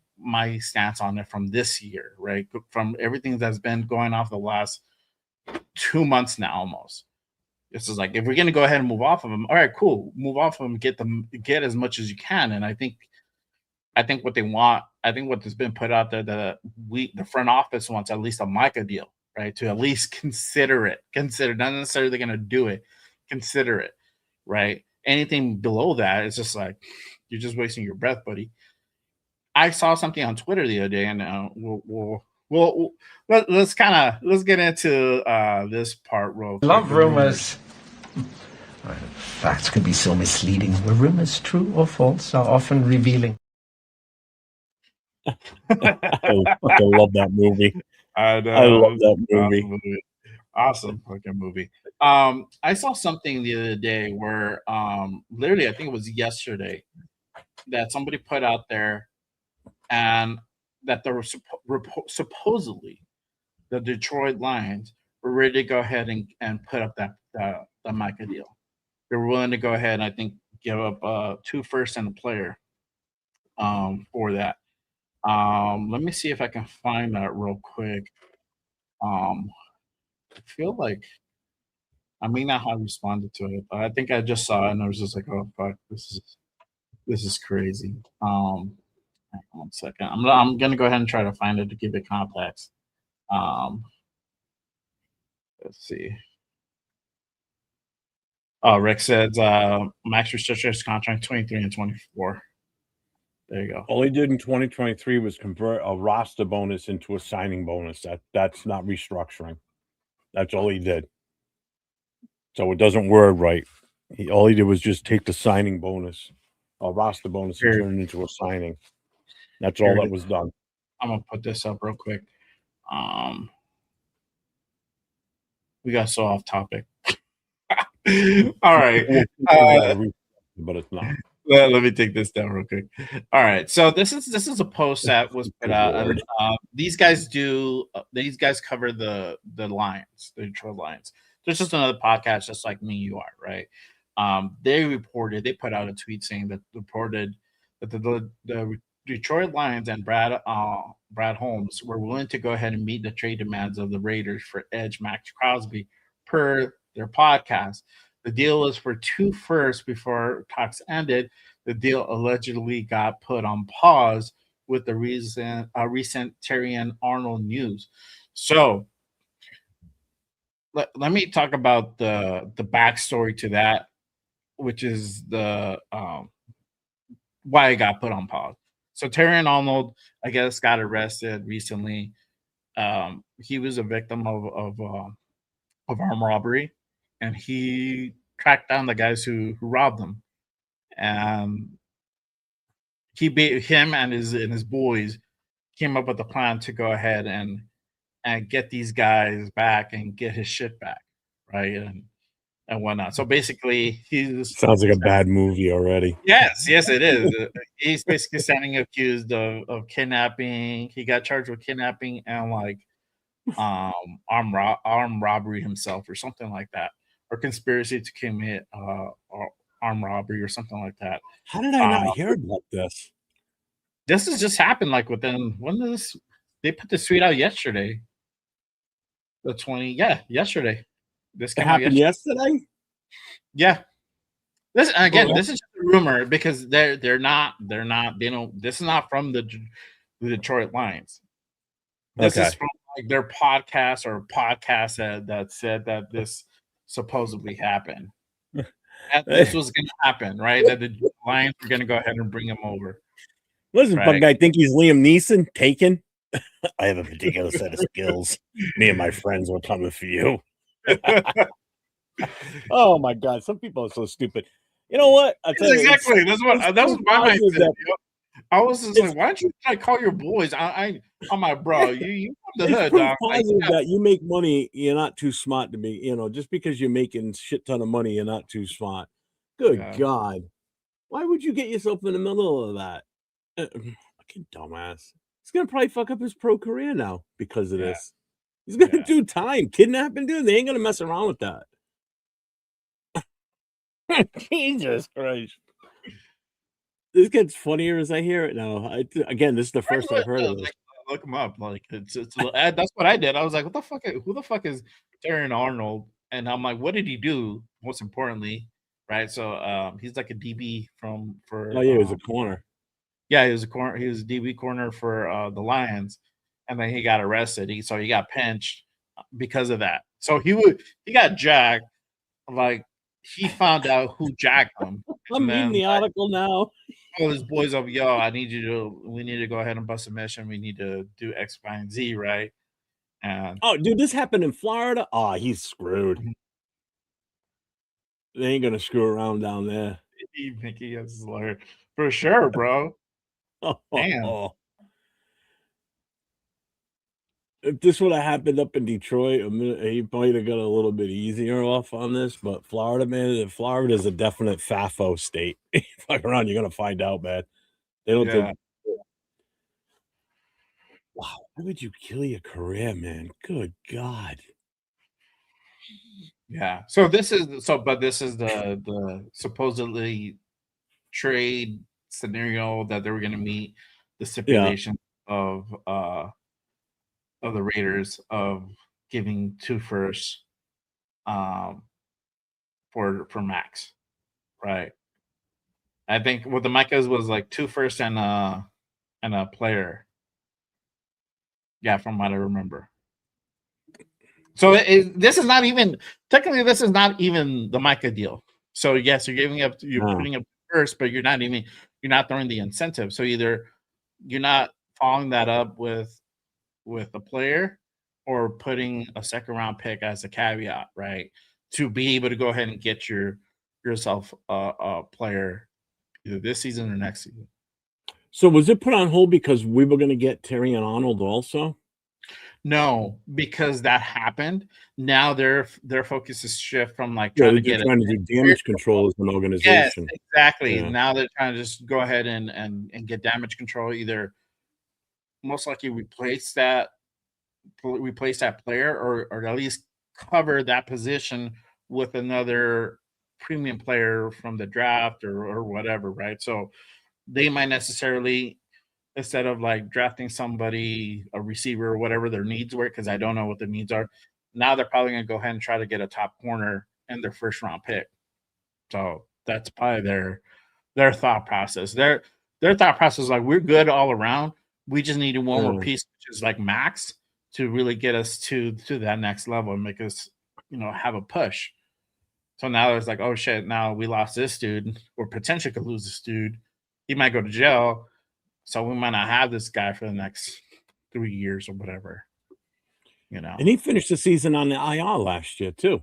[SPEAKER 1] stance on it from this year, right? From everything that's been going off the last 2 months now, almost. This is like, if we're going to go ahead and move off of them, all right, cool, move off of them, get as much as you can. And I think what they want, I think what has been put out there, the front office wants at least a Micah deal, right? To at least consider, not necessarily going to do it, consider it, right? Anything below that is just like, you're just wasting your breath, buddy. I saw something on Twitter the other day, and let's get into this part real quick.
[SPEAKER 2] Love rumors. Facts can be so misleading. Were rumors true or false are often revealing.
[SPEAKER 5] I love that movie.
[SPEAKER 1] I know.
[SPEAKER 5] I love that movie.
[SPEAKER 1] Awesome fucking movie. I saw something the other day where literally, I think it was yesterday, that somebody put out there, and that there were supposedly the Detroit Lions were ready to go ahead and put up the Micah deal. They were willing to go ahead and, I think, give up 2 firsts and a player for that. Let me see if I can find that real quick. I feel like I may not have responded to it, but I think I just saw it and I was just like, oh fuck, this is crazy. 1 second. I'm gonna go ahead and try to find it to give it context. Let's see. Rick says Max restructured his contract 23 and 24. There you go.
[SPEAKER 5] All he did in 2023 was convert a roster bonus into a signing bonus. That's not restructuring. That's all he did. So it doesn't word right. All he did was just take the signing bonus, a roster bonus, and turn it into a signing. That's all that was done.
[SPEAKER 1] I'm gonna put this up real quick. We got so off topic. All right.
[SPEAKER 5] But it's not.
[SPEAKER 1] Let me take this down real quick. All right. So this is a post that was put out. These guys cover the Lions, the Detroit Lions. There's just another podcast just like me, you are, right? They put out a tweet saying that the Detroit Lions and Brad Holmes were willing to go ahead and meet the trade demands of the Raiders for edge Maxx Crosby per their podcast. The deal was for 2 firsts before talks ended. The deal allegedly got put on pause with the recent Terrion Arnold news. So let me talk about the backstory to that, which is the why it got put on pause. So Terrion Arnold, I guess, got arrested recently. He was a victim of armed robbery, and he tracked down the guys who robbed him. And him and his boys came up with a plan to go ahead and get these guys back and get his shit back, right? And whatnot. So basically,
[SPEAKER 5] sounds like a bad movie already.
[SPEAKER 1] Yes, it is. He's basically standing accused of kidnapping. He got charged with kidnapping and like armed robbery himself or something like that, or conspiracy to commit armed robbery or something like that.
[SPEAKER 5] How did I not hear about this?
[SPEAKER 1] This has just happened like within they put the tweet out yesterday. Yesterday. This
[SPEAKER 5] happened yesterday?
[SPEAKER 1] Yeah. This is just a rumor because they don't. This is not from the Detroit Lions. This is from like their podcast or podcast that said that this supposedly happened. That this was going to happen, right? That the Lions were going to go ahead and bring him over.
[SPEAKER 5] Listen, right? Guy think he's Liam Neeson taken. I have a particular set of skills. Me and my friends were coming for you. Oh my God! Some people are so stupid. You know what?
[SPEAKER 1] That's was my mindset. I was just like, why don't you try to call your boys? I'm like, bro, you from the hood, dog.
[SPEAKER 5] That you make money, you're not too smart to be. Just because you're making shit ton of money, you're not too smart. Good God, why would you get yourself in the middle of that? Fucking dumbass. He's gonna probably fuck up his pro career now because of this. He's gonna do time, kidnapping, dude. They ain't gonna mess around with that. Jesus Christ. This gets funnier as I hear it now. Again, this is the first I've heard of this.
[SPEAKER 1] Look him up. Like it's that's what I did. I was like, what the fuck? Who the fuck is Terrion Arnold? And I'm like, what did he do? Most importantly, right? So he's like a DB for.
[SPEAKER 5] Oh yeah, he was a corner.
[SPEAKER 1] Yeah, he was a corner. He was a DB corner for the Lions, and then he got arrested. So he got pinched because of that. So he got jacked. Like he found out who jacked him.
[SPEAKER 5] I'm reading the article now.
[SPEAKER 1] All his boys up, yo, we need to go ahead and bust a mission. We need to do X, Y, and Z, right? And
[SPEAKER 5] dude, this happened in Florida. Oh, he's screwed. They ain't gonna screw around down there.
[SPEAKER 1] You think he has his lawyer for sure, bro? Damn.
[SPEAKER 5] If this would have happened up in Detroit, he might have got a little bit easier off on this. But Florida, man, Florida is a definite FAFO state. Fuck around, you're gonna find out, man. They don't think. Wow, why would you kill your career, man? Good God.
[SPEAKER 1] Yeah. So this is the supposedly trade scenario that they were gonna meet the stipulation of the Raiders of giving 2 firsts for Max, right? I think what the Micahs was like 2 firsts and a player. Yeah, from what I remember. So this is not even technically the Micah deal. So yes, you're
[SPEAKER 5] Oh.
[SPEAKER 1] putting up first, but you're not throwing the incentive. So either you're not following that up with a player or putting a second round pick as a caveat, right? To be able to go ahead and get yourself a player either this season or next season.
[SPEAKER 5] So was it put on hold because we were going to get Terry and Arnold also?
[SPEAKER 1] No, because that happened. Now their focus is shift from like
[SPEAKER 5] Yeah,
[SPEAKER 1] trying
[SPEAKER 5] they're
[SPEAKER 1] to get
[SPEAKER 5] just trying to do damage control as an
[SPEAKER 1] yes,
[SPEAKER 5] organization.
[SPEAKER 1] exactly.
[SPEAKER 5] Yeah.
[SPEAKER 1] Now they're trying to just go ahead and get damage control, either most likely replace that player or at least cover that position with another premium player from the draft or whatever, right? So they might necessarily, instead of like drafting somebody, a receiver or whatever their needs were, because I don't know what the needs are, now they're probably going to go ahead and try to get a top corner in their first round pick. So that's probably their thought process. Their thought process is like, we're good all around. We just needed one more piece, which is like Maxx, to really get us to that next level and make us, have a push. So now it's like, oh shit, now we lost this dude, or potentially could lose this dude. He might go to jail. So we might not have this guy for the next 3 years or whatever.
[SPEAKER 5] And he finished the season on the IR last year too.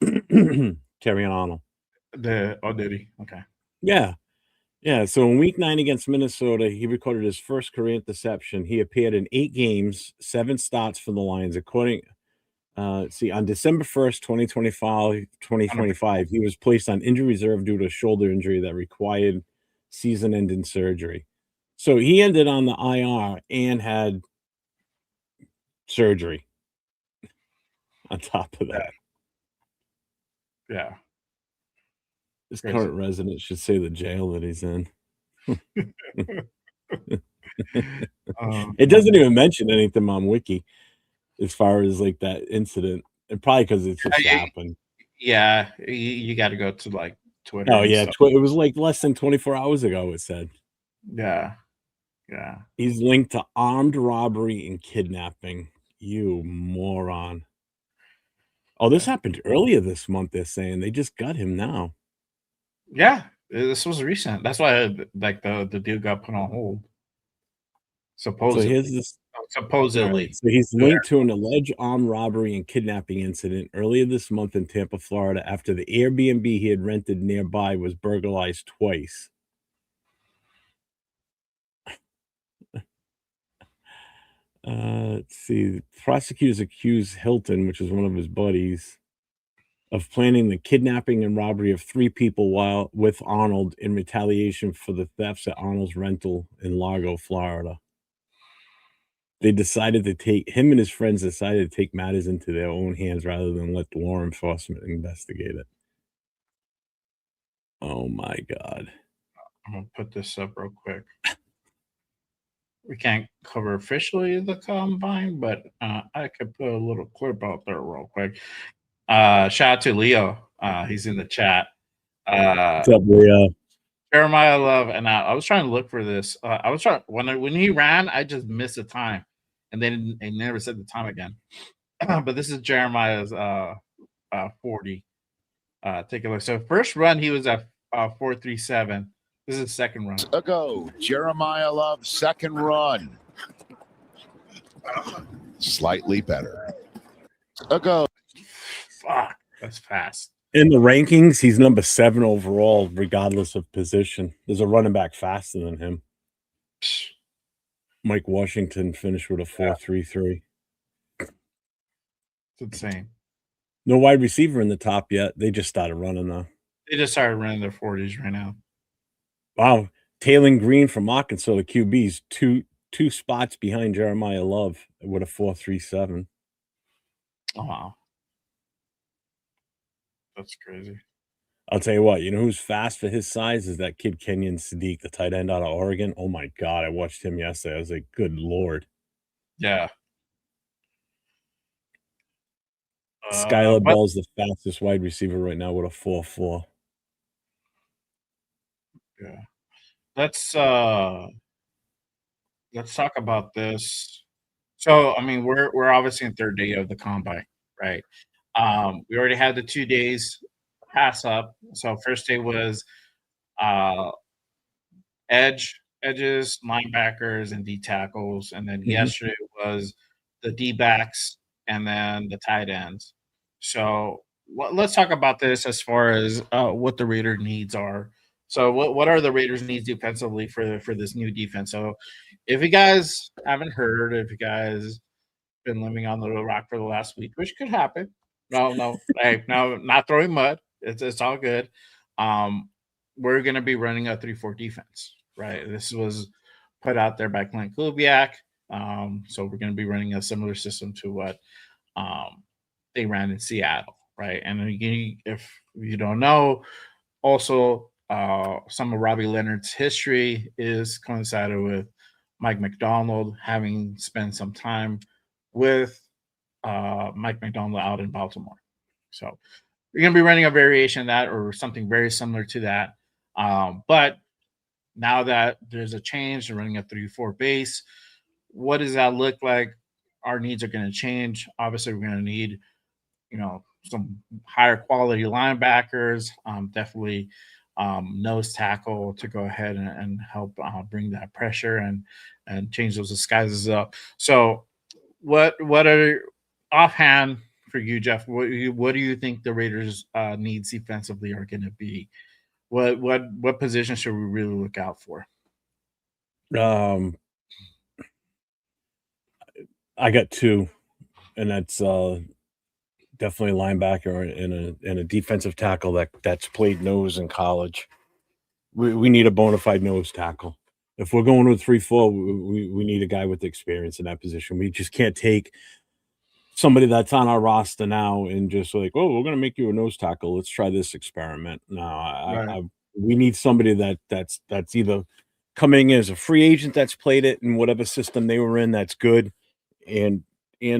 [SPEAKER 5] Terry and Arnold.
[SPEAKER 1] Did he? Okay.
[SPEAKER 5] Yeah. Yeah. So in week 9 against Minnesota, he recorded his first career interception. He appeared in 8 games, 7 starts for the Lions. According, on December 1st, 2025, he was placed on injury reserve due to a shoulder injury that required season-ending surgery. So he ended on the IR and had surgery on top of that.
[SPEAKER 1] Yeah.
[SPEAKER 5] His
[SPEAKER 1] Crazy.
[SPEAKER 5] current residence should say the jail that he's in. It doesn't even mention anything on Wiki as far as like that incident, and probably because it's just happened.
[SPEAKER 1] Yeah, you got to go to like Twitter.
[SPEAKER 5] Oh yeah, it was like less than 24 hours ago. It said.
[SPEAKER 1] Yeah.
[SPEAKER 5] He's linked to armed robbery and kidnapping. You moron! Oh, this happened earlier this month. They're saying they just got him now.
[SPEAKER 1] Yeah, this was recent. That's why like the deal got put on hold. Supposedly.
[SPEAKER 5] So here's this.
[SPEAKER 1] Supposedly.
[SPEAKER 5] Right. So he's linked to an alleged armed robbery and kidnapping incident earlier this month in Tampa, Florida, after the Airbnb he had rented nearby was burglarized twice. Let's see. Prosecutors accused Hilton, which is one of his buddies, of planning the kidnapping and robbery of 3 people while with Arnold in retaliation for the thefts at Arnold's rental in Largo, Florida. They decided to him and his friends decided to take matters into their own hands rather than let law enforcement investigate it. Oh my God.
[SPEAKER 1] I'm going to put this up real quick. We can't cover officially the combine, but I could put a little clip out there real quick. Shout out to Leo. He's in the chat.
[SPEAKER 5] What's up, Leo?
[SPEAKER 1] Jeremiah Love, and I was trying to look for this. I was trying when he ran, I just missed the time, and then they never said the time again. But this is Jeremiah's 40. Take a look. So first run, he was at 4.37. This is second run.
[SPEAKER 7] Ago, Jeremiah Love, second run. Slightly better. Ago.
[SPEAKER 1] Fuck, that's fast.
[SPEAKER 5] In the rankings, he's number 7 overall, regardless of position. There's a running back faster than him. Mike Washington finished with a 4.33.
[SPEAKER 1] It's insane.
[SPEAKER 5] No wide receiver in the top yet. They just started running though.
[SPEAKER 1] They just started running their 40s right now.
[SPEAKER 5] Wow. Taylor Green from Arkansas, the QB's two spots behind Jeremiah Love with a 4.37.
[SPEAKER 1] Oh, wow. That's crazy.
[SPEAKER 5] I'll tell you what, you know who's fast for his size is that kid Kenyon Sadiq, the tight end out of Oregon. Oh my God, I watched him yesterday. I was like, good Lord.
[SPEAKER 1] Yeah.
[SPEAKER 5] Skylar Bell's the fastest wide receiver right now with a 4.4.
[SPEAKER 1] Yeah. Let's talk about this. So, I mean, we're obviously in third day of the combine, right? We already had the 2 days pass up. So first day was uh, edges, linebackers, and D tackles, and then
[SPEAKER 5] Mhm.
[SPEAKER 1] yesterday was the D backs and then the tight ends. So let's talk about this as far as what the Raider needs are. So what are the Raiders' needs defensively for this new defense? So if you guys haven't heard, if you guys been living on the rock for the last week, which could happen. No, hey, no, not throwing mud. It's all good. Um, we're gonna be running a 3-4 defense, right? This was put out there by Clint Kubiak. So we're gonna be running a similar system to what they ran in Seattle, right? And again, if you don't know, also some of Robbie Leonard's history is coincided with Mike McDonald having spent some time with Mike McDonald out in Baltimore. So you're going to be running a variation of that or something very similar to that. But now that there's a change, they're running a 3-4 base. What does that look like? Our needs are going to change. Obviously, we're going to need, some higher quality linebackers, definitely nose tackle to go ahead and help bring that pressure and change those disguises up. So what are offhand for you, Jeff? What do you think the Raiders' needs defensively are going to be? What position should we really look out for?
[SPEAKER 5] Um, I got two, and that's definitely a linebacker and a defensive tackle that's played nose in college. We need a bona fide nose tackle. If we're going with 3-4, we need a guy with experience in that position. We just can't take somebody that's on our roster now and just like, oh, we're gonna make you a nose tackle. Let's try this experiment. No,
[SPEAKER 1] Right.
[SPEAKER 5] we need somebody that's either coming as a free agent that's played it in whatever system they were in that's good, and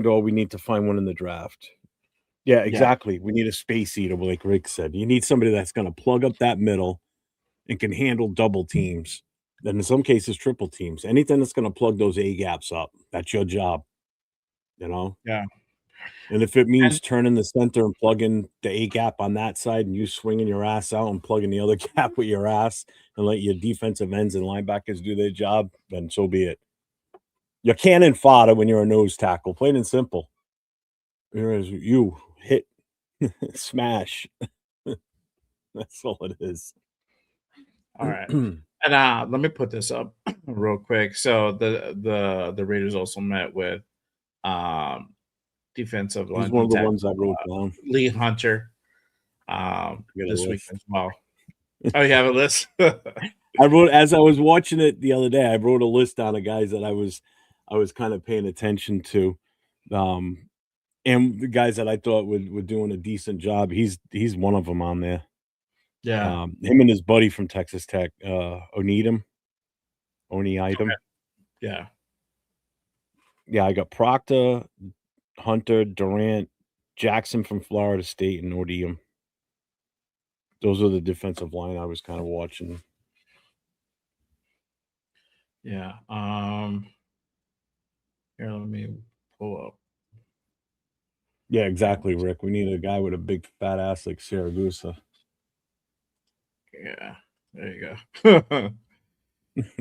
[SPEAKER 5] or we need to find one in the draft. Yeah,
[SPEAKER 1] Yeah.
[SPEAKER 5] exactly. We need a space eater, like Rick said. You need somebody that's gonna plug up that middle and can handle double teams. Then in some cases, triple teams. Anything that's gonna plug those A gaps up. That's your job, you know?
[SPEAKER 1] Yeah.
[SPEAKER 5] And if it
[SPEAKER 1] And
[SPEAKER 5] means turning the center and plugging the A gap on that side and you swinging your ass out and plugging the other gap with your ass and let your defensive ends and linebackers do their job, then so be it. You're cannon fodder when you're a nose tackle, plain and simple. Whereas you hit, smash. That's all it is.
[SPEAKER 1] all right. And let me put this up real quick. So the Raiders also met with um defensive
[SPEAKER 5] He's
[SPEAKER 1] line
[SPEAKER 5] one
[SPEAKER 1] D
[SPEAKER 5] of the ones I
[SPEAKER 1] tackle
[SPEAKER 5] wrote down.
[SPEAKER 1] Lee Hunter
[SPEAKER 5] I got a
[SPEAKER 1] this week
[SPEAKER 5] list.
[SPEAKER 1] as well. Oh, you have a list?
[SPEAKER 5] I wrote as I was watching it the other day. I wrote a list down of guys that I was kind of paying attention to, and the guys that I thought were doing a decent job. He's one of them on there.
[SPEAKER 1] Yeah.
[SPEAKER 5] Him and his buddy from Texas Tech, Oneidem.
[SPEAKER 1] Yeah.
[SPEAKER 5] Yeah, I got Proctor, Hunter, Durant, Jackson from Florida State, and Oneidem. Those are the defensive line I was kind of watching.
[SPEAKER 1] Yeah. Here, let me pull up.
[SPEAKER 5] Yeah, exactly, Rick. We need a guy with a big fat ass like Saragusa.
[SPEAKER 1] Yeah. There you go.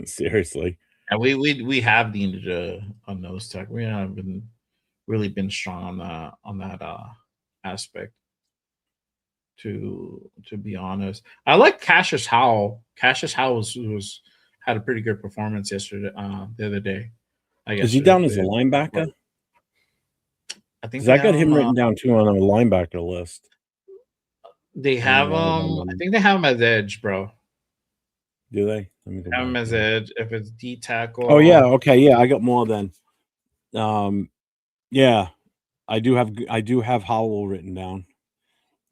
[SPEAKER 5] Seriously.
[SPEAKER 1] And we have needed a nose tech. We haven't really been strong on that aspect. To be honest, I like Cassius Howell. Cassius Howell was had a pretty good performance yesterday. The other day,
[SPEAKER 5] Is he down as a linebacker?
[SPEAKER 1] I think
[SPEAKER 5] Because
[SPEAKER 1] they
[SPEAKER 5] I got
[SPEAKER 1] have
[SPEAKER 5] him written down too on a linebacker list.
[SPEAKER 1] they have I think they have him as edge, bro.
[SPEAKER 5] Do they? Let me go
[SPEAKER 1] Have him
[SPEAKER 5] back
[SPEAKER 1] as
[SPEAKER 5] here.
[SPEAKER 1] edge. If it's D tackle.
[SPEAKER 5] Oh yeah, okay, yeah, I got more then. Yeah, I do have Howell written down.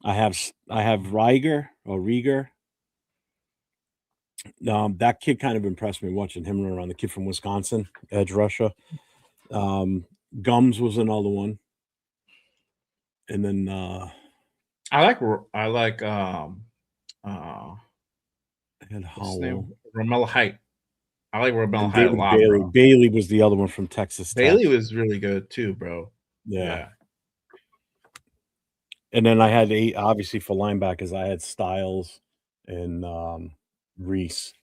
[SPEAKER 5] I have Rieger or Rieger. That kid kind of impressed me watching him run around. The kid from Wisconsin, edge rusher. Gums was another one, and then
[SPEAKER 1] I like
[SPEAKER 5] and
[SPEAKER 1] what's his
[SPEAKER 5] Howell.
[SPEAKER 1] name? Romello Height. I like Romello
[SPEAKER 5] And
[SPEAKER 1] Height a
[SPEAKER 5] David
[SPEAKER 1] lot,
[SPEAKER 5] Bailey.
[SPEAKER 1] bro.
[SPEAKER 5] Bailey was the other one from Texas Tech.
[SPEAKER 1] Bailey was really good too, bro.
[SPEAKER 5] Yeah. And then I had 8 obviously for linebackers. I had Styles and Reese.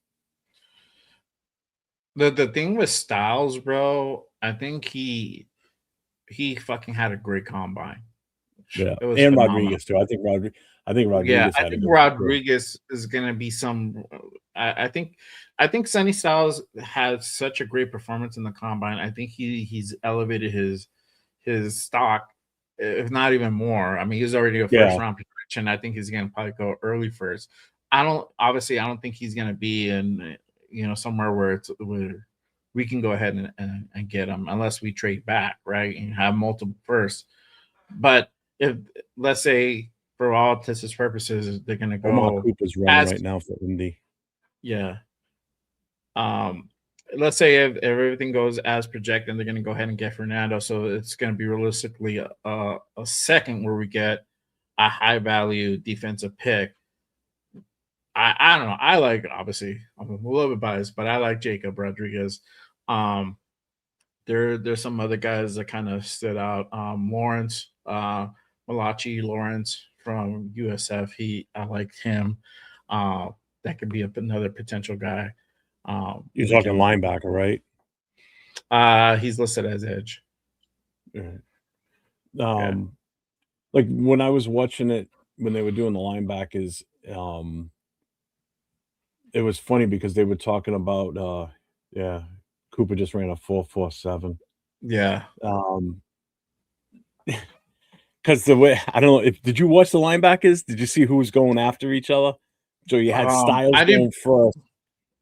[SPEAKER 1] The thing with Styles, bro, I think he fucking had a great combine.
[SPEAKER 5] Yeah,
[SPEAKER 1] It was
[SPEAKER 5] and
[SPEAKER 1] phenomenal.
[SPEAKER 5] Rodriguez too. I think
[SPEAKER 1] Yeah,
[SPEAKER 5] Rodriguez
[SPEAKER 1] I
[SPEAKER 5] had a
[SPEAKER 1] think
[SPEAKER 5] good one too.
[SPEAKER 1] Rodriguez is gonna be some. I think Sonny Styles had such a great performance in the combine. I think he's elevated his stock, if not even more. I mean, he's already a first
[SPEAKER 5] Yeah,
[SPEAKER 1] round projection. I think he's gonna probably go early first. I don't think he's gonna be in somewhere where we can go ahead and get him unless we trade back, right, and have multiple firsts. But if, let's say, for all intents and purposes, they're gonna
[SPEAKER 5] Omar
[SPEAKER 1] go
[SPEAKER 5] Cooper's running
[SPEAKER 1] as
[SPEAKER 5] right now for Indy.
[SPEAKER 1] yeah. Um, let's say if everything goes as projected, they're gonna go ahead and get Fernando. So it's gonna be realistically a second where we get a high value defensive pick. I don't know. I like, obviously I'm a little bit biased, but I like Jacob Rodriguez. Um, there's some other guys that kind of stood out. Lawrence, Malachi Lawrence from USF. I liked him. Uh, that could be another potential guy.
[SPEAKER 5] You're
[SPEAKER 1] We
[SPEAKER 5] talking
[SPEAKER 1] can.
[SPEAKER 5] linebacker, right?
[SPEAKER 1] He's listed as edge.
[SPEAKER 5] Yeah.
[SPEAKER 1] Yeah.
[SPEAKER 5] Like when I was watching it when they were doing the linebackers, it was funny because they were talking about yeah, Cooper just ran a 4.47.
[SPEAKER 1] Yeah.
[SPEAKER 5] Because the way I don't know if did you watch the linebackers? Did you see who was going after each other? So you had Styles
[SPEAKER 1] I didn't.
[SPEAKER 5] going first.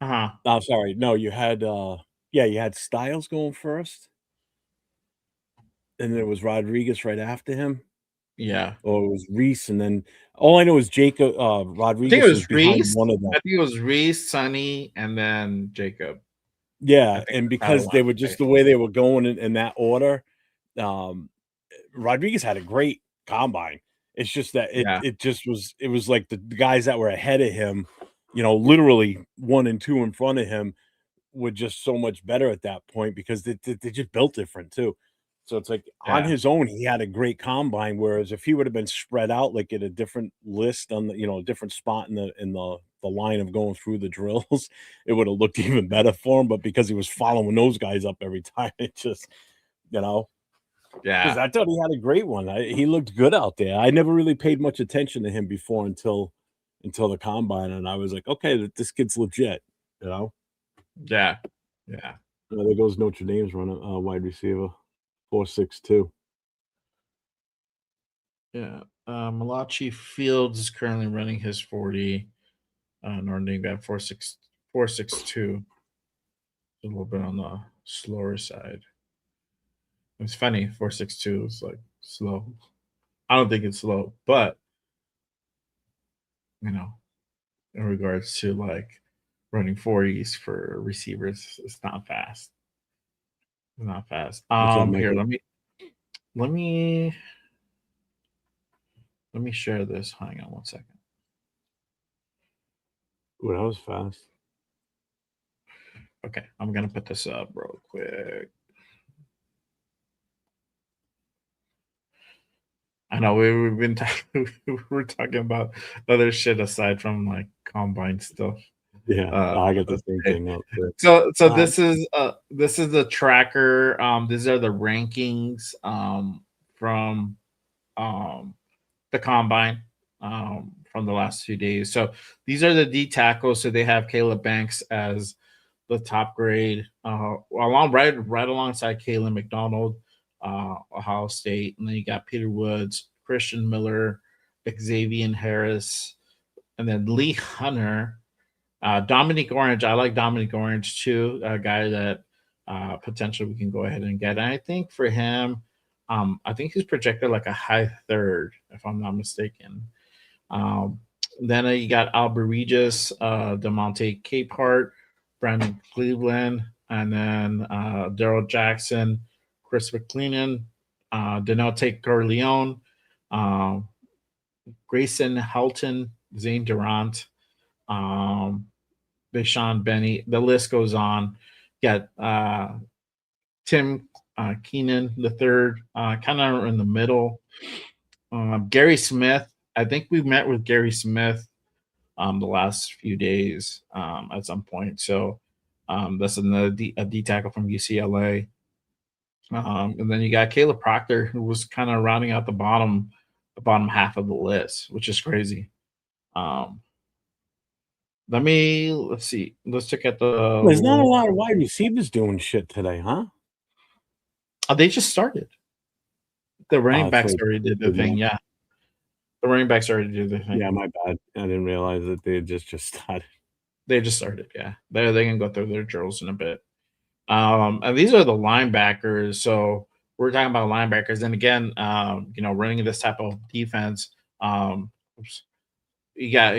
[SPEAKER 1] Uh-huh.
[SPEAKER 5] Oh, sorry. No, you had yeah, you had Styles going first. And there was Rodriguez right after him.
[SPEAKER 1] Yeah.
[SPEAKER 5] Or it was Reese, and then all I know is Jacob
[SPEAKER 1] I think it
[SPEAKER 5] Rodriguez was
[SPEAKER 1] was
[SPEAKER 5] behind
[SPEAKER 1] Reese.
[SPEAKER 5] one of them.
[SPEAKER 1] I think it was Reese, Sonny, and then Jacob. I
[SPEAKER 5] Yeah,
[SPEAKER 1] think
[SPEAKER 5] and
[SPEAKER 1] that's how it
[SPEAKER 5] because they
[SPEAKER 1] went,
[SPEAKER 5] were just
[SPEAKER 1] right?
[SPEAKER 5] the way they were going in that order, um, Rodriguez had a great combine. It's just that
[SPEAKER 1] Yeah.
[SPEAKER 5] it was like the guys that were ahead of him, literally 1 and 2 in front of him were just so much better at that point because they just built different too. So it's like on
[SPEAKER 1] Yeah.
[SPEAKER 5] his own, he had a great combine. Whereas if he would have been spread out like at a different list on the, a different spot in the line of going through the drills, it would have looked even better for him. But because he was following those guys up every time, it just, you know, because
[SPEAKER 1] Yeah.
[SPEAKER 5] I thought he had a great one. He looked good out there. I never really paid much attention to him before until the combine, and I was like, okay, this kid's legit, you know.
[SPEAKER 1] Yeah. Yeah.
[SPEAKER 5] There goes Notre Dame's running wide receiver, 4.62.
[SPEAKER 1] Yeah. Malachi Fields is currently running his 40. Notre Dame got 4.62. A little bit on the slower side. It's funny, 4.62 is like slow. I don't think it's slow, but you know, in regards to like running 40s for receivers, it's not fast. It's not fast.
[SPEAKER 5] What's up,
[SPEAKER 1] Here,
[SPEAKER 5] Michael?
[SPEAKER 1] let me let me share this. Hang on one second.
[SPEAKER 5] Ooh, that was fast.
[SPEAKER 1] Okay, I'm gonna put this up real quick. I know we've been talking we're talking about other shit aside from like combine stuff.
[SPEAKER 5] Yeah, I got the same
[SPEAKER 1] Okay.
[SPEAKER 5] thing up there.
[SPEAKER 1] So
[SPEAKER 5] Um,
[SPEAKER 1] this is the tracker. These are the rankings from um the combine from the last 2 days. So these are the D tackles. So they have Caleb Banks as the top grade, right alongside Kalen McDonald, Ohio State, and then you got Peter Woods, Christian Miller, Xavier Harris, and then Lee Hunter, Dominic Orange. I like Dominic Orange too, a guy that potentially we can go ahead and get. And I think for him, I think he's projected like a high third, if I'm not mistaken. Um, then you got Albert Regis, Demonte Capehart, Brandon Cleveland, and then Daryl Jackson, Chris McLennan, Denote Corleone, uh, Grayson Helton, Zane Durant, um, Deshaun Benny. The list goes on. Got Tim Keenan the third, kind of in the middle. Gary Smith. I think we met with Gary Smith the last few days at some point. So that's another a D tackle from UCLA. And then you got Caleb Proctor, who was kind of rounding out the bottom half of the list, which is crazy. Um, let's see. Let's look at the.
[SPEAKER 5] There's not a lot of wide receivers doing shit today, huh?
[SPEAKER 1] They just started. The running backs
[SPEAKER 5] so
[SPEAKER 1] already did the thing. Yeah, the running backs already did the thing.
[SPEAKER 5] Yeah, my bad. I didn't realize that they had just started.
[SPEAKER 1] They just started. Yeah, they can go through their drills in a bit. And these are the linebackers. So we're talking about linebackers. And again, running this type of defense, you got.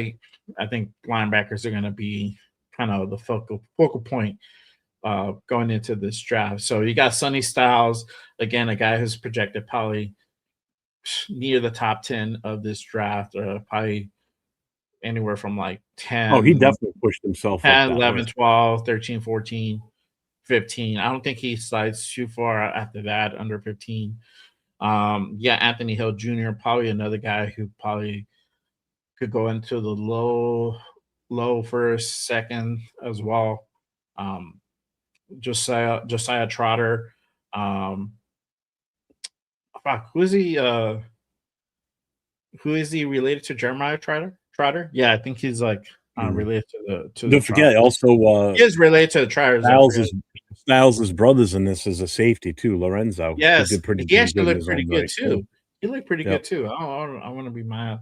[SPEAKER 1] I think linebackers are going to be kind of the focal point going into this draft. So you got Sonny Styles, again, a guy who's projected probably near the top 10 of this draft, probably anywhere from like 10.
[SPEAKER 5] Oh, he definitely pushed himself
[SPEAKER 1] 10,
[SPEAKER 5] up
[SPEAKER 1] 11, 12, 13, 14, 15. I don't think he slides too far after that, under 15. Anthony Hill Jr., probably another guy who probably could go into the low first, second as well. Josiah Trotter. Who is he? Who is he related to? Jeremiah Trotter? Yeah, I think he's like related to the.
[SPEAKER 5] Don't forget, also
[SPEAKER 1] he is related to the Trotters.
[SPEAKER 5] Styles' brothers in this is a safety too. Lorenzo.
[SPEAKER 1] Yes,
[SPEAKER 5] he did pretty.
[SPEAKER 1] He actually
[SPEAKER 5] good
[SPEAKER 1] looked pretty good too. He looked pretty good too. I want to be mad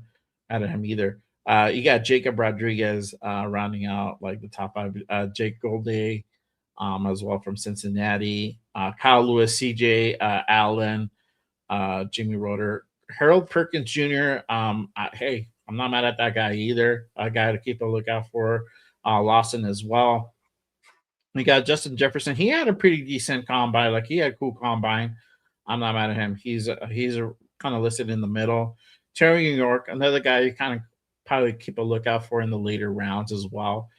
[SPEAKER 1] at him either. You got Jacob Rodriguez rounding out like the top 5. Jake Golday, as well from Cincinnati. Kyle Lewis, CJ Allen, Jimmy Roeder, Harold Perkins Jr. Hey, I'm not mad at that guy either. A guy to keep a lookout for. Lawson as well. We got Justin Jefferson. He had a pretty decent combine. Like he had a cool combine. I'm not mad at him. He's kind of listed in the middle. Terry York, another guy you kind of probably keep a lookout for in the later rounds as well.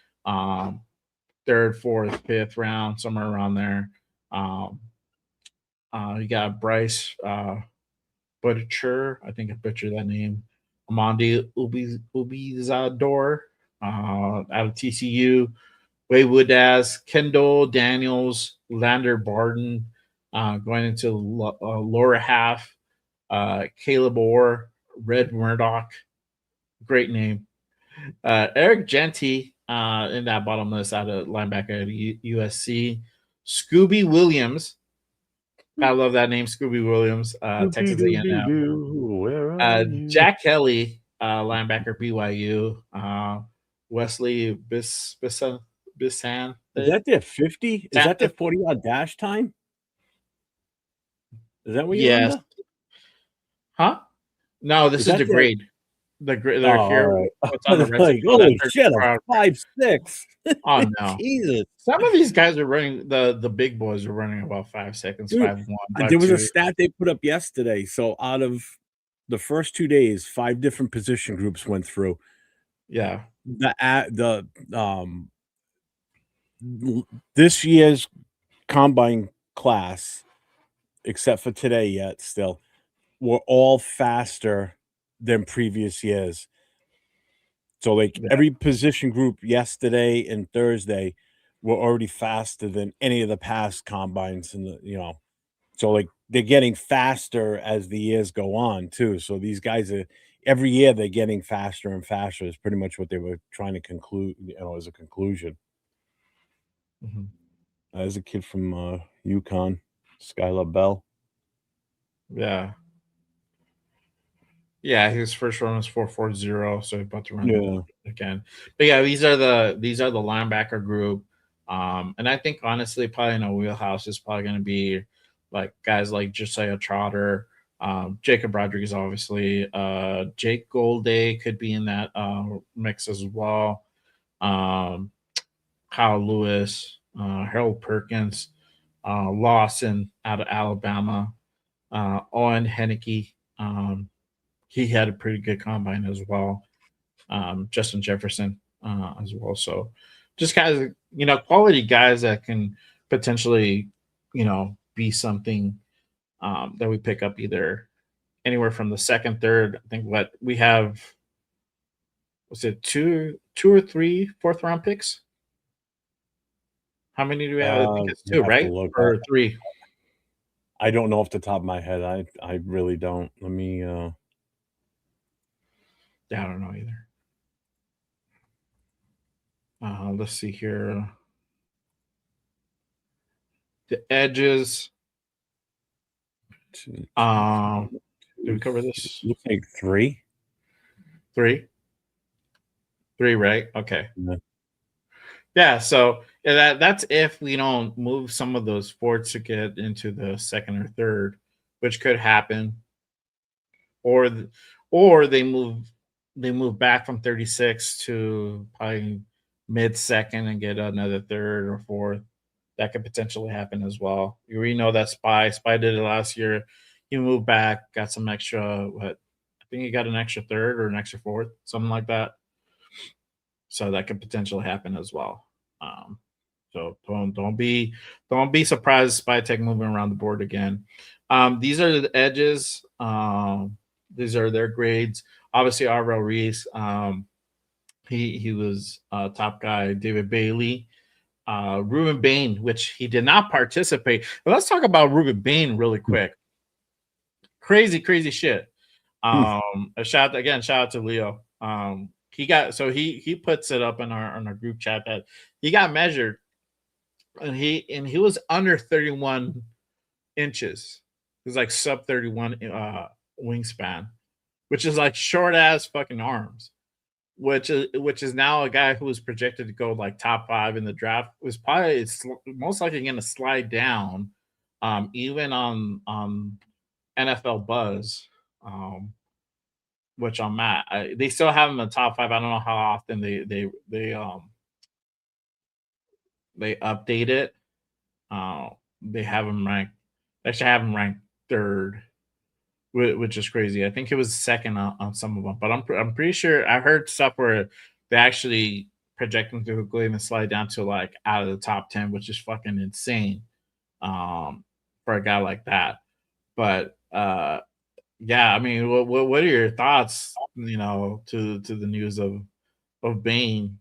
[SPEAKER 1] Third, fourth, fifth round, somewhere around there. You got Bryce Butcher. I think I butchered that name. Amandi Ubizador out of TCU. Wade Woodaz, Kendall Daniels, Lander Barden, going into Laura Half, Caleb Orr, Red Murdoch, great name. Eric Genty in that bottom list out of linebacker at USC. Scooby Williams. I love that name, Scooby Williams, Texas A&M. Jack Kelly, linebacker, BYU. Wesley Bissan.
[SPEAKER 5] Is that their 50? Is that their 40-yard dash time? Is that what you're under?
[SPEAKER 1] Huh? No, this is the grade. They're here.
[SPEAKER 5] Right. Like, holy shit, 5'6".
[SPEAKER 1] Oh no,
[SPEAKER 5] Jesus!
[SPEAKER 1] Some of these guys are running. The big boys are running about 5 seconds, 5'1".
[SPEAKER 5] There was a stat they put up yesterday. So out of the first 2 days, 5 different position groups went through.
[SPEAKER 1] Yeah,
[SPEAKER 5] this year's combine class, except for today yet, still, were all faster than previous years. So every position group yesterday and Thursday were already faster than any of the past combines so they're getting faster as the years go on too. So these guys are every year they're getting faster and faster is pretty much what they were trying to conclude, as a conclusion.
[SPEAKER 1] Mm-hmm.
[SPEAKER 5] As a kid from UConn, Skylar Bell.
[SPEAKER 1] Yeah, his first run was 4.40, so he's about to run again. But yeah, these are the linebacker group. And I think honestly, probably in a wheelhouse is probably going to be like guys like Josiah Trotter, Jacob Rodriguez, obviously. Jake Golday could be in that mix as well. Kyle Lewis, Harold Perkins, Lawson out of Alabama, Owen Henneke. He had a pretty good combine as well. Justin Jefferson as well. So just guys, quality guys that can potentially, be something that we pick up either anywhere from the second, third. I think what we have was it two or three fourth round picks? How many do we have? I think it's
[SPEAKER 5] You
[SPEAKER 1] two,
[SPEAKER 5] have to
[SPEAKER 1] right?
[SPEAKER 5] look.
[SPEAKER 1] Or three?
[SPEAKER 5] I don't know off the top of my head. I really don't. Let me.
[SPEAKER 1] Yeah, I don't know either. Let's see here. The edges.
[SPEAKER 5] Two,
[SPEAKER 1] Did we cover this?
[SPEAKER 5] looks like three.
[SPEAKER 1] Three, right? Okay.
[SPEAKER 5] Yeah.
[SPEAKER 1] Yeah, so that's if we don't move some of those forts to get into the second or third, which could happen, or or they move back from 36 to probably mid second and get another third or fourth. That could potentially happen as well. We know that Spy did it last year. He moved back, got some extra. What I think he got an extra third or an extra fourth, something like that. So that could potentially happen as well. Um, so don't be surprised Spy Tech moving around the board again. These are the edges. These are their grades. Obviously, Arvel Reese. He was top guy. David Bailey, Ruben Bain, which he did not participate. But let's talk about Ruben Bain really quick. Crazy shit. A shout out to Leo. He puts it up in our group chat that he got measured and he was under 31 inches. He was like sub 31 wingspan, which is like short ass fucking arms. Which is now a guy who was projected to go like top 5 in the draft was probably most likely going to slide down, even on NFL Buzz, which I'm at. They still have him in the top 5. I don't know how often they update it. They have him ranked. They should have him ranked third, which is crazy. I think it was second on some of them, but I'm pretty sure I heard stuff where they actually project him to go even slide down to like out of the top 10, which is fucking insane, for a guy like that. But yeah, I mean, what are your thoughts? To the news of Bane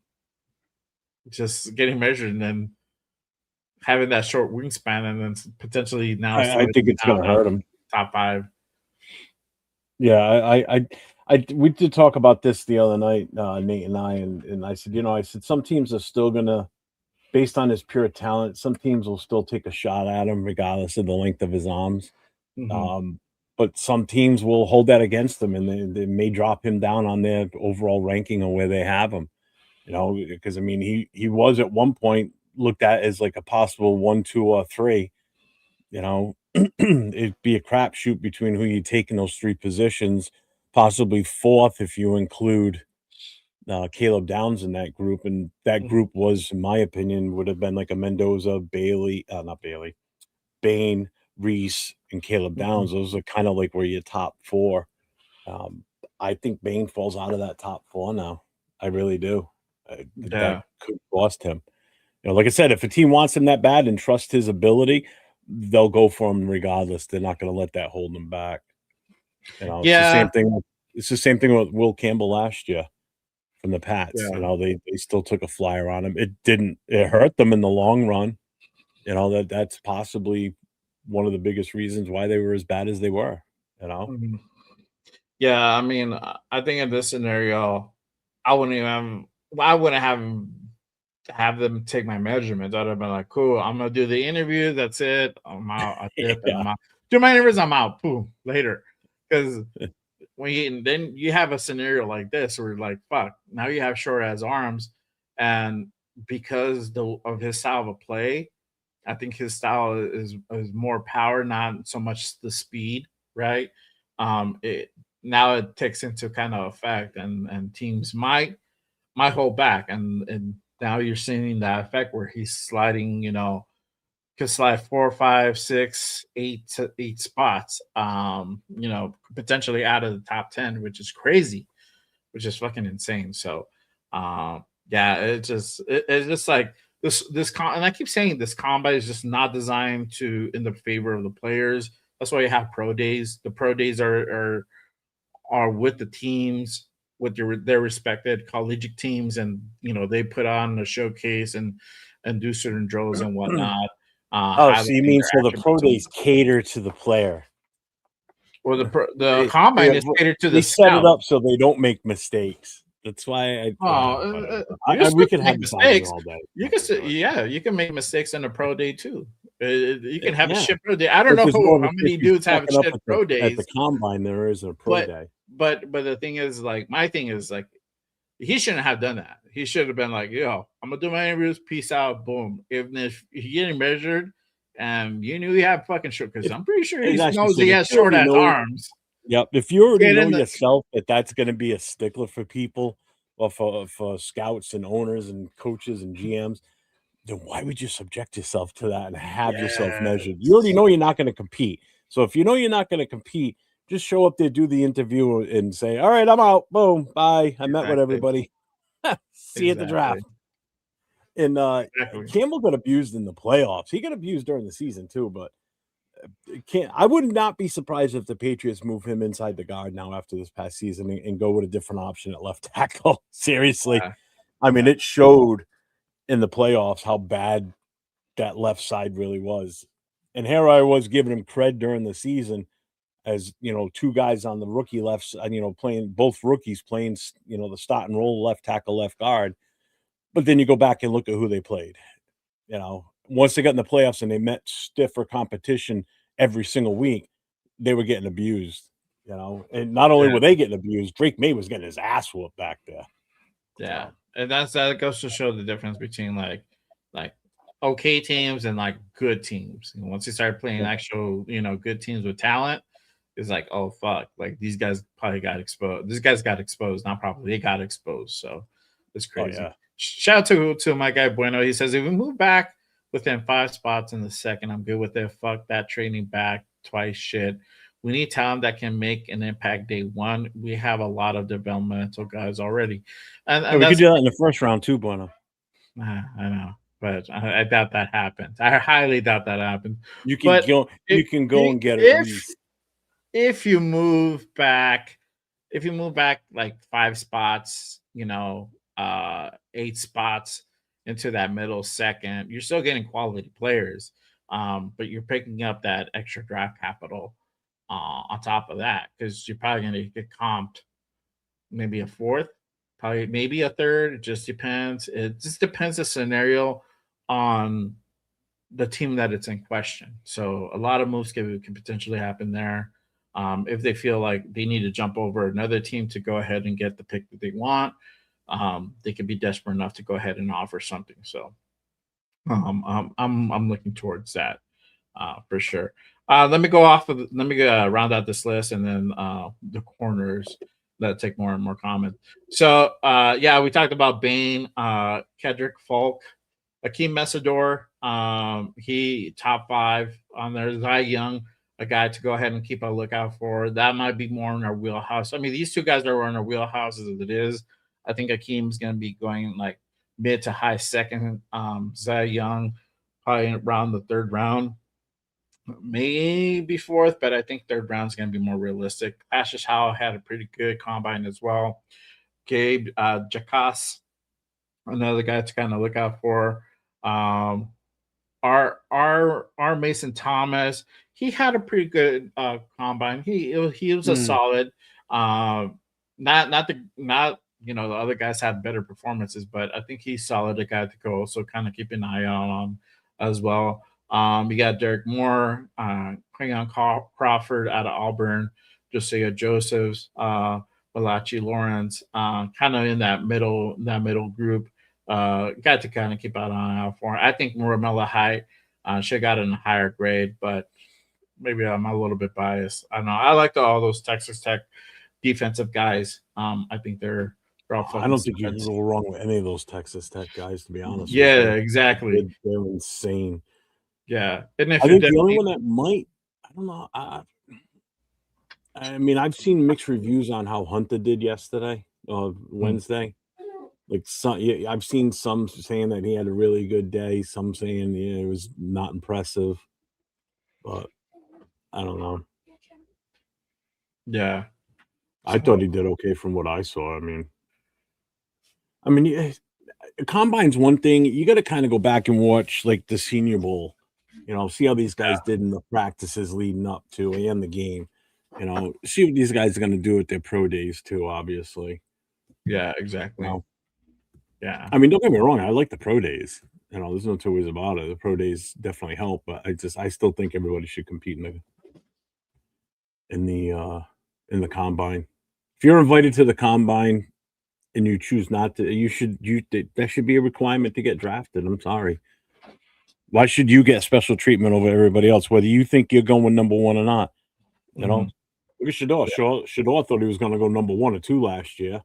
[SPEAKER 1] just getting measured and then having that short wingspan, and then potentially now
[SPEAKER 5] I think it's going to hurt him.
[SPEAKER 1] Top 5.
[SPEAKER 5] Yeah, we did talk about this the other night, Nate and and I said, some teams are still going to, based on his pure talent, some teams will still take a shot at him regardless of the length of his arms.
[SPEAKER 1] Mm-hmm.
[SPEAKER 5] But some teams will hold that against him, and they may drop him down on their overall ranking of where they have him. Because I mean, he was at one point looked at as like a possible 1, 2, or 3. It'd be a crapshoot between who you take in those 3 positions, possibly 4th if you include Caleb Downs in that group. And that group was, in my opinion, would have been like a Mendoza, Bain, Reese, and Caleb Downs. Those are kind of like where your top 4. I think Bain falls out of that top 4 now. I really do. That could cost him. Like I said, if a team wants him that bad and trusts his ability, they'll go for him regardless. They're not going to let that hold them back. It's the same thing. It's the same thing with Will Campbell last year from the Pats.
[SPEAKER 1] Yeah.
[SPEAKER 5] They still took a flyer on him. It hurt them in the long run. That's possibly one of the biggest reasons why they were as bad as they were.
[SPEAKER 1] Mm-hmm. Yeah, I mean, I think in this scenario, I wouldn't have them take my measurements. I'd have been like, cool, I'm gonna do the interview. That's it. I'm out. I dip and I'm out. Do my interviews. I'm out. Boom. Later. Because then you have a scenario like this where like, fuck, now you have short ass arms, and because of his style of play, I think his style is more power, not so much the speed, right? Now it takes into kind of effect, and teams might hold back, and now you're seeing that effect where he's sliding, could slide 4, 5, 6, 8 spots, potentially out of the top 10, which is crazy, which is fucking insane. So, yeah, it's just like this and I keep saying this combine is just not designed to in the favor of the players. That's why you have pro days. The pro days are with the teams, with their respected collegiate teams, and they put on a showcase and do certain drills and whatnot.
[SPEAKER 5] Oh, so you
[SPEAKER 1] Highlighting
[SPEAKER 5] mean
[SPEAKER 1] their
[SPEAKER 5] so the pro
[SPEAKER 1] attributes.
[SPEAKER 5] days cater to the player?
[SPEAKER 1] Well, the
[SPEAKER 5] They,
[SPEAKER 1] combine is catered to
[SPEAKER 5] they
[SPEAKER 1] the
[SPEAKER 5] set it
[SPEAKER 1] scout.
[SPEAKER 5] up so they don't make mistakes. That's why
[SPEAKER 1] You
[SPEAKER 5] we
[SPEAKER 1] still
[SPEAKER 5] can
[SPEAKER 1] can
[SPEAKER 5] have
[SPEAKER 1] make
[SPEAKER 5] this argument
[SPEAKER 1] mistakes.
[SPEAKER 5] all day.
[SPEAKER 1] You can make mistakes in a pro day too. You can have a
[SPEAKER 5] Yeah.
[SPEAKER 1] shit pro day. I don't
[SPEAKER 5] But
[SPEAKER 1] know
[SPEAKER 5] there's more
[SPEAKER 1] how many
[SPEAKER 5] issues
[SPEAKER 1] dudes have
[SPEAKER 5] fucking up
[SPEAKER 1] shit
[SPEAKER 5] at
[SPEAKER 1] pro
[SPEAKER 5] at the
[SPEAKER 1] days,
[SPEAKER 5] combine than there is in a pro day.
[SPEAKER 1] but the thing is, like, my thing is, like, he shouldn't have done that. He should have been like, yo, I'm gonna do my interviews, peace out, boom. If you're getting measured and you knew he had fucking short, because I'm pretty sure he knows he has short ass arms.
[SPEAKER 5] Yep. If you already
[SPEAKER 1] Get
[SPEAKER 5] know
[SPEAKER 1] in the
[SPEAKER 5] yourself that that's going to be a stickler for people, or for scouts and owners and coaches and GMs, then why would you subject yourself to that and have yourself measured? You already know you're not going to compete. So if you know you're not going to compete, just show up there, do the interview, and say, "All right, I'm out. Boom, bye. I met with everybody. See you at the draft." And Campbell got abused in the playoffs. He got abused during the season too, but I would not be surprised if the Patriots move him inside the guard now after this past season and go with a different option at left tackle. Seriously. I mean, it showed in the playoffs how bad that left side really was. And here I was giving him cred during the season as, two guys on the rookie left, playing both rookies playing, the start and roll left tackle, left guard. But then you go back and look at who they played. Once they got in the playoffs and they met stiffer competition every single week, they were getting abused, and not only were they getting abused, Drake May was getting his ass whooped back there.
[SPEAKER 1] Yeah. And that goes to show the difference between like okay teams and like good teams. Once you start playing actual, good teams with talent, it's like, oh fuck, like these guys probably got exposed. These guys got exposed, not probably, they got exposed. So it's crazy. Shout out to my guy Bueno. He says if we move back within 5 spots in the second, I'm good with it. Fuck that trading back twice shit. We need talent that can make an impact day one. We have a lot of developmental guys already. And
[SPEAKER 5] we could do that in the first round too, Bueno.
[SPEAKER 1] I know, but I doubt that happens. I highly doubt that happens.
[SPEAKER 5] You can go and get it.
[SPEAKER 1] If you move back like 5 spots, 8 spots into that middle second, you're still getting quality players. But you're picking up that extra draft capital on top of that, because you're probably going to get comped maybe a fourth, probably maybe a third. It just depends. It just depends the scenario on the team that it's in question. So a lot of moves can potentially happen there. If they feel like they need to jump over another team to go ahead and get the pick that they want, they can be desperate enough to go ahead and offer something. So I'm looking towards that for sure. Let me round out this list, and then the corners that take more and more comments. So we talked about Bain, Kedrick Falk, Akeem Messador. He top 5 on there. Zy Young, a guy to go ahead and keep a lookout for. That might be more in our wheelhouse. I mean, these two guys are in our wheelhouse as it is. I think Akeem's going to be going like mid to high second. Zy Young probably around the 3rd round, maybe 4th, but I think 3rd round is going to be more realistic. Ashish Howe had a pretty good combine as well. Gabe Jacas, another guy to kind of look out for. Our Mason Thomas, he had a pretty good combine. He was a solid. The other guys had better performances, but I think he's solid, a guy to go. So kind of keep an eye on as well. You got Derek Moore, Crayon Crawford out of Auburn, Josiah Josephs, Malachi Lawrence, kind of in that middle group. Got to kind of keep an eye out for. I think Muramela Height should have gotten a higher grade, but maybe I'm a little bit biased. I don't know. I like all those Texas Tech defensive guys. I think they're all
[SPEAKER 5] I don't think you can go wrong with any of those Texas Tech guys, to be honest.
[SPEAKER 1] Yeah, exactly.
[SPEAKER 5] They're insane.
[SPEAKER 1] Yeah, and
[SPEAKER 5] I think the only one that might, I don't know. I mean, I've seen mixed reviews on how Hunter did yesterday, Wednesday. Like I've seen some saying that he had a really good day, some saying it was not impressive. But I don't know.
[SPEAKER 1] Yeah.
[SPEAKER 5] I thought he did okay from what I saw. Yeah, combine's one thing. You got to kind of go back and watch like the Senior Bowl. See how these guys did in the practices leading up to and the game. See what these guys are going to do at their pro days too. Obviously,
[SPEAKER 1] Yeah, exactly.
[SPEAKER 5] you know?
[SPEAKER 1] Yeah.
[SPEAKER 5] Don't get me wrong. I like the pro days. There's no two ways about it. The pro days definitely help, but I still think everybody should compete in the combine. If you're invited to the combine and you choose not to, that should be a requirement to get drafted. I'm sorry. Why should you get special treatment over everybody else, whether you think you're going number one or not? Look at Shador. Shador thought he was going to go number 1 or 2 last year,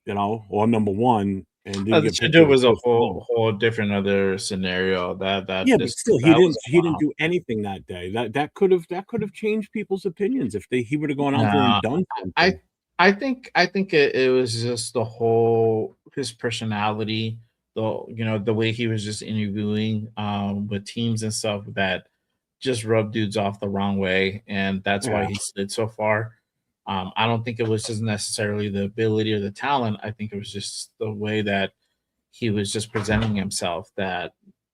[SPEAKER 5] or number 1, and didn't get picked.
[SPEAKER 1] Shador was a whole different other scenario. But
[SPEAKER 5] still, he didn't do anything that day. That could have changed people's opinions if he would have gone out there and done something.
[SPEAKER 1] I think it was just the whole his personality, the way he was just interviewing with teams and stuff that just rubbed dudes off the wrong way, and that's why he slid so far. I don't think it was just necessarily the ability or the talent. I think it was just the way that he was just presenting himself that,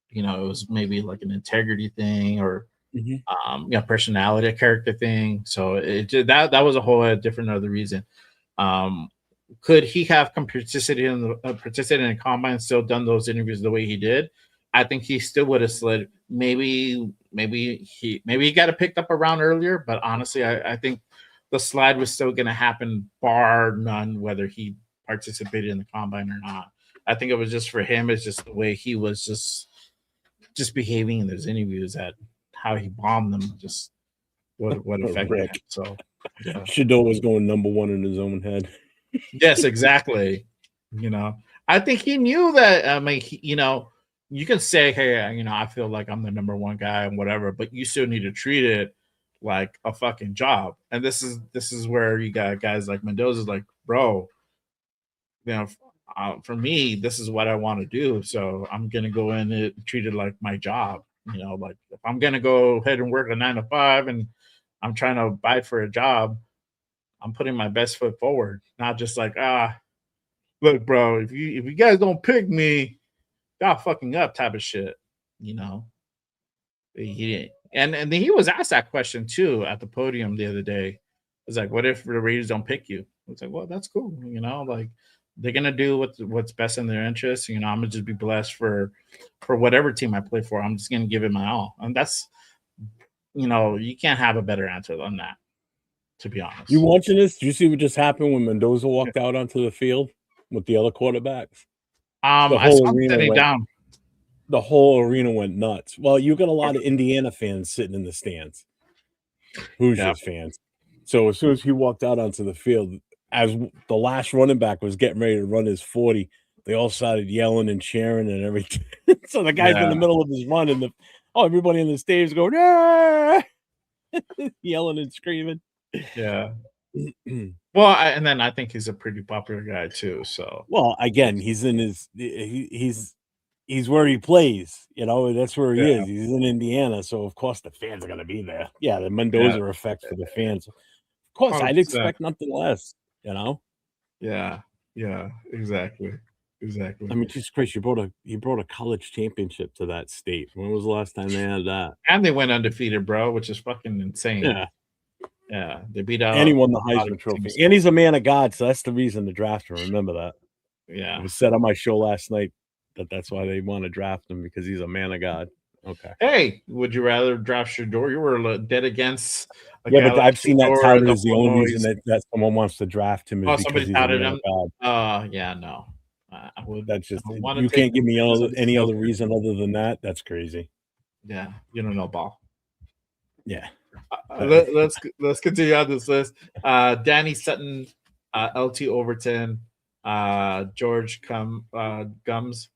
[SPEAKER 1] it was maybe like an integrity thing or personality, a character thing. So that was a whole different other reason. Could he have participated in the combine and still done those interviews the way he did? I think he still would have slid. Maybe he got it picked up a round earlier, but honestly, I think the slide was still going to happen, bar none, whether he participated in the combine or not. I think it was just for him. It's just the way he was just behaving in those interviews, that how he bombed them, just what affected him. So yeah.
[SPEAKER 5] Shador was going number 1 in his own head.
[SPEAKER 1] Yes, exactly. I think he knew that. You can say, hey, I feel like I'm the number 1 guy and whatever, but you still need to treat it like a fucking job. And this is where you got guys like Mendoza's like, bro, for me, this is what I want to do. So I'm going to go in and treat it like my job. Like if I'm going to go ahead and work a 9 to 5 and I'm trying to bite for a job, I'm putting my best foot forward, not just like, look, bro, if you guys don't pick me, y'all fucking up type of shit, He didn't. And then he was asked that question too at the podium the other day. It's like, what if the Raiders don't pick you? It's like, well, that's cool. Like they're gonna do what's best in their interest. I'm gonna just be blessed for whatever team I play for. I'm just gonna give it my all. And that's, you can't have a better answer than that, to be honest.
[SPEAKER 5] You watching this? Did you see what just happened when Mendoza walked out onto the field with the other quarterbacks?
[SPEAKER 1] I saw him sitting down.
[SPEAKER 5] The whole arena went nuts. Well, you got a lot of Indiana fans sitting in the stands, Hoosiers fans. So as soon as he walked out onto the field, as the last running back was getting ready to run his 40, they all started yelling and cheering and everything. So the guy's in the middle of his run, and everybody in the stage going, yelling and screaming.
[SPEAKER 1] Yeah. Well, and then I think he's a pretty popular guy too. So,
[SPEAKER 5] well, again, he's in his he's where he plays. That's where he is. He's in Indiana, so of course the fans are going to be there. Yeah, the Mendoza effect for the fans. Of course, 100%. I'd expect nothing less.
[SPEAKER 1] Yeah. Exactly.
[SPEAKER 5] Jesus Christ, you brought a college championship to that state. When was the last time they had that?
[SPEAKER 1] And they went undefeated, bro, which is fucking insane. Yeah, they beat out.
[SPEAKER 5] And he won the Heisman Trophy. And he's a man of God, so that's the reason to draft him. Remember that.
[SPEAKER 1] Yeah.
[SPEAKER 5] It was said on my show last night that's why they want to draft him, because he's a man of God. Okay.
[SPEAKER 1] Hey, would you rather draft Shador? You were dead against.
[SPEAKER 5] But I've seen that touted as the only reason that someone wants to draft him is because he's a man of God.
[SPEAKER 1] No. I would.
[SPEAKER 5] That's just, you can't give me any other reason other than that. That's crazy.
[SPEAKER 1] Yeah, you don't know ball.
[SPEAKER 5] Yeah.
[SPEAKER 1] Let's continue on this list. Danny Sutton, LT Overton, George Gums,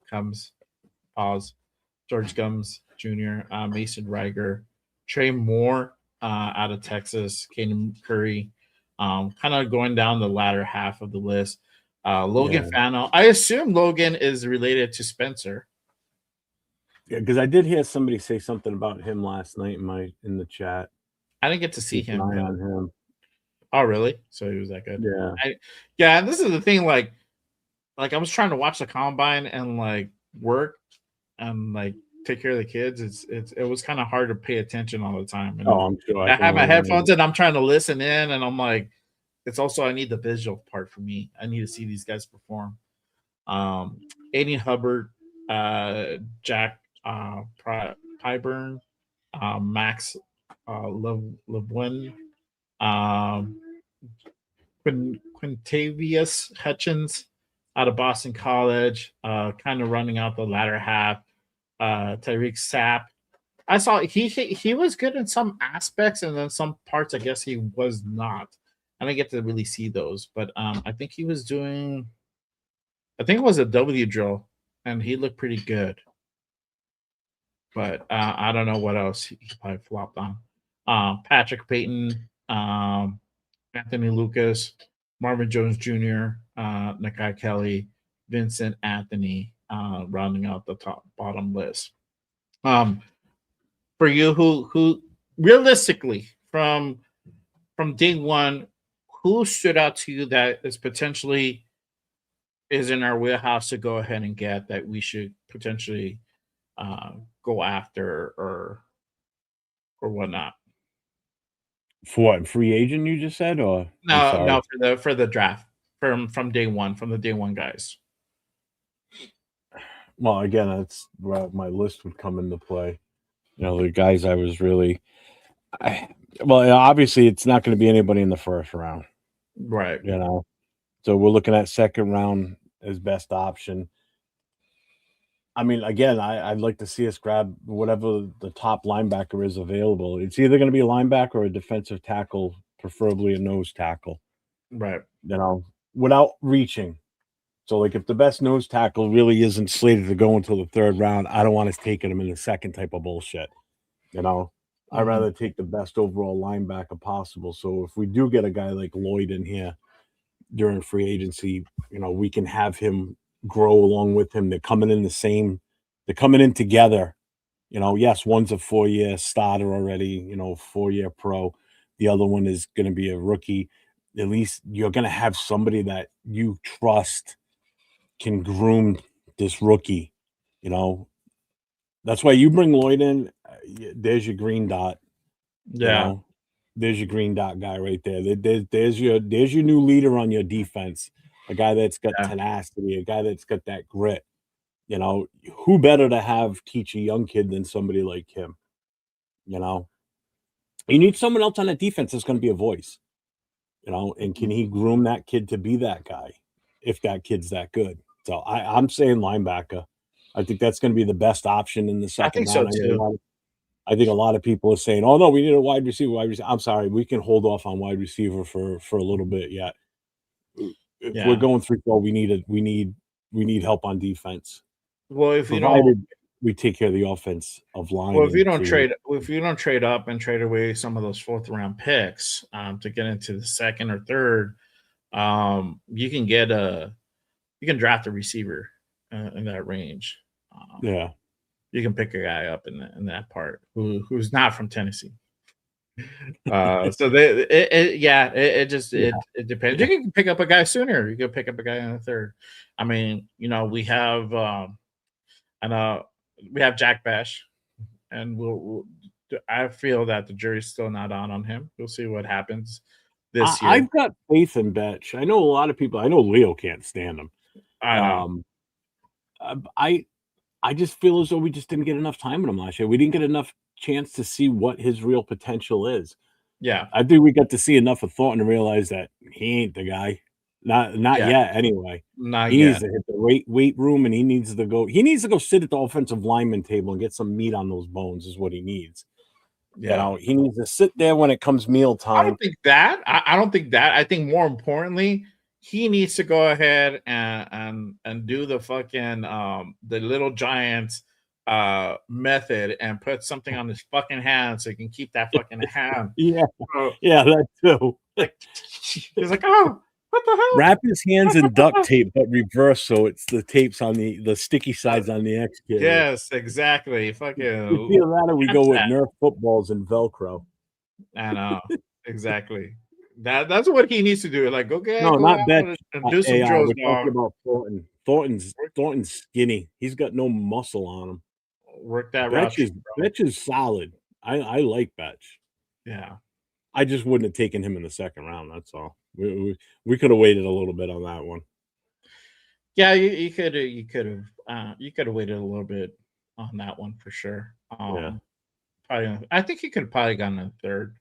[SPEAKER 1] George Gums Jr., Mason Riger, Trey Moore out of Texas, Caden Curry, kind of going down the latter half of the list. Logan Fano. I assume Logan is related to Spencer.
[SPEAKER 5] Yeah, because I did hear somebody say something about him last night in the chat.
[SPEAKER 1] I didn't get to see
[SPEAKER 5] Keep an
[SPEAKER 1] him.
[SPEAKER 5] eye on him.
[SPEAKER 1] Oh, really? So he was that good?
[SPEAKER 5] Yeah.
[SPEAKER 1] Yeah, and this is the thing, like I was trying to watch the combine and like work and like take care of the kids. It was kind of hard to pay attention all the time. And
[SPEAKER 5] Oh, I'm sure.
[SPEAKER 1] I
[SPEAKER 5] I can
[SPEAKER 1] have my
[SPEAKER 5] only
[SPEAKER 1] headphones
[SPEAKER 5] imagine.
[SPEAKER 1] and I'm trying to listen in, and I'm like, it's also I need the visual part for me. I need to see these guys perform. Aiden Hubbard, Jack Pyburn, Max Levin, um, Quintavious Hutchins out of Boston College, kind of running out the latter half. Tyreek Sapp. I saw he was good in some aspects, and then some parts I guess he was not. I didn't get to really see those, but I think he was doing. I think it was a W drill, and he looked pretty good. But I don't know what else he probably flopped on. Patrick Payton, Anthony Lucas, Marvin Jones Jr., Nakai Kelly, Vincent Anthony, rounding out the bottom list. For you, who realistically from day one, who stood out to you that is potentially is in our wheelhouse to go ahead and get that we should potentially go after or whatnot?
[SPEAKER 5] For what? Free agent? You just said, or I'm
[SPEAKER 1] No,
[SPEAKER 5] sorry.
[SPEAKER 1] no, for the draft from day one, from the day one guys.
[SPEAKER 5] Well, again, that's where my list would come into play. You know, the guys I was really. Well, obviously, it's not going to be anybody in the first round.
[SPEAKER 1] Right.
[SPEAKER 5] You know, so we're looking at second round as best option. I mean, again, I'd like to see us grab whatever the top linebacker is available. It's either going to be a linebacker or a defensive tackle, preferably a nose tackle.
[SPEAKER 1] Right.
[SPEAKER 5] You know, without reaching. So, like, if the best nose tackle really isn't slated to go until the third round, I don't want us taking him in the second type of bullshit. You know, I'd rather take the best overall linebacker possible. So, if we do get a guy like Lloyd in here during free agency, you know, we can have him grow along with him. They're coming in together. You know, yes, one's a 4-year starter already, you know, 4-year pro. The other one is going to be a rookie. At least you're going to have somebody that you trust can groom this rookie, you know. That's why you bring Lloyd in. There's your green dot.
[SPEAKER 1] Yeah.
[SPEAKER 5] You know, there's your green dot guy right there. There's your new leader on your defense. A guy that's got tenacity, a guy that's got that grit. You know, who better to have teach a young kid than somebody like him? You know, you need someone else on that defense that's going to be a voice. You know, and can he groom that kid to be that guy if that kid's that good? So I'm saying linebacker. I think that's going to be the best option in the second
[SPEAKER 1] I think
[SPEAKER 5] round.
[SPEAKER 1] so too.
[SPEAKER 5] I think a lot of people are saying, "Oh no, we need a wide receiver." I'm sorry, we can hold off on wide receiver for a little bit yet. If we're going 3-4, we need help on defense.
[SPEAKER 1] Well, if
[SPEAKER 5] provided we take care of the offense of line.
[SPEAKER 1] Well, if you don't trade up and trade away some of those fourth round picks to get into the second or third, you can draft a receiver in that range.
[SPEAKER 5] Yeah,
[SPEAKER 1] you can pick a guy up in that part who's not from Tennessee. So it depends. You can pick up a guy sooner. You can pick up a guy in the third. I mean, you know, we have we have Jack Bash, and I feel that the jury's still not on him. We'll see what happens this year.
[SPEAKER 5] I've got faith in Batch. I know a lot of people. I know Leo can't stand him.
[SPEAKER 1] I know.
[SPEAKER 5] I just feel as though we just didn't get enough time with him last year. We didn't get enough chance to see what his real potential is.
[SPEAKER 1] Yeah,
[SPEAKER 5] I think we got to see enough of Thornton to realize that he ain't the guy. Not yet, anyway.
[SPEAKER 1] Not
[SPEAKER 5] he
[SPEAKER 1] yet.
[SPEAKER 5] Needs to hit the weight room, and he needs to go sit at the offensive lineman table and get some meat on those bones. Is what he needs.
[SPEAKER 1] Yeah,
[SPEAKER 5] you know, he needs to sit there when it comes meal time.
[SPEAKER 1] I don't think that. I don't think that. I think more importantly, he needs to go ahead and do the fucking the Little Giants method and put something on his fucking hand so he can keep that fucking hand.
[SPEAKER 5] Yeah, that too.
[SPEAKER 1] He's like, oh, what the hell?
[SPEAKER 5] Wrap his hands in duct tape, but reverse, so it's the tapes on the sticky sides on the exterior.
[SPEAKER 1] Yes, exactly. Fucking.
[SPEAKER 5] You feel that, or we go with Nerf footballs and Velcro.
[SPEAKER 1] And exactly. That's what he needs to do. Like, okay,
[SPEAKER 5] No,
[SPEAKER 1] go
[SPEAKER 5] not Betch.
[SPEAKER 1] out and do some
[SPEAKER 5] AI.
[SPEAKER 1] drills,
[SPEAKER 5] We're talking
[SPEAKER 1] dog.
[SPEAKER 5] about Thornton. Thornton's skinny. He's got no muscle on him.
[SPEAKER 1] Work that route tree, bro.
[SPEAKER 5] Betch is solid. I like Betch.
[SPEAKER 1] Yeah.
[SPEAKER 5] I just wouldn't have taken him in the second round. That's all. We could have waited a little bit on that one.
[SPEAKER 1] Yeah, you could have waited a little bit on that one for sure.
[SPEAKER 5] Yeah.
[SPEAKER 1] Probably, I think he could have probably gotten a third.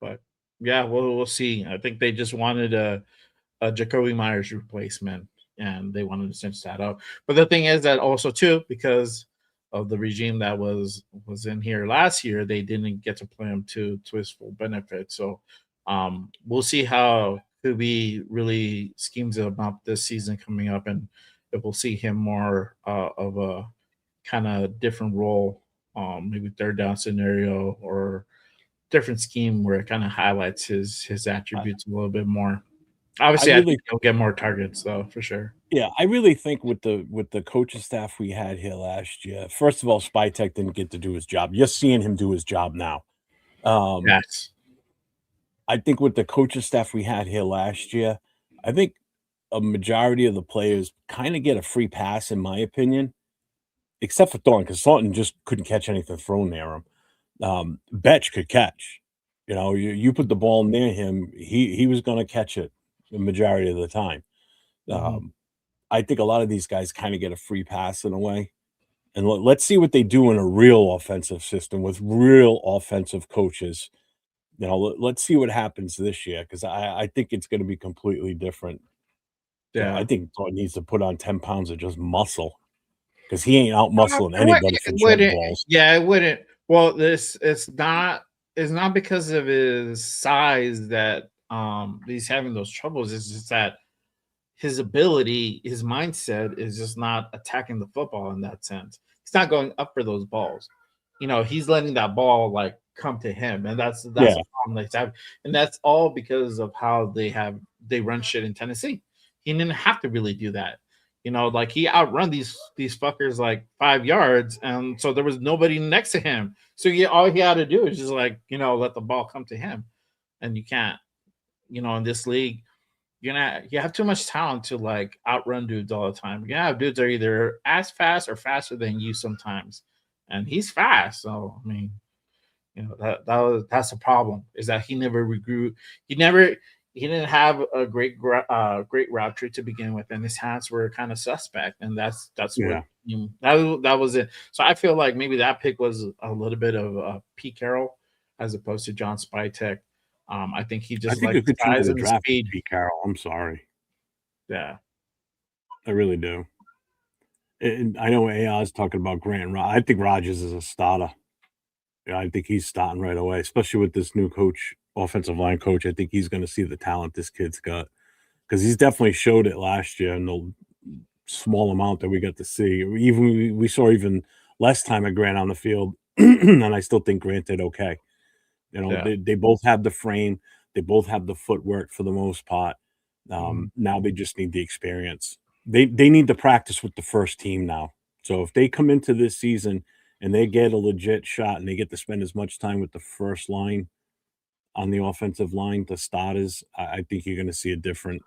[SPEAKER 1] But yeah, we'll see. I think they just wanted a Jacoby Myers replacement, and they wanted to cinch that up. But the thing is that also too, because of the regime that was in here last year, they didn't get to play him to his full benefit. So we'll see how Kubi really schemes him up this season coming up, and if we'll see him more of a kind of different role, maybe third down scenario or different scheme where it kind of highlights his attributes a little bit more. Obviously, I think he'll get more targets though, for sure.
[SPEAKER 5] Yeah, I really think with the coaching staff we had here last year, first of all, Spytek didn't get to do his job. You're seeing him do his job now.
[SPEAKER 1] Yes.
[SPEAKER 5] I think with the coaching staff we had here last year, I think a majority of the players kind of get a free pass, in my opinion, except for Thornton, because Thornton just couldn't catch anything thrown near him. Betch could catch. You know, you put the ball near him, he was going to catch it the majority of the time. I think a lot of these guys kind of get a free pass in a way. And let's see what they do in a real offensive system with real offensive coaches. You know, let's see what happens this year because I think it's going to be completely different.
[SPEAKER 1] Yeah.
[SPEAKER 5] I think Thornton needs to put on 10 pounds of just muscle because he ain't out muscling anybody for jump balls.
[SPEAKER 1] Yeah, it wouldn't. Well, this it's not because of his size that he's having those troubles. It's just that his ability, his mindset is just not attacking the football in that sense. He's not going up for those balls. You know, he's letting that ball like come to him, and that's the problem they have, and that's all because of how they run shit in Tennessee. He didn't have to really do that. You know, like he outrun these fuckers like 5 yards, and so there was nobody next to him. So all he had to do is just like let the ball come to him, and you can't. In this league, you have too much talent to like outrun dudes all the time. You have dudes that are either as fast or faster than you sometimes, and he's fast. So I mean, that's the problem is that he never regrew. He didn't have a great route tree to begin with, and his hands were kind of suspect, and that's what that was it. So I feel like maybe that pick was a little bit of Pete Carroll as opposed to John Spytek. I think he just like the size and the speed.
[SPEAKER 5] Pete Carroll, I'm sorry.
[SPEAKER 1] Yeah,
[SPEAKER 5] I really do. And I know AI is talking about Grant. I think Rodgers is a starter. Yeah, I think he's starting right away, especially with this new coach, offensive line coach. I think he's going to see the talent this kid's got because he's definitely showed it last year in the small amount that we got to see. Even we saw even less time of Grant on the field, and I still think Grant did okay. They both have the frame, they both have the footwork for the most part. Now they just need the experience. They need to practice with the first team now. So if they come into this season and they get a legit shot and they get to spend as much time with the first line on the offensive line, the starters, I think you're going to see a different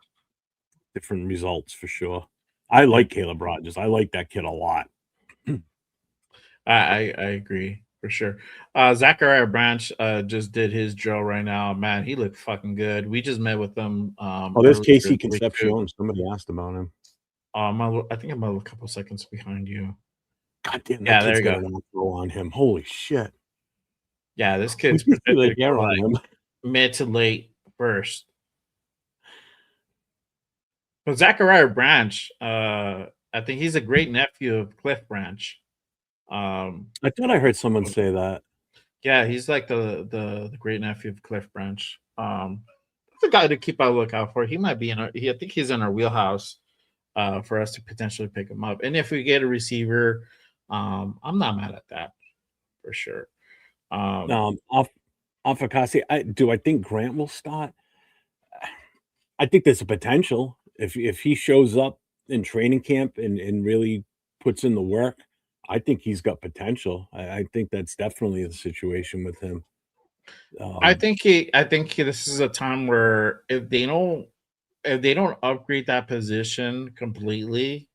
[SPEAKER 5] results for sure. I like Caleb Rodgers. I like that kid a lot.
[SPEAKER 1] I agree for sure. Zachariah Branch just did his drill right now. Man, he looked fucking good. We just met with him.
[SPEAKER 5] There's Casey Concepcion. Somebody asked about him.
[SPEAKER 1] I think I'm a couple seconds behind you.
[SPEAKER 5] God damn,
[SPEAKER 1] yeah, there you go.
[SPEAKER 5] Throw on him. Holy shit.
[SPEAKER 1] Yeah, this kid's
[SPEAKER 5] like
[SPEAKER 1] mid to late first. But Zachariah Branch, I think he's a great nephew of Cliff Branch.
[SPEAKER 5] I thought I heard someone say that.
[SPEAKER 1] Yeah, he's like the great nephew of Cliff Branch. That's a guy to keep a lookout for. He might be I think he's in our wheelhouse for us to potentially pick him up. And if we get a receiver, I'm not mad at that for sure.
[SPEAKER 5] Afakasi, I think Grant will start? I think there's a potential if he shows up in training camp and really puts in the work. I think he's got potential. I think that's definitely the situation with him.
[SPEAKER 1] I think this is a time where if they don't upgrade that position completely,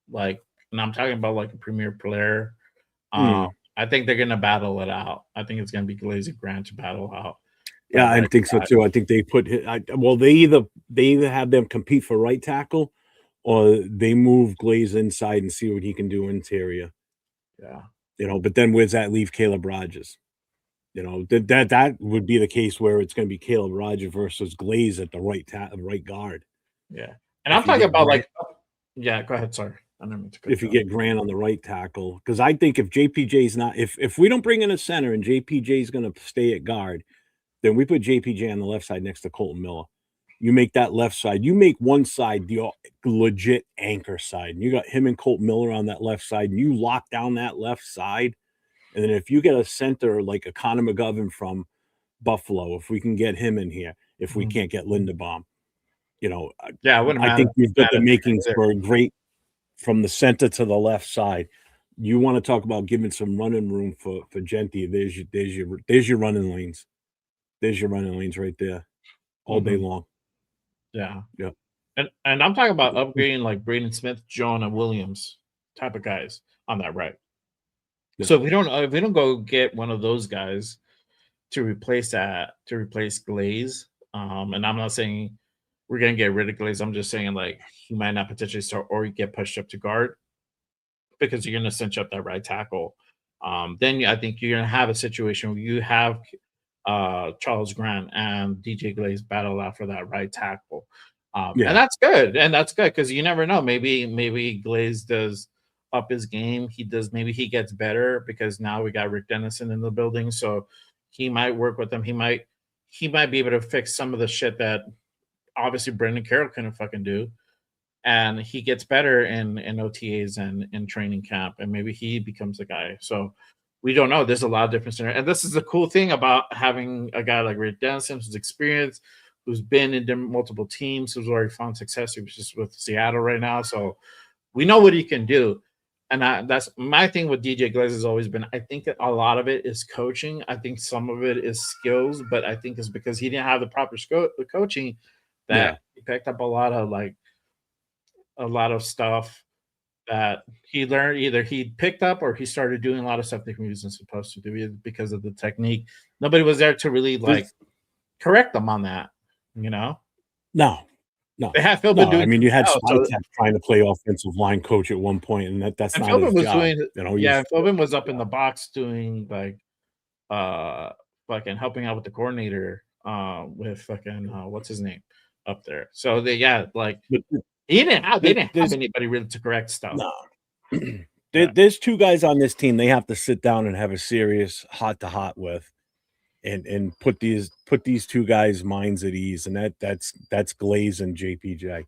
[SPEAKER 1] like, and I'm talking about like a premier player, uh,
[SPEAKER 5] Mm.
[SPEAKER 1] I think they're gonna battle it out. I think it's gonna be Glaze and Grant to battle out
[SPEAKER 5] Yeah,
[SPEAKER 1] that
[SPEAKER 5] I
[SPEAKER 1] right
[SPEAKER 5] think so
[SPEAKER 1] side.
[SPEAKER 5] too. I think they put well, they either have them compete for right tackle or they move Glaze inside and see what he can do interior.
[SPEAKER 1] Yeah.
[SPEAKER 5] But then where's that leave Caleb Rogers? That would be the case where it's going to be Caleb Rogers versus Glaze at the right guard.
[SPEAKER 1] Yeah. And I'm
[SPEAKER 5] If you
[SPEAKER 1] talking
[SPEAKER 5] get
[SPEAKER 1] about
[SPEAKER 5] Grant,
[SPEAKER 1] like yeah, go ahead. Sorry. I didn't mean to cut
[SPEAKER 5] if you
[SPEAKER 1] you off.
[SPEAKER 5] get Grant on the right tackle, because I think if JPJ's not, if we don't bring in a center and JPJ is going to stay at guard, then we put JPJ on the left side next to Colton Miller. You make that left side. You make one side the legit anchor side. And you got him and Colton Miller on that left side, and you lock down that left side. And then if you get a center like a Connor McGovern from Buffalo, if we can get him in here, if we
[SPEAKER 1] Mhm.
[SPEAKER 5] can't get Linderbaum,
[SPEAKER 1] Yeah, it wouldn't
[SPEAKER 5] I
[SPEAKER 1] matter.
[SPEAKER 5] think we've got the makings
[SPEAKER 1] There.
[SPEAKER 5] for a great from the center to the left side. You want to talk about giving some running room for Genti. There's your running lanes. There's your running lanes right there all day
[SPEAKER 1] Mhm.
[SPEAKER 5] long.
[SPEAKER 1] Yeah.
[SPEAKER 5] Yeah.
[SPEAKER 1] And I'm talking about upgrading like Braden Smith, Jonah Williams type of guys on that right.
[SPEAKER 5] Yeah.
[SPEAKER 1] So if we don't go get one of those guys to replace Glaze, and I'm not saying we're gonna get rid of Glaze. I'm just saying like he might not potentially start or get pushed up to guard because you're gonna cinch up that right tackle. Then I think you're gonna have a situation where you have Charles Grant and DJ Glaze battle out for that right tackle. And
[SPEAKER 5] Yeah.
[SPEAKER 1] that's good. And that's good because you never know. Maybe Glaze does up his game. Maybe he gets better because now we got Rick Dennison in the building. So he might work with them. He might be able to fix some of the shit that obviously Brendan Carroll couldn't fucking do. And he gets better in OTAs and in training camp, and maybe he becomes the guy. So we don't know. There's a lot of different scenarios. And this is the cool thing about having a guy like Rick Dennison who's experienced, who's been in multiple teams, who's already found success. He was just with Seattle right now. So we know what he can do. And that's my thing with DJ Glaze has always been. I think that a lot of it is coaching. I think some of it is skills, but I think it's because he didn't have the proper coaching
[SPEAKER 5] Yeah.
[SPEAKER 1] that he picked up a lot of stuff that he learned. Either he picked up or he started doing a lot of stuff that he wasn't supposed to do because of the technique. Nobody was there to really like correct them on that. You know,
[SPEAKER 5] No.
[SPEAKER 1] they had Philbin
[SPEAKER 5] I
[SPEAKER 1] doing
[SPEAKER 5] mean, you had
[SPEAKER 1] something else,
[SPEAKER 5] Spytek trying to play offensive line coach at one point, and that's
[SPEAKER 1] and
[SPEAKER 5] not his
[SPEAKER 1] Philbin was
[SPEAKER 5] job.
[SPEAKER 1] doing
[SPEAKER 5] He's
[SPEAKER 1] Philbin was up in the box doing like fucking helping out with the coordinator with fucking what's his name up there. So they like
[SPEAKER 5] but
[SPEAKER 1] they didn't have
[SPEAKER 5] there's
[SPEAKER 1] anybody really to correct stuff.
[SPEAKER 5] no.
[SPEAKER 1] Yeah.
[SPEAKER 5] There's two guys on this team they have to sit down and have a serious heart to heart with, and put these two guys' minds at ease, and that's Glaze and JPJ.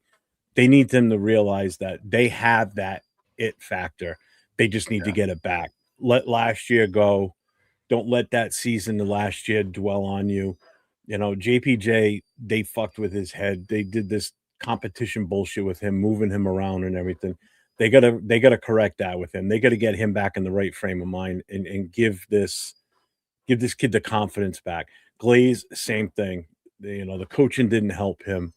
[SPEAKER 5] They need them to realize that they have that it factor. They just need to get it back. Let last year go. Don't let that season to last year dwell on you. JPJ, they fucked with his head. They did this competition bullshit with him, moving him around and everything. They gotta correct that with him. They gotta get him back in the right frame of mind and give this kid the confidence back. Glaze, same thing. The coaching didn't help him.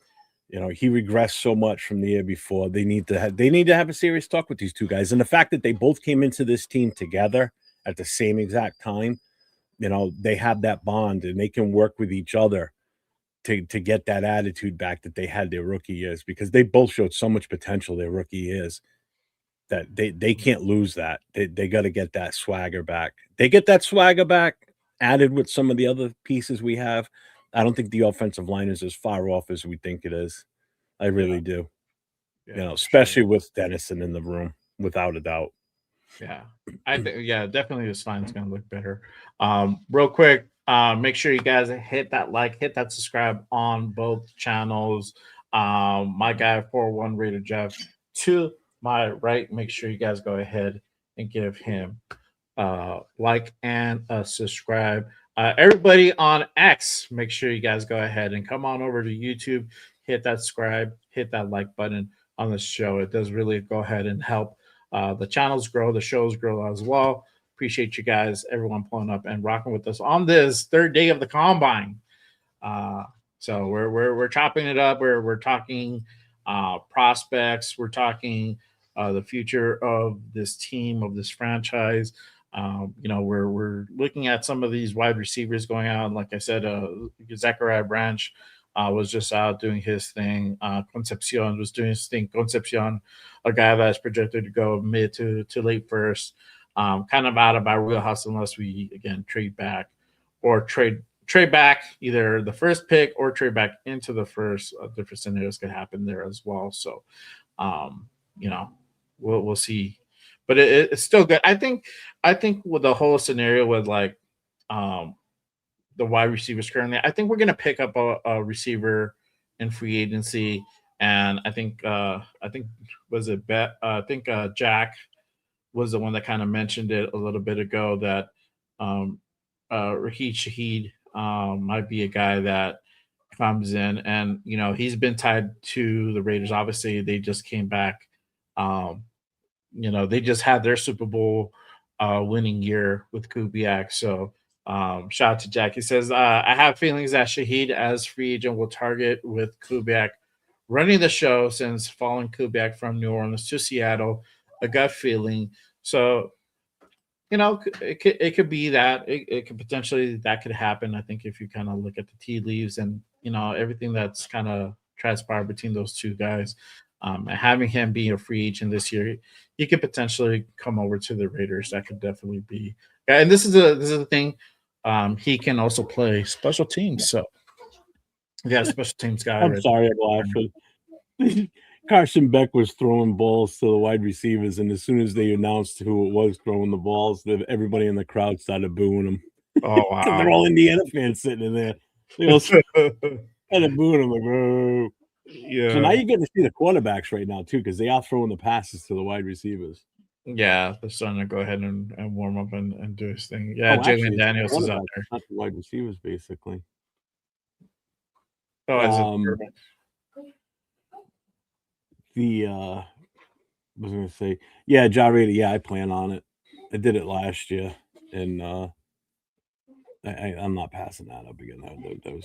[SPEAKER 5] He regressed so much from the year before. They need to have a serious talk with these two guys. And the fact that they both came into this team together at the same exact time, they have that bond and they can work with each other to get that attitude back that they had their rookie years, because they both showed so much potential their rookie years that they can't lose that. They got to get that swagger back. They get that swagger back added with some of the other pieces we have. I don't think the offensive line is as far off as we think it is. I really do.
[SPEAKER 1] Yeah,
[SPEAKER 5] Especially with Dennison in the room, without a doubt.
[SPEAKER 1] Yeah, I think definitely this line's gonna look better. Real quick, make sure you guys hit that like, hit that subscribe on both channels. My guy 4-1 Raider Jeff to my right. Make sure you guys go ahead and give him like and subscribe. Everybody on X, make sure you guys go ahead and come on over to YouTube, hit that subscribe, hit that like button on the show. It does really go ahead and help the channels grow, the shows grow as well. appreciate you guys, everyone pulling up and rocking with us on this third day of the combine. So we're chopping it up. We're talking prospects. We're talking the future of this team, of this franchise. We're looking at some of these wide receivers going out. Like I said, Zachariah Branch was just out doing his thing. Concepcion was doing his thing. Concepcion, a guy that's projected to go mid to late first. Kind of out of our wheelhouse unless we again trade back or trade back either the first pick or trade back into the first. Different scenarios could happen there as well. So, we'll see, but it's still good. I think with the whole scenario with like the wide receivers currently, I think we're gonna pick up a receiver in free agency, and I think was it Bet? I think Jack was the one that kind of mentioned it a little bit ago that Raheed Shaheed might be a guy that comes in, and he's been tied to the Raiders. Obviously, they just came back. They just had their Super Bowl winning year with Kubiak. So shout out to Jack. He says, I have feelings that Shaheed as free agent will target with Kubiak running the show since following Kubiak from New Orleans to Seattle. A gut feeling. So it could be that it could potentially that could happen. I think if you kind of look at the tea leaves and everything that's kind of transpired between those two guys, and having him be a free agent this year, he could potentially come over to the Raiders. That could definitely be. Yeah, and this is the thing. He can also play special teams. So yeah, special teams guy.
[SPEAKER 5] I'm sorry, I'm laughing. Carson Beck was throwing balls to the wide receivers, and as soon as they announced who it was throwing the balls, everybody in the crowd started booing him.
[SPEAKER 1] Oh wow!
[SPEAKER 5] They're all Indiana fans sitting in there. They all started booing him like, bro.
[SPEAKER 1] Yeah.
[SPEAKER 5] So now you get to see the quarterbacks right now too, because they are throwing the passes to the wide receivers.
[SPEAKER 1] Yeah, they're starting to go ahead and warm up and do his thing. Yeah, Jalen Daniels is out there.
[SPEAKER 5] Not the wide receivers, basically.
[SPEAKER 1] Oh,
[SPEAKER 5] was gonna say, yeah, Jarrett. Yeah, I plan on it. I did it last year, and I'm not passing that up again. That was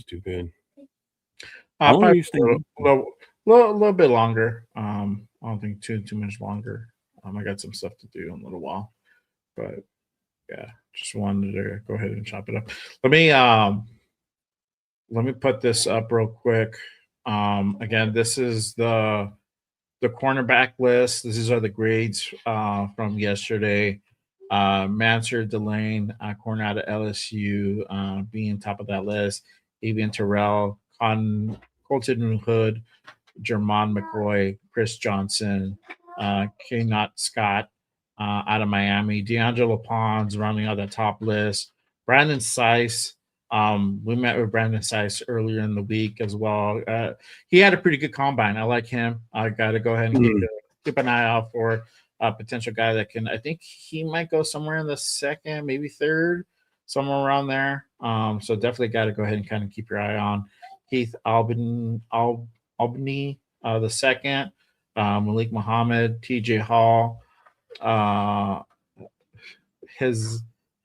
[SPEAKER 5] too good.
[SPEAKER 1] Probably a little bit longer. I don't think too much longer. I got some stuff to do in a little while, but yeah, just wanted to go ahead and chop it up. Let me put this up real quick. Again, this is the cornerback list. These are the grades from yesterday. Mansur Delane, corner out of LSU, being top of that list. Avian Terrell, Colton Hood, Jermon McCoy, Chris Johnson, Knott Scott out of Miami. D'Angelo Pons rounding out that top list. Brandon Seiss. We met with Brandon Seiss earlier in the week as well. He had a pretty good combine. I like him. I got to go ahead and keep an eye out for a potential guy that can. I think he might go somewhere in the second, maybe third, somewhere around there. So definitely got to go ahead and kind of keep your eye on Heath Albany the second, Malik Muhammad, T.J. Hall,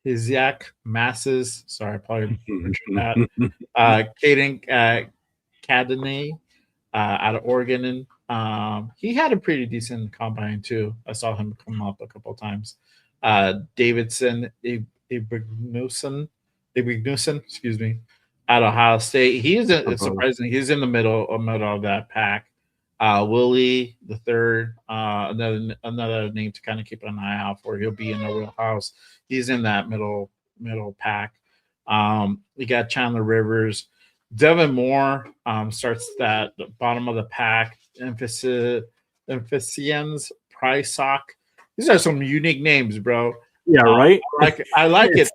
[SPEAKER 1] Yak Masses. Sorry, I probably butchered that. Caden Cadenet out of Oregon. And he had a pretty decent combine too. I saw him come up a couple of times. Davidson Ibignuson, excuse me, out of Ohio State. He's surprisingly he's in the middle of that pack. Willie the third, another name to kind of keep an eye out for. He'll be in the wheelhouse. He's in that middle pack. You got Chandler Rivers, Devin Moore starts that bottom of the pack. Emphasis Pricesock. These are some unique names, bro.
[SPEAKER 5] Yeah, right.
[SPEAKER 1] I like it. I like it.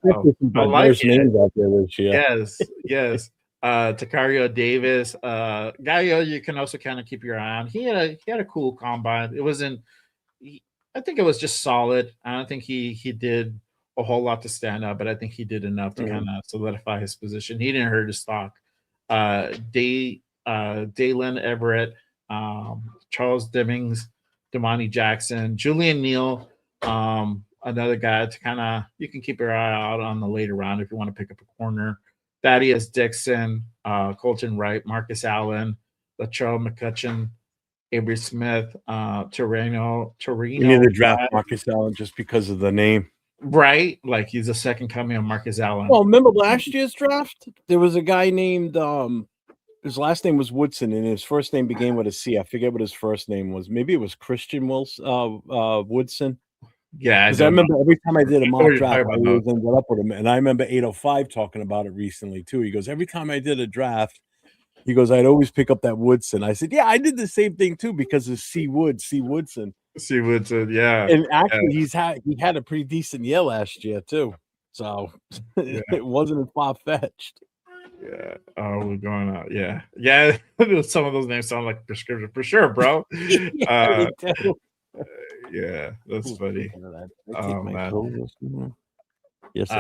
[SPEAKER 5] Out there this year.
[SPEAKER 1] Yes. Takario Davis, guy you can also kind of keep your eye on. He had a cool combine. It wasn't. I think it was just solid. I don't think he did a whole lot to stand up, but I think he did enough to kind of solidify his position. He didn't hurt his stock. Dalen Everett, Charles Demings, Damani Jackson, Julian Neal, another guy to kind of you can keep your eye out on the later round if you want to pick up a corner. Thaddeus Dixon, Colton Wright, Marcus Allen, Latrell McCutcheon, Avery Smith,
[SPEAKER 5] We need
[SPEAKER 1] Torino
[SPEAKER 5] to draft
[SPEAKER 1] guy,
[SPEAKER 5] Marcus Allen just because of the name.
[SPEAKER 1] right? Like he's the second coming of Marcus Allen.
[SPEAKER 5] Well, remember last year's draft? There was a guy named his last name was Woodson, and his first name began with a C. I forget what his first name was. Maybe it was Christian Woodson.
[SPEAKER 1] Yeah,
[SPEAKER 5] Because I remember every time I did a mock
[SPEAKER 1] you're
[SPEAKER 5] draft, I
[SPEAKER 1] talking about,
[SPEAKER 5] always ended up with him. And I remember 805 talking about it recently too. He goes, every time I did a draft, he goes, I'd always pick up that Woodson. I said, yeah, I did the same thing too because of C Woodson.
[SPEAKER 1] See Woodson, yeah.
[SPEAKER 5] And actually, he had a pretty decent year last year too. So it wasn't far fetched.
[SPEAKER 1] Yeah. Oh, we're going out. Yeah. Yeah. Some of those names sound like prescription for sure, bro.
[SPEAKER 5] Yeah, they do.
[SPEAKER 1] Yeah, that's funny. Oh, man.
[SPEAKER 5] Yes,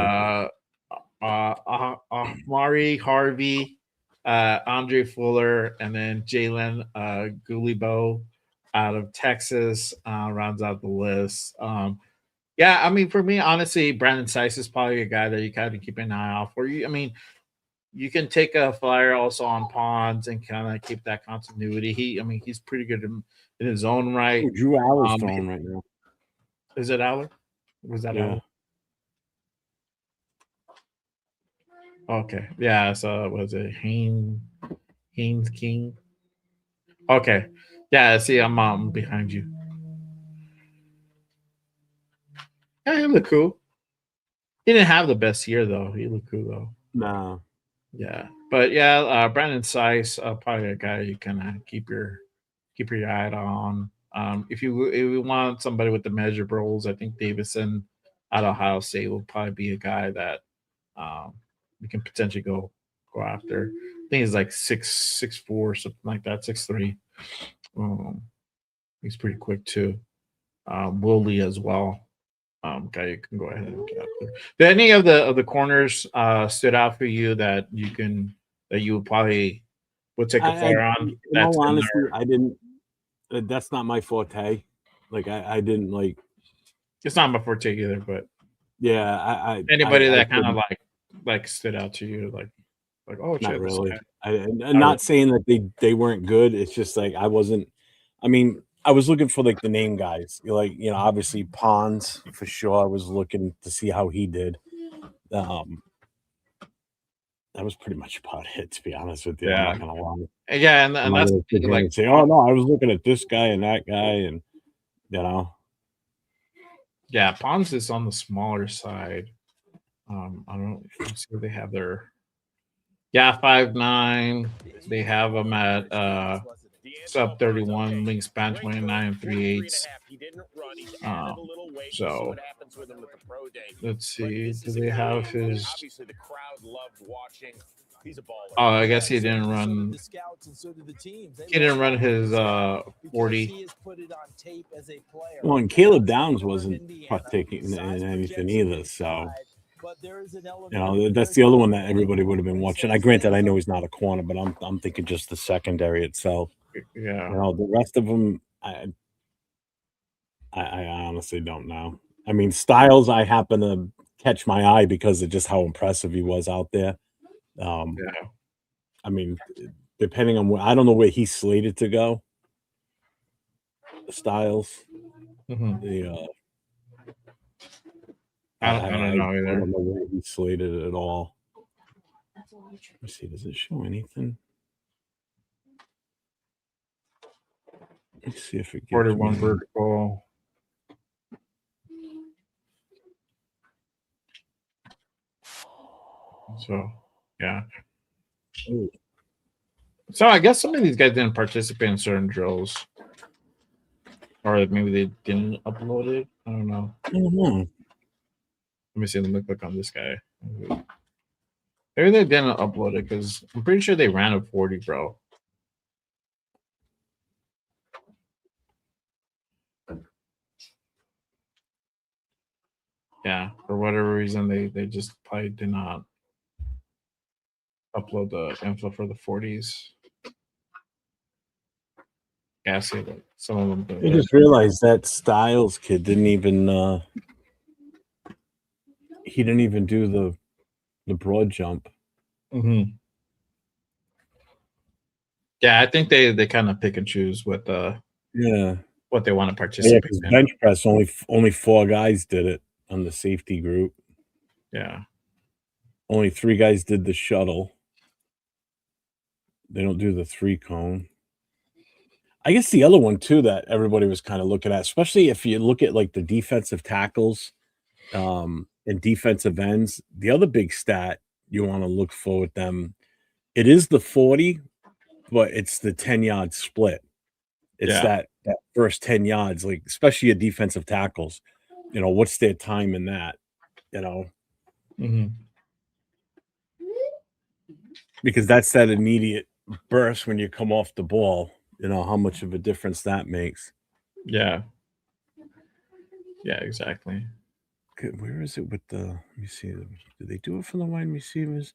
[SPEAKER 1] Mari Harvey, Andre Fuller, and then Jalen Gulibo out of Texas rounds out the list. Yeah, I mean, for me, honestly, Brandon Sykes is probably a guy that you kind of keep an eye out for. You, I mean, you can take a flyer also on Ponds and kind of keep that continuity. I mean, he's pretty good in his own right.
[SPEAKER 5] Drew Allen's throwing right now.
[SPEAKER 1] Is it Aller? Was that Aller? Okay. Yeah. So was it Haynes King? Okay. Yeah. See, I'm behind you. Yeah, he looked cool. He didn't have the best year though. He looked cool though.
[SPEAKER 5] No.
[SPEAKER 1] Yeah, but yeah, Brandon Sykes, probably a guy you can keep your eye on. If you want somebody with the measurables, I think Davison out of Ohio State will probably be a guy that you can potentially go after. I think he's like 6'4", something like that, 6'3". He's pretty quick too. Woolley as well. Guy you can go ahead and get out there. Did any of the corners stood out for you that you would probably would take a flyer on?
[SPEAKER 5] In all honesty, I didn't. That's not my forte. Like I didn't like.
[SPEAKER 1] It's not my forte either, but
[SPEAKER 5] yeah,
[SPEAKER 1] anybody that kind of like stood out to you, like oh,
[SPEAKER 5] not
[SPEAKER 1] shit,
[SPEAKER 5] really. I'm not saying that they weren't good. It's just like I wasn't. I mean, I was looking for like the name guys, like obviously Ponds for sure. I was looking to see how he did. That was pretty much about it, to be honest with you.
[SPEAKER 1] Yeah.
[SPEAKER 5] I'm not gonna lie.
[SPEAKER 1] Yeah, and that's
[SPEAKER 5] like say, oh no, I was looking at this guy and that guy, and
[SPEAKER 1] yeah, Ponds is on the smaller side. I don't see what they have there. Yeah, 5'9". They have him at sub 31, wingspan 29 3/8. So let's see. Do they have his? Oh, I guess he didn't run. He didn't run his 40.
[SPEAKER 5] Well, and Caleb Downs wasn't partaking in anything either, so. That's the other one that everybody would have been watching. Granted, I know he's not a corner, but I'm thinking just the secondary itself.
[SPEAKER 1] Yeah.
[SPEAKER 5] The rest of them, I honestly don't know. I mean, Styles, I happen to catch my eye because of just how impressive he was out there.
[SPEAKER 1] Yeah.
[SPEAKER 5] I mean, depending on I don't know where he's slated to go. Styles.
[SPEAKER 1] Mm-hmm. I don't know either.
[SPEAKER 5] I don't know where he's slated at all. Let me see. Does it show anything? Let's see if it gives
[SPEAKER 1] 41 vertical. So, yeah. Ooh. So I guess some of these guys didn't participate in certain drills. Or maybe they didn't upload it. I don't know. Let me see. Let me click on this guy. Maybe they didn't upload it because I'm pretty sure they ran a 40, bro. Yeah, for whatever reason, they just probably did not upload the info for the 40s. Yeah, I see that some of them.
[SPEAKER 5] I just realized that Styles kid didn't even he didn't even do the broad jump.
[SPEAKER 1] Mm-hmm. Yeah, I think they kind of pick and choose what they want to
[SPEAKER 5] Yeah,
[SPEAKER 1] participate
[SPEAKER 5] because
[SPEAKER 1] in.
[SPEAKER 5] bench press only 4 guys did it on the safety group.
[SPEAKER 1] Yeah.
[SPEAKER 5] Only 3 guys did the shuttle. They don't do the 3 cone. I guess the other one too that everybody was kind of looking at, especially if you look at like the defensive tackles and defensive ends, the other big stat you want to look for with them, it is the 40, but it's the 10-yard split. It's
[SPEAKER 1] Yeah.
[SPEAKER 5] that first 10 yards, like especially your defensive tackles. You know, what's their time in that? You know,
[SPEAKER 1] Mm-hmm.
[SPEAKER 5] because that's that immediate burst when you come off the ball. You know how much of a difference that makes.
[SPEAKER 1] Yeah. Yeah, exactly.
[SPEAKER 5] Okay, where is it with the? Let me see. Do they do it for the wide receivers?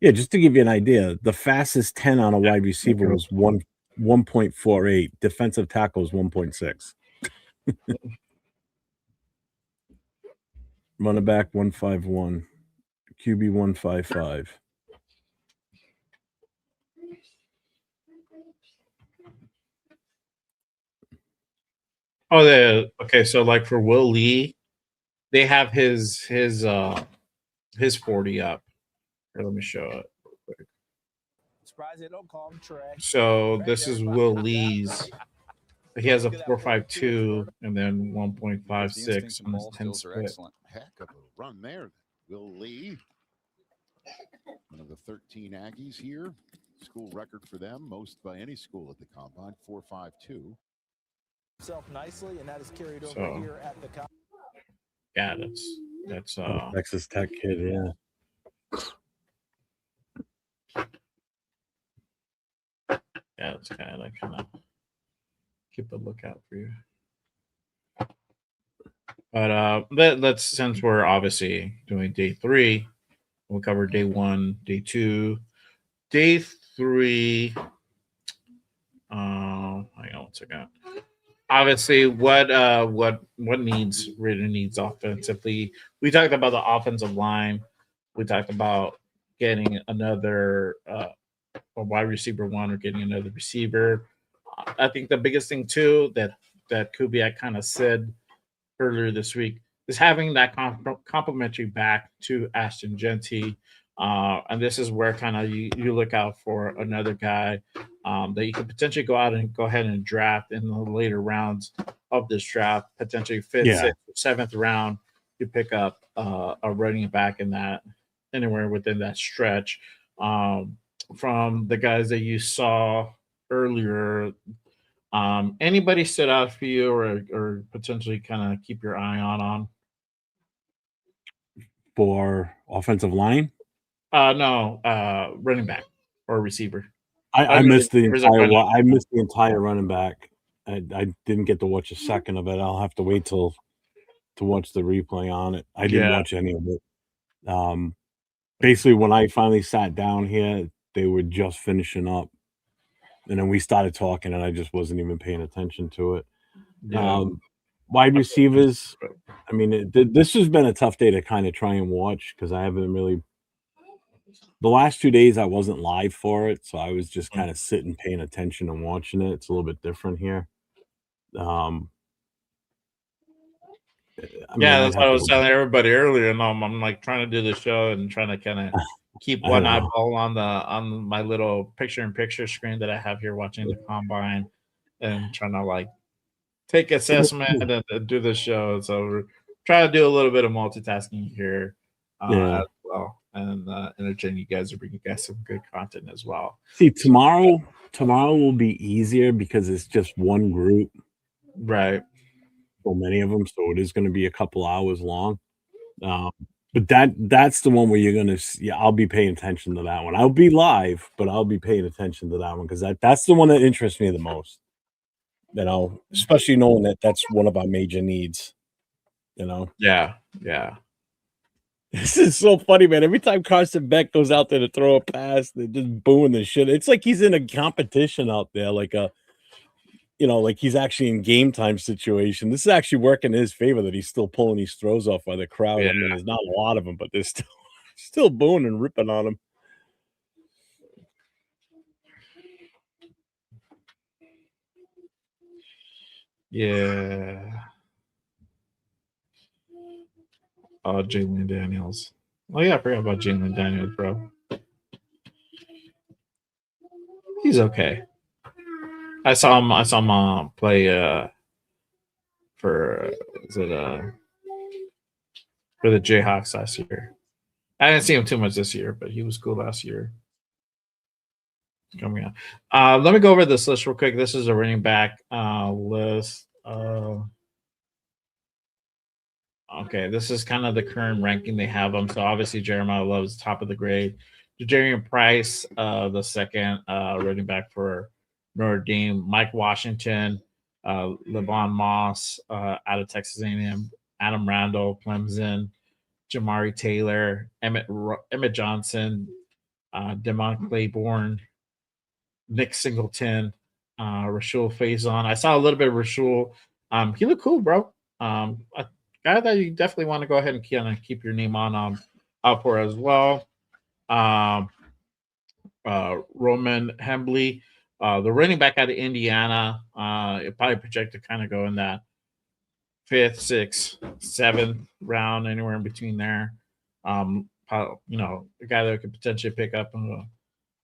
[SPEAKER 5] Yeah, just to give you an idea, the fastest 10 on a wide receiver was 1.48. Defensive tackle is 1.6. Running back 151. QB 155.
[SPEAKER 1] Oh, okay. So like for Will Lee, they have his 40 up. Here, let me show it real quick.
[SPEAKER 8] Surprised they don't call him Trey.
[SPEAKER 1] So this is Will Lee's. He has a 4.52 and then 1.56 on his 10 split.
[SPEAKER 7] Excellent. Heck of a run there. Will Lee, one of the 13 Aggies here. School record for them, most by any school at the combine, 4.52.
[SPEAKER 8] Himself nicely, and that is carried over
[SPEAKER 1] So,
[SPEAKER 8] here at the combine.
[SPEAKER 1] Yeah, that's
[SPEAKER 5] Texas Tech kid, yeah.
[SPEAKER 1] Yeah, it's kind of keep a lookout for you. But let's, since we're obviously doing day 3, we'll cover day 1, day 2, day 3. Hang on 1 second. Obviously, what really needs offensively. We talked about the offensive line. We talked about getting another a wide receiver 1 or getting another receiver. I think the biggest thing too that Kubiak kind of said earlier this week is having that complimentary back to Ashton Genty. And this is where kind of you look out for another guy that you could potentially go out and go ahead and draft in the later rounds of this draft, potentially 5th, 6th, 7th round. You pick up a running back in that anywhere within that stretch. From the guys that you saw earlier, anybody stood out for you or potentially kind of keep your eye on?
[SPEAKER 5] For offensive line?
[SPEAKER 1] No, running back or receiver.
[SPEAKER 5] I missed the entire running back. I didn't get to watch a second of it. I'll have to wait to watch the replay on it. I didn't watch any of it. Basically, when I finally sat down here, they were just finishing up. And then we started talking, and I just wasn't even paying attention to it.
[SPEAKER 1] Yeah.
[SPEAKER 5] Wide receivers, I mean, this has been a tough day to kind of try and watch because I haven't really – the last 2 days I wasn't live for it, so I was just kind of sitting, paying attention and watching it. It's a little bit different here.
[SPEAKER 1] That's what I was telling everybody earlier. And I'm like trying to do the show and trying to kind of keep one eyeball on my little picture-in-picture screen that I have here watching the combine and trying to like take assessment and do the show. So we're trying to do a little bit of multitasking here as well, and entertain you guys or bring you guys some good content as well.
[SPEAKER 5] See, tomorrow will be easier because it's just one group,
[SPEAKER 1] right?
[SPEAKER 5] So many of them, so it is going to be a couple hours long. But that's the one where you're going to I'll be paying attention to that one. I'll be live, but I'll be paying attention to that one because that's the one that interests me the most. You know, especially knowing that that's one of our major needs. You know.
[SPEAKER 1] Yeah.
[SPEAKER 5] This is so funny, man. Every time Carson Beck goes out there to throw a pass, they're just booing the shit. It's like he's in a competition out there, like a like he's actually in game time situation. This is actually working in his favor that he's still pulling these throws off by the crowd.
[SPEAKER 1] Yeah.
[SPEAKER 5] I mean, there's not a lot of them, but they're still booing and ripping on him.
[SPEAKER 1] Yeah. Oh, Jalen Daniels. Oh yeah, I forgot about Jalen Daniels, bro. He's okay. I saw him play for for the Jayhawks last year. I didn't see him too much this year, but he was cool last year. Coming on. Let me go over this list real quick. This is a running back list. Okay, this is kind of the current ranking they have them. So obviously Jeremiah Love is top of the grade. Jadarian Price, the second running back for Notre Dame. Mike Washington, Levon Moss out of Texas A&M. Adam Randall, Clemson. Jamari Taylor, Emmett Johnson, Demont Claiborne, Nick Singleton, Rashul Faison. I saw a little bit of Rashul. He looked cool, bro. A guy that you definitely want to go ahead and keep your name on out for as well. Roman Hembley, the running back out of Indiana, it probably projected to kind of go in that 5th, 6th, 7th round, anywhere in between there. A guy that could potentially pick up in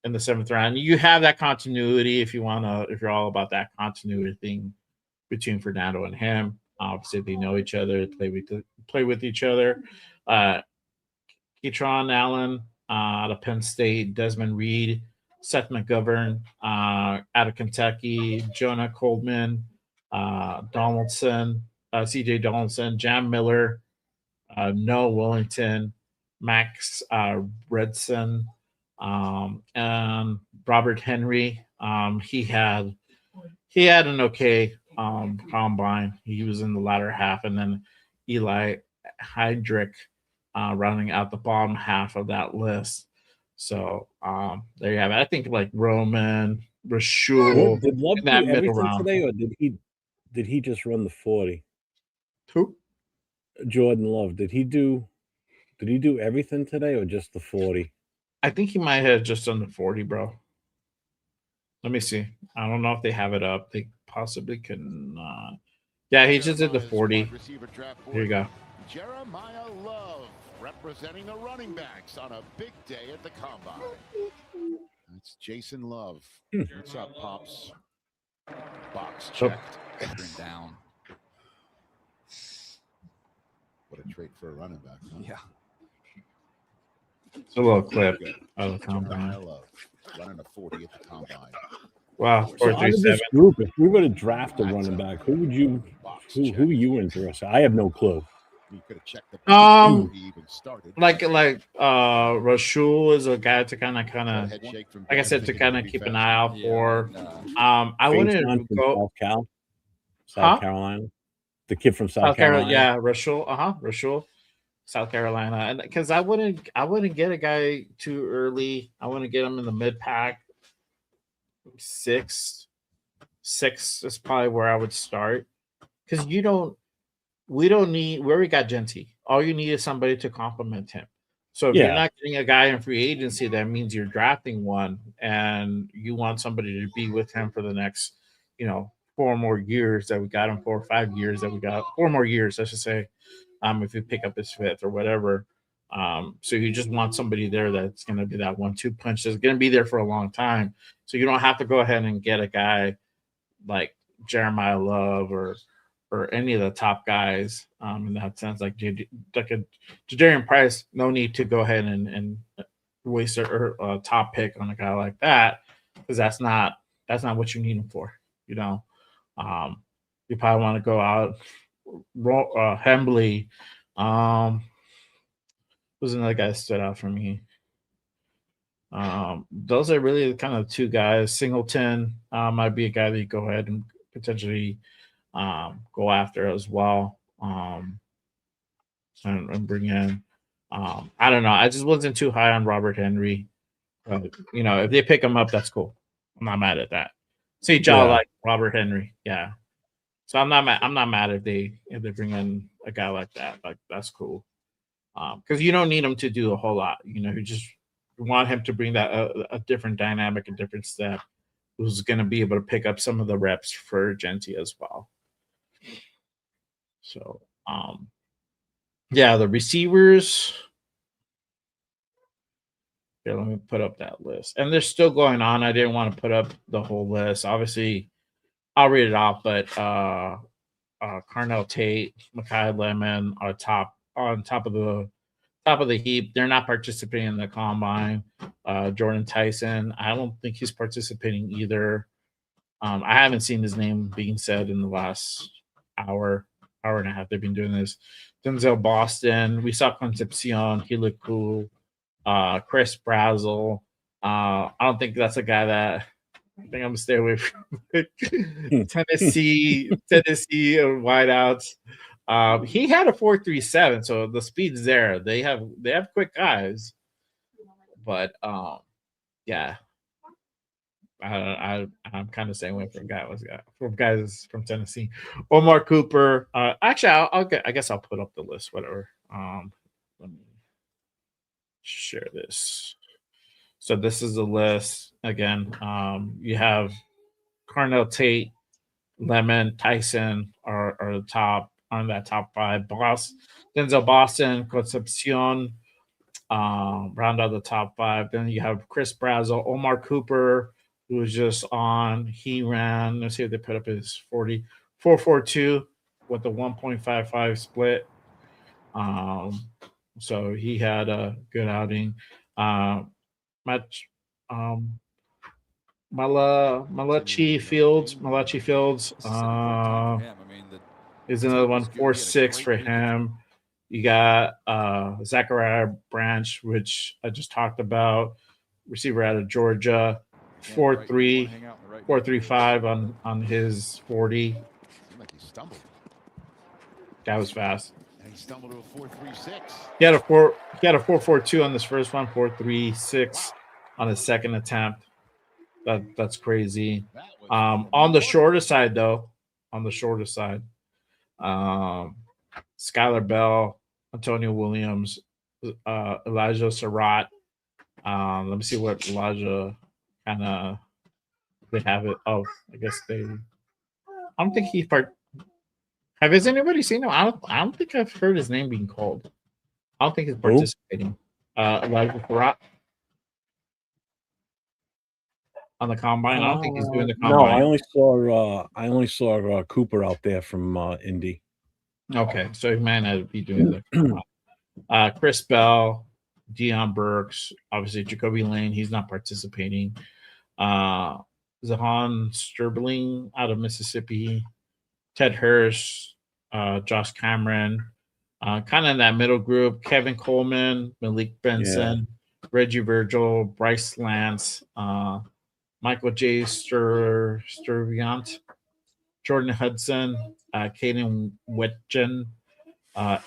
[SPEAKER 1] the 7th round. You have that continuity if you're all about that continuity thing between Fernando and him. Obviously, they know each other, play with each other. Ketron Allen out of Penn State, Desmond Reed, Seth McGovern out of Kentucky, Jonah Coleman, Donaldson, C.J. Donaldson, Jam Miller, Noah Wellington, Max Redson, and Robert Henry. He had an okay combine. He was in the latter half, and then Eli Heydrich rounding out the bottom half of that list. So there you have it. I think like Roman, Rashul,
[SPEAKER 5] Did Love
[SPEAKER 1] in that
[SPEAKER 5] do
[SPEAKER 1] middle
[SPEAKER 5] everything
[SPEAKER 1] round.
[SPEAKER 5] today, or did he just run the 40?
[SPEAKER 1] Who?
[SPEAKER 5] Jordan Love. Did he do everything today, or just the 40?
[SPEAKER 1] I think he might have just done the 40, bro. Let me see. I don't know if they have it up. They possibly can. Yeah, he just did the 40. Here you go.
[SPEAKER 7] Jeremiah Love representing the running backs on a big day at the combine. That's Jason Love. What's up, Pops? Box checked. Down. What a trait for a running back. Huh?
[SPEAKER 8] Yeah.
[SPEAKER 1] It's a little clip of the combine.
[SPEAKER 7] Love running a 40 at the combine.
[SPEAKER 1] Wow,
[SPEAKER 5] So out of
[SPEAKER 1] 437.
[SPEAKER 5] this group, if we were to draft a running back, who are you interested? I have no clue.
[SPEAKER 7] You could have checked the
[SPEAKER 1] Um,
[SPEAKER 7] he even started.
[SPEAKER 1] Like Rashul is a guy to kind of like I said, to kind of keep an eye out for. I wouldn't go
[SPEAKER 5] South Carolina. The kid from South Carolina.
[SPEAKER 1] Yeah, Rashul. Rashul, South Carolina, and because I wouldn't get a guy too early. I wouldn't get him in the mid pack. 6 is probably where I would start, because we already got Genty. All you need is somebody to complement him. So if you're not getting a guy in free agency, that means you're drafting one, and you want somebody to be with him for the next, 4 more years that we got him for, 5 years that we got, 4 more years, I should say, if you pick up his 5th or whatever. So you just want somebody there that's going to be that 1-2 punch that's going to be there for a long time. So you don't have to go ahead and get a guy like Jeremiah Love or any of the top guys in that sense, like Jadarian Price. No need to go ahead and waste a top pick on a guy like that, because that's not what you need him for. You probably want to go out Hembley. Who's another guy that stood out for me? Those are really kind of 2 guys. Singleton might be a guy that you go ahead and potentially go after as well, and bring in. I don't know. I just wasn't too high on Robert Henry. If they pick him up, that's cool. I'm not mad at that. See, Joe,
[SPEAKER 5] Yeah.
[SPEAKER 1] like Robert Henry. Yeah. So I'm not mad if they bring in a guy like that. Like that's cool. Because you don't need him to do a whole lot. You just want him to bring that a different dynamic, a different step. Who's going to be able to pick up some of the reps for Genti as well. So, yeah, the receivers. Here, let me put up that list. And they're still going on. I didn't want to put up the whole list. Obviously, I'll read it off, but Carnell Tate, Mekhi Lemon are on top of the heap. They're not participating in the combine. Jordan Tyson, I don't think he's participating either. I haven't seen his name being said in the last hour and a half they've been doing this. Denzel Boston, we saw Concepcion, he looked cool. Chris Brazel, I don't think that's a guy that I think I'm gonna stay away from. Tennessee wideouts. He had a 4.37, so the speed's there. They have quick guys, but yeah. I'm kind of staying away from guys from Tennessee. Omar Cooper. Actually, I guess I'll put up the list. Whatever. Let me share this. So this is the list again. You have Carnell Tate, Lemon, Tyson are the top on that top five. Denzel Boston, Concepcion. Round out the top five. Then you have Chris Brazel, Omar Cooper, who was just on. He ran, let's see if they put up his 4.42 with the 1.55 split. So he had a good outing. Malachi Fields is another one, 4.6 for him. You got Zachariah Branch, which I just talked about, receiver out of Georgia, 4.3, 4.35 on his 40.
[SPEAKER 7] Seemed like he stumbled.
[SPEAKER 1] That was fast.
[SPEAKER 7] And he stumbled to a 4.36.
[SPEAKER 1] He had a 4.42 on this first one, 4.36 on his second attempt. That's crazy. On the shorter side, though, Skylar Bell, Antonio Williams, Elijah Surratt. Let me see what Elijah kind of they have it. Oh, I guess they. I don't think he part. Has anybody seen him? I don't think I've heard his name being called. I don't think he's participating. Elijah Surratt on the combine. I don't think he's doing the combine.
[SPEAKER 5] No, I only saw Cooper out there from Indy.
[SPEAKER 1] Okay, so he might not be doing the combine. Chris Bell, Deion Burks, obviously Jacoby Lane. He's not participating. Zahan Sterling out of Mississippi, Ted Hurst, Josh Cameron, kind of in that middle group. Kevin Coleman, Malik Benson, Reggie Virgil, Bryce Lance, Michael J. Sturviant, Jordan Hudson, Caden Wetjen,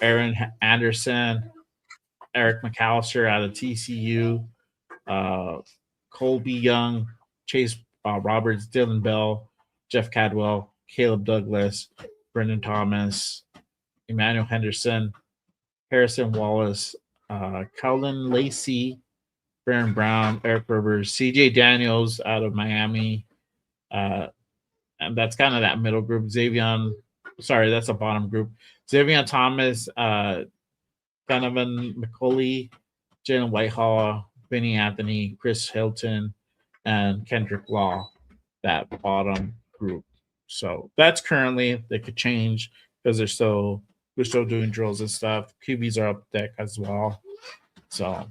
[SPEAKER 1] Aaron Anderson, Eric McAllister out of TCU, Colby Young, Chase Roberts, Dylan Bell, Jeff Cadwell, Caleb Douglas, Brendan Thomas, Emmanuel Henderson, Harrison Wallace, Cullen Lacey, Baron Brown, Eric Rivers, CJ Daniels out of Miami. And that's kind of that middle group. That's a bottom group. Xavier Thomas, Donovan McCauley, Jalen Whitehall, Benny Anthony, Chris Hilton, and Kendrick Law, that bottom group. So that's currently, they could change because they're still doing drills and stuff. QBs are up deck as well. So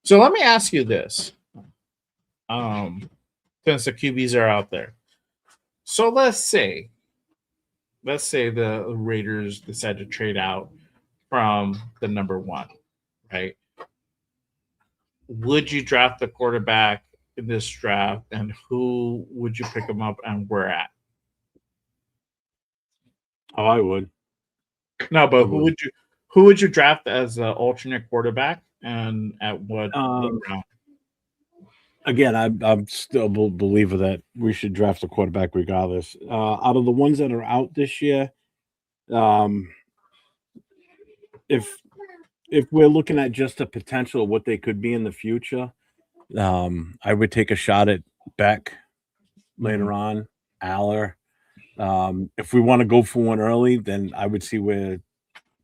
[SPEAKER 1] let me ask you this. Since the QBs are out there. So let's say the Raiders decide to trade out from the number one, right? Would you draft the quarterback in this draft, and who would you pick him up and where at?
[SPEAKER 5] Oh, I would.
[SPEAKER 1] No, but who would you draft as an alternate quarterback and at what round?
[SPEAKER 5] again, I'm still a believer that we should draft a quarterback regardless. Out of the ones that are out this year, if we're looking at just the potential of what they could be in the future, I would take a shot at Beck later on, Aller. If we want to go for one early, then I would see where,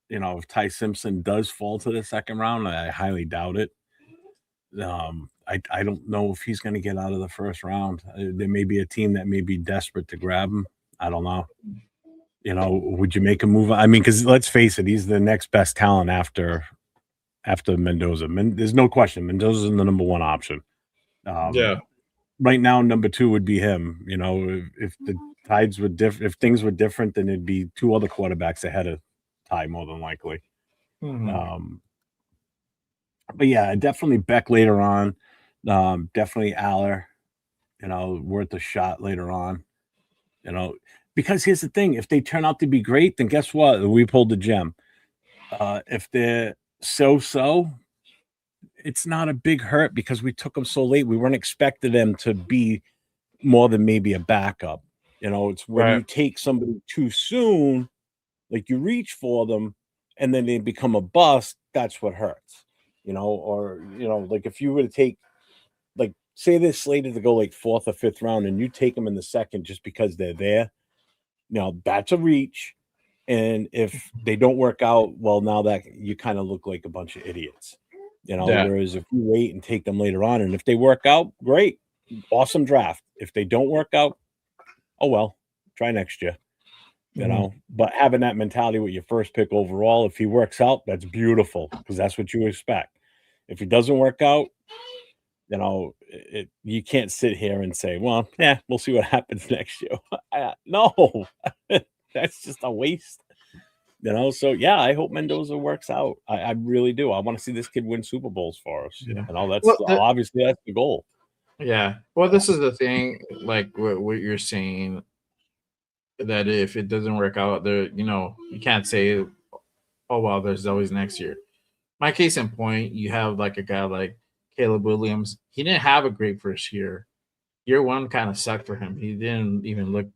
[SPEAKER 5] if Ty Simpson does fall to the second round, I highly doubt it. I don't know if he's going to get out of the first round. There may be a team that may be desperate to grab him. I don't know. Would you make a move? I mean, because let's face it, he's the next best talent after Mendoza. There's no question. Mendoza's the number one option.
[SPEAKER 1] Yeah.
[SPEAKER 5] Right now, number two would be him. If the tides were different, if things were different, then it'd be two other quarterbacks ahead of Ty, more than likely. But yeah, definitely Beck later on. Definitely Aller, worth a shot later on. Because here's the thing: if they turn out to be great, then guess what? We pulled the gem. If they're so, it's not a big hurt because we took them so late. We weren't expecting them to be more than maybe a backup. It's when you take somebody too soon, like you reach for them, and then they become a bust. That's what hurts. Like if you were to take, like, say they're slated to go like fourth or fifth round, and you take them in the second just because they're there. That's a reach. And if they don't work out, well, now that you kind of look like a bunch of idiots. Whereas if you wait and take them later on, and if they work out, great, awesome draft. If they don't work out, oh well, try next year. But having that mentality with your first pick overall, if he works out, that's beautiful because that's what you expect. If he doesn't work out, you can't sit here and say, well, yeah, we'll see what happens next year. No, that's just a waste. So yeah, I hope Mendoza works out. I really do. I want to see this kid win Super Bowls for us.
[SPEAKER 1] Yeah.
[SPEAKER 5] That's obviously that's the goal.
[SPEAKER 1] Yeah. Well, this is the thing, like what you're saying, that if it doesn't work out, there, you can't say, oh well, there's always next year. My case in point, you have like a guy like Caleb Williams. He didn't have a great first year. Year one kind of sucked for him. He didn't even look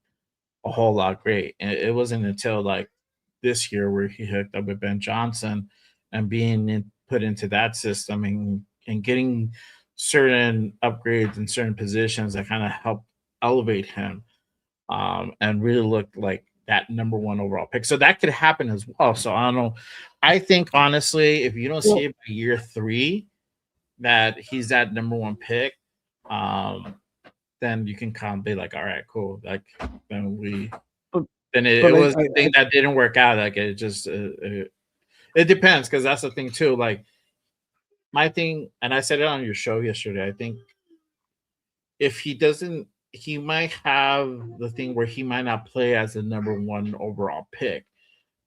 [SPEAKER 1] a whole lot great. And it wasn't until like this year where he hooked up with Ben Johnson and being put into that system and getting certain upgrades in certain positions that kind of helped elevate him, and really looked like that number one overall pick. So that could happen as well. So I don't know. I think honestly, if you don't see it by year 3 that he's that number one pick, then you can kind of be like, all right, cool. Like then it was the thing that didn't work out. Like it just it depends, because that's the thing too. Like my thing, and I said it on your show yesterday. I think if he doesn't, he might have the thing where he might not play as the number one overall pick,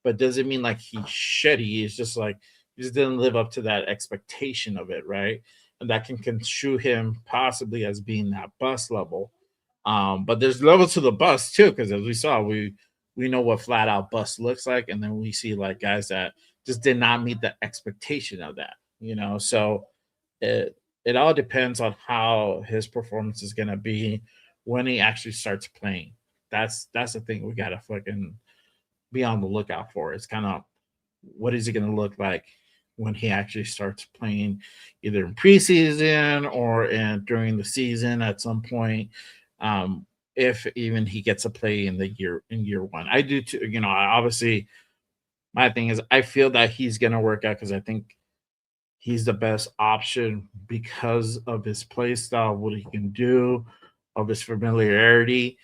[SPEAKER 1] but doesn't mean like he's shitty. It's just like he just didn't live up to that expectation of it, right? And that can construe him possibly as being that bust level. But there's levels to the bust too, because as we saw, we know what flat out bust looks like, and then we see like guys that just did not meet the expectation of that, So it all depends on how his performance is gonna be when he actually starts playing. That's the thing we gotta fucking be on the lookout for. It's kind of, what is he gonna look like when he actually starts playing, either in preseason or during the season at some point. If even he gets a play in year one. I do too, obviously my thing is I feel that he's gonna work out because I think he's the best option because of his play style, what he can do, of his familiarity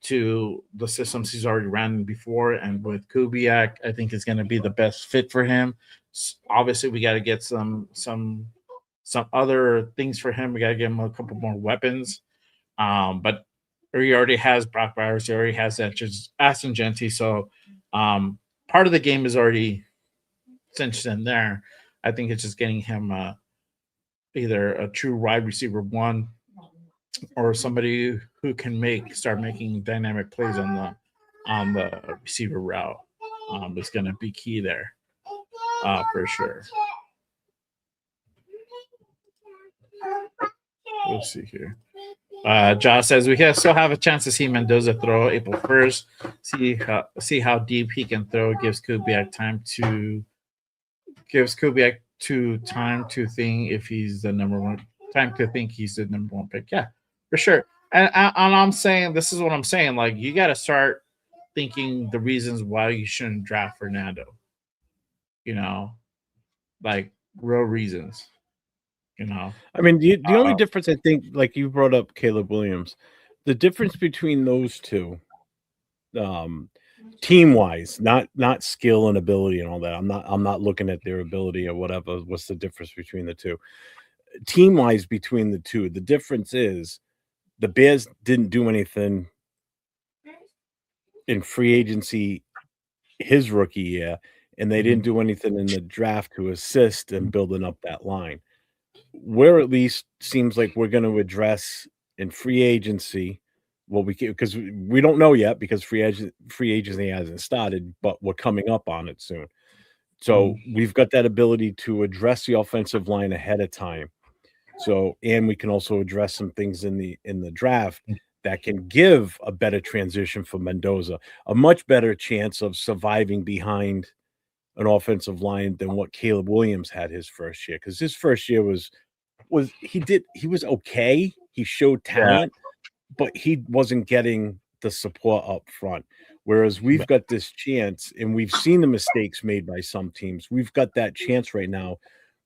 [SPEAKER 1] to the systems he's already ran before. And with Kubiak, I think is going to be the best fit for him. Obviously, we got to get some other things for him. We got to give him a couple more weapons. But he already has Brock Bowers. He already has Aston Genty. So part of the game is already cinched in there. I think it's just getting him either a true wide receiver one or somebody who can start making dynamic plays on the receiver route. Is going to be key there for sure. we'll see here. Josh says we still have a chance to see Mendoza throw April 1st. See how deep he can throw. Gives Kubiak time to think if he's the number one. Time to think he's the number one pick. Yeah, for sure. And I'm saying this is what I'm saying. Like you got to start thinking the reasons why you shouldn't draft Fernando. You know, like real reasons. You know,
[SPEAKER 5] I mean, the only difference I think, like you brought up Caleb Williams, the difference between those two, team wise, not skill and ability and all that. I'm not looking at their ability or whatever. What's the difference between the two? Team wise, between the two, the difference is the Bears didn't do anything in free agency his rookie year, and they didn't do anything in the draft to assist in building up that line. We're at least seems like we're going to address in free agency what we can, because we don't know yet because free agency hasn't started, but we're coming up on it soon. So we've got that ability to address the offensive line ahead of time. So, and we can also address some things in the draft that can give a better transition for Mendoza, a much better chance of surviving behind an offensive line than what Caleb Williams had his first year. Because his first year was he was okay. He showed talent, but he wasn't getting the support up front. Whereas we've got this chance, and we've seen the mistakes made by some teams. We've got that chance right now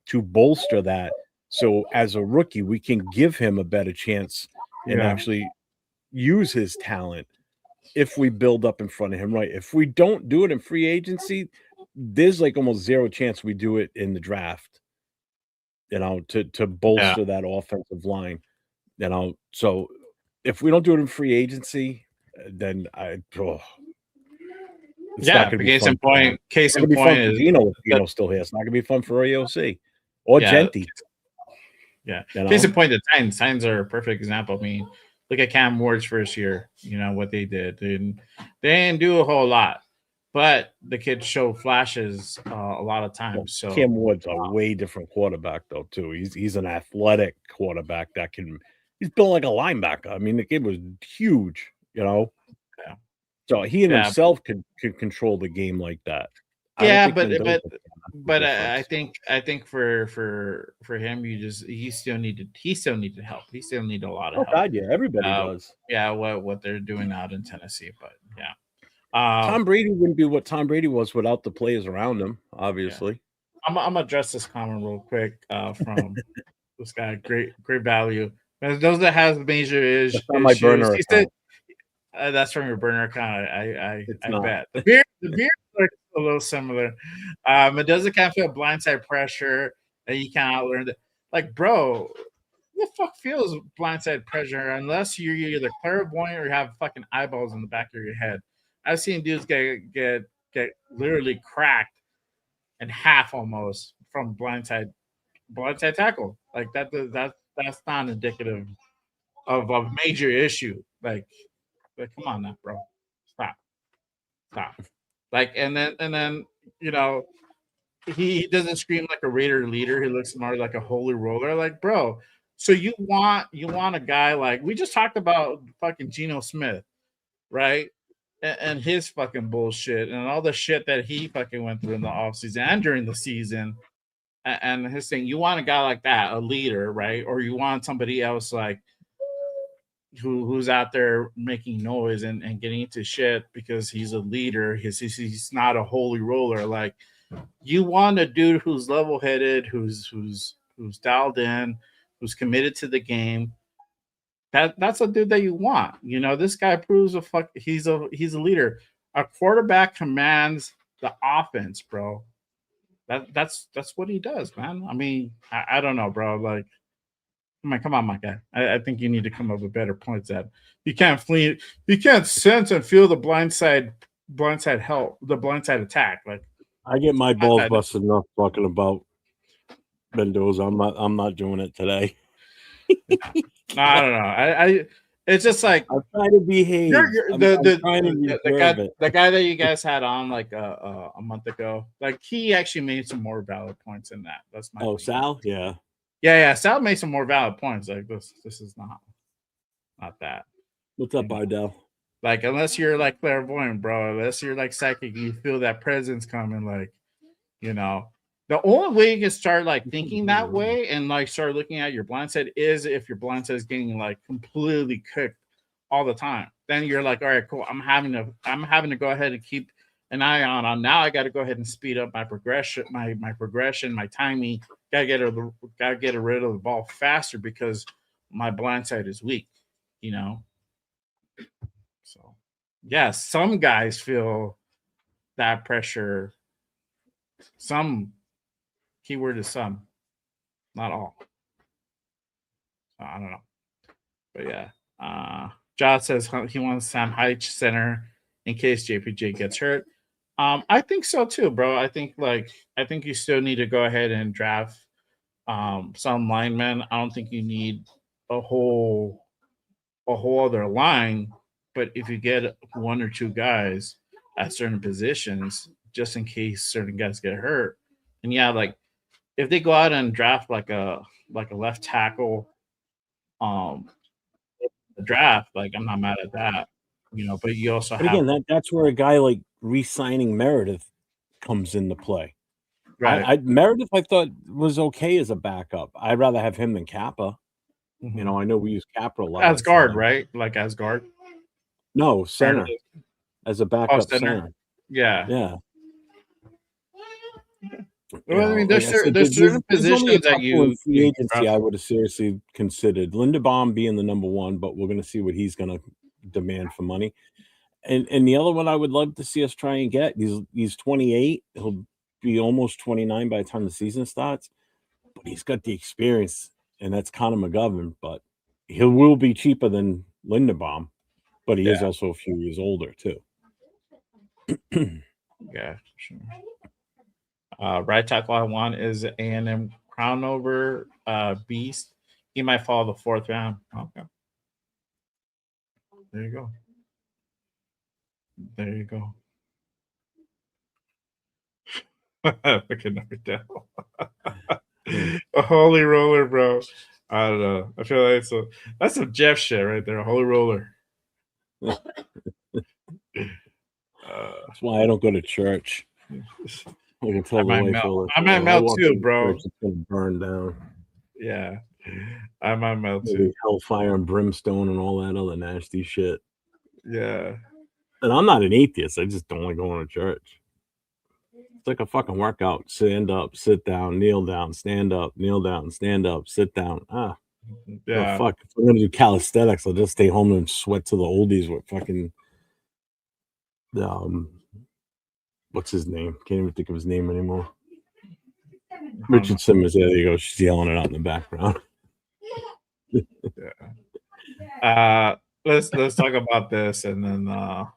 [SPEAKER 5] to bolster that. So as a rookie, we can give him a better chance and actually use his talent if we build up in front of him, right? If we don't do it in free agency, there's like almost zero chance we do it in the draft, to bolster that offensive line, So if we don't do it in free agency, then it's not going to be
[SPEAKER 1] case
[SPEAKER 5] fun.
[SPEAKER 1] in point is
[SPEAKER 5] Gino if Gino's still here. It's not going to be fun for AOC or Genty.
[SPEAKER 1] Yeah. Case in point, the Titans are a perfect example. I mean, look at Cam Ward's first year. You know what they did. They didn't do a whole lot, but the kid showed flashes a lot of times. So
[SPEAKER 5] Cam Ward's a way different quarterback, though. Too. He's an athletic quarterback that he's built like a linebacker. I mean, the kid was huge. Yeah. So he in himself could control the game like that.
[SPEAKER 1] Yeah, but I think for him, he still needed help. He still needed a lot of help.
[SPEAKER 5] God, yeah, everybody does.
[SPEAKER 1] Yeah, what they're doing out in Tennessee, but yeah.
[SPEAKER 5] Tom Brady wouldn't be what Tom Brady was without the players around him, obviously.
[SPEAKER 1] I'm gonna address this comment real quick from this guy. Great value. As those that has major issues,
[SPEAKER 5] my burner account.
[SPEAKER 1] That's from your burner account. I bet the beard looks a little similar. Mendoza can't feel blindside pressure, and you can't learn that. Like, bro, who the fuck feels blindside pressure unless you're either clairvoyant or you have fucking eyeballs in the back of your head? I've seen dudes get literally cracked in half almost from blindside tackle. Like that's not indicative of a major issue. Like come on now, bro. Stop. Like and then he doesn't scream like a Raider leader. He looks more like a holy roller. Like, bro. So you want a guy like we just talked about fucking Geno Smith, right? And his fucking bullshit and all the shit that he fucking went through in the offseason and during the season. And his thing, you want a guy like that, a leader, right? Or you want somebody else like who's out there making noise and getting into shit because he's a leader. He's not a holy roller. Like you want a dude who's level-headed, who's dialed in, who's committed to the game. That's a dude that you want. This guy proves he's a leader. A quarterback commands the offense, bro. That's what he does, man. I mean, I don't know, bro. Like, come on, my guy. I think you need to come up with better points. That you can't flee, you can't sense and feel the blindside help, the blindside attack. Like,
[SPEAKER 5] I get my balls busted enough talking about Mendoza. I'm not doing it today.
[SPEAKER 1] No, I don't know. It's just like
[SPEAKER 5] I'm trying to behave.
[SPEAKER 1] The guy that you guys had on like a month ago, like he actually made some more valid points in that. That's my
[SPEAKER 5] Sal, yeah.
[SPEAKER 1] Yeah. Sal made some more valid points. Like this is not that.
[SPEAKER 5] What's up, Ardell?
[SPEAKER 1] Like, unless you're like clairvoyant, bro, unless you're like psychic, you feel that presence coming, like, you know. The only way you can start like thinking that way and like start looking at your blind side is if your blind side is getting like completely cooked all the time. Then you're like, all right, cool. I'm having to go ahead and keep an eye on. Now I got to go ahead and speed up my progression, my progression, my timing. Gotta get rid of the ball faster because my blind side is weak, you know. So yeah, some guys feel that pressure. Some, keyword is some, not all. I don't know. But yeah. Josh says he wants Sam Hyde center in case JPJ gets hurt. I think so too, bro. I think you still need to go ahead and draft some linemen. I don't think you need a whole other line, but if you get one or two guys at certain positions, just in case certain guys get hurt, and yeah, like if they go out and draft like a left tackle, the draft, like I'm not mad at that, you know. But you also
[SPEAKER 5] But
[SPEAKER 1] have
[SPEAKER 5] again, that's where a guy like re-signing Meredith comes into play.
[SPEAKER 1] right.
[SPEAKER 5] Meredith I thought was okay as a backup. I'd rather have him than Kappa. You know, I know we use Kappa a lot
[SPEAKER 1] As guard, right? Like as guard.
[SPEAKER 5] No, center
[SPEAKER 1] Meredith.
[SPEAKER 5] as a backup
[SPEAKER 1] Center.
[SPEAKER 5] center.
[SPEAKER 1] Yeah.
[SPEAKER 5] Yeah.
[SPEAKER 1] Well, I mean,
[SPEAKER 5] like I said,
[SPEAKER 1] there's certain
[SPEAKER 5] there's only a
[SPEAKER 1] positions that
[SPEAKER 5] couple in free
[SPEAKER 1] you
[SPEAKER 5] agency I would have seriously considered. Linderbaum being the number one, but we're going to see what he's going to demand for money. And the other one I would love to see us try and get. He's 28. He'll be almost 29 by the time the season starts, but he's got the experience, and that's Connor McGovern. But he will be cheaper than Linderbaum, but he is also a few years older too.
[SPEAKER 1] Yeah, sure. Right tackle I want is A&M Crownover Beast. He might fall the 4th round. Okay. There you go. There you go. Fucking Ardell. A holy roller, bro. I don't know. I feel like that's some Jeff shit right there. A holy roller.
[SPEAKER 5] That's why I don't go to church. I can tell the wife all the
[SPEAKER 1] I might melt too, bro.
[SPEAKER 5] It's going to burn down.
[SPEAKER 1] Yeah, I might melt too.
[SPEAKER 5] Hellfire and brimstone and all that other nasty shit.
[SPEAKER 1] Yeah.
[SPEAKER 5] And I'm not an atheist. I just don't like going to church. It's like a fucking workout. Stand up, sit down, kneel down, stand up, kneel down, stand up, sit down.
[SPEAKER 1] Yeah.
[SPEAKER 5] Oh, fuck. If I'm gonna do calisthenics, I'll just stay home and sweat to the oldies with fucking what's his name? Can't even think of his name anymore. Richard Simmons. There you go. She's yelling it out in the background.
[SPEAKER 1] Yeah. Let's talk about this, and then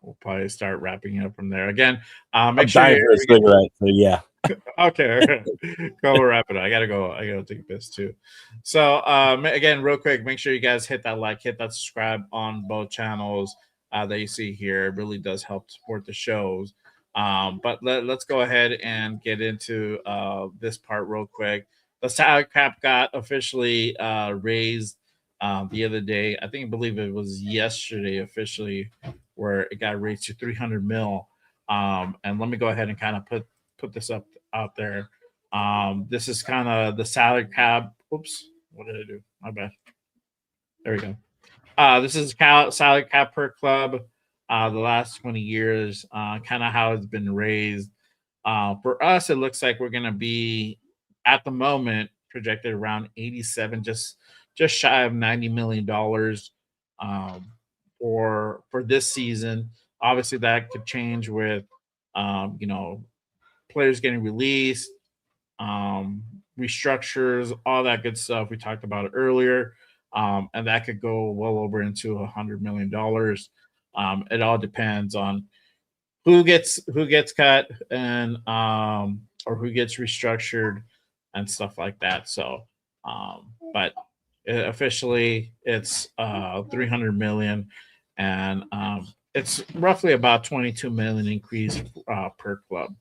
[SPEAKER 1] we'll probably start wrapping it up from there. Again, make sure
[SPEAKER 5] for a cigarette. So yeah.
[SPEAKER 1] Okay. Go wrap it up. I gotta go take a piss too. So again, real quick, make sure you guys hit that like, hit that subscribe on both channels that you see here. It really does help support the shows. But let's go ahead and get into this part real quick. The salary cap got officially raised the other day. I believe it was yesterday officially, where it got raised to 300 mil. And let me go ahead and kind of put this out there. This is kind of the salary cap. Oops, what did I do? My bad. There we go. This is salary cap per club. The last 20 years, kind of how it's been raised. For us, it looks like we're going to be at the moment projected around 87, just shy of $90 million for this season. Obviously, that could change with players getting released, restructures, all that good stuff we talked about earlier, and that could go well over into $100 million. It all depends on who gets cut and or who gets restructured and stuff like that. So, but officially it's 300 million, and it's roughly about 22 million increase per club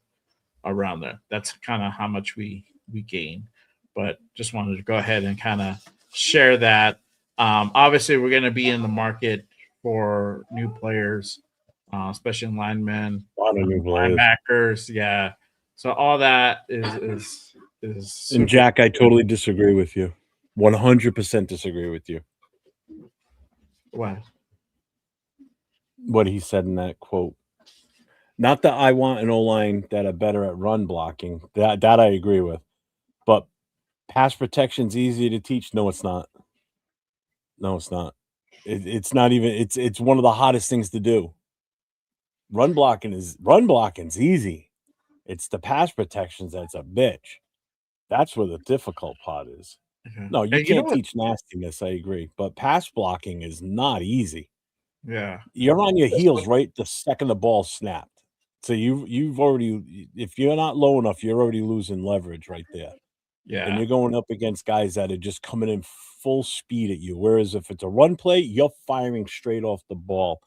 [SPEAKER 1] around there. That's kind of how much we gain but just wanted to go ahead and kind of share that. Obviously, we're going to be in the market for new players, especially in linemen,
[SPEAKER 5] A lot of new players.
[SPEAKER 1] linebackers. Yeah. So all that is
[SPEAKER 5] And
[SPEAKER 1] super
[SPEAKER 5] Jack, I totally disagree with you. 100% disagree with you.
[SPEAKER 1] What?
[SPEAKER 5] What he said in that quote. Not that I want an O-line that are better at run blocking. That I agree with. But pass protection's easy to teach. No, it's not. No, it's not. It's not even. It's one of the hottest things to do. Run blocking's easy. It's the pass protections that's a bitch. That's where the difficult part is. No, you
[SPEAKER 1] And you know
[SPEAKER 5] can't
[SPEAKER 1] what?
[SPEAKER 5] teach nastiness. I agree, but pass blocking is not easy.
[SPEAKER 1] Yeah.
[SPEAKER 5] You're on your heels right the second the ball snapped. So you've already, if you're not low enough, you're already losing leverage right there. And
[SPEAKER 1] Yeah.
[SPEAKER 5] you're going up against guys that are just coming in full speed at you. Whereas if it's a run play, you're firing straight off the ball.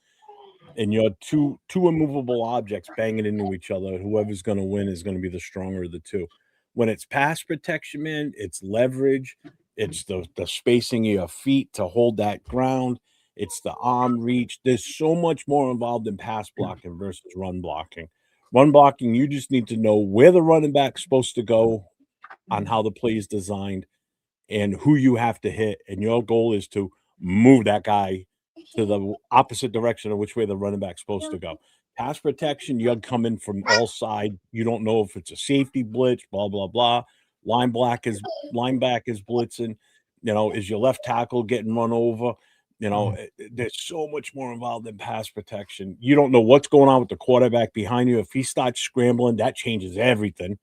[SPEAKER 5] And you're two immovable objects banging into each other. Whoever's going to win is going to be the stronger of the two. When it's pass protection, man, it's leverage. It's the spacing of your feet to hold that ground. It's the arm reach. There's so much more involved in pass blocking versus run blocking. Run blocking, you just need to know where the running back's supposed to go on how the play is designed and who you have to hit. And your goal is to move that guy to the opposite direction of which way the running back's supposed to go. Pass protection, you're coming from all sides. You don't know if it's a safety blitz, blah, blah, blah. Linebacker is blitzing. Is your left tackle getting run over? There's so much more involved in pass protection. You don't know what's going on with the quarterback behind you. If he starts scrambling, that changes everything.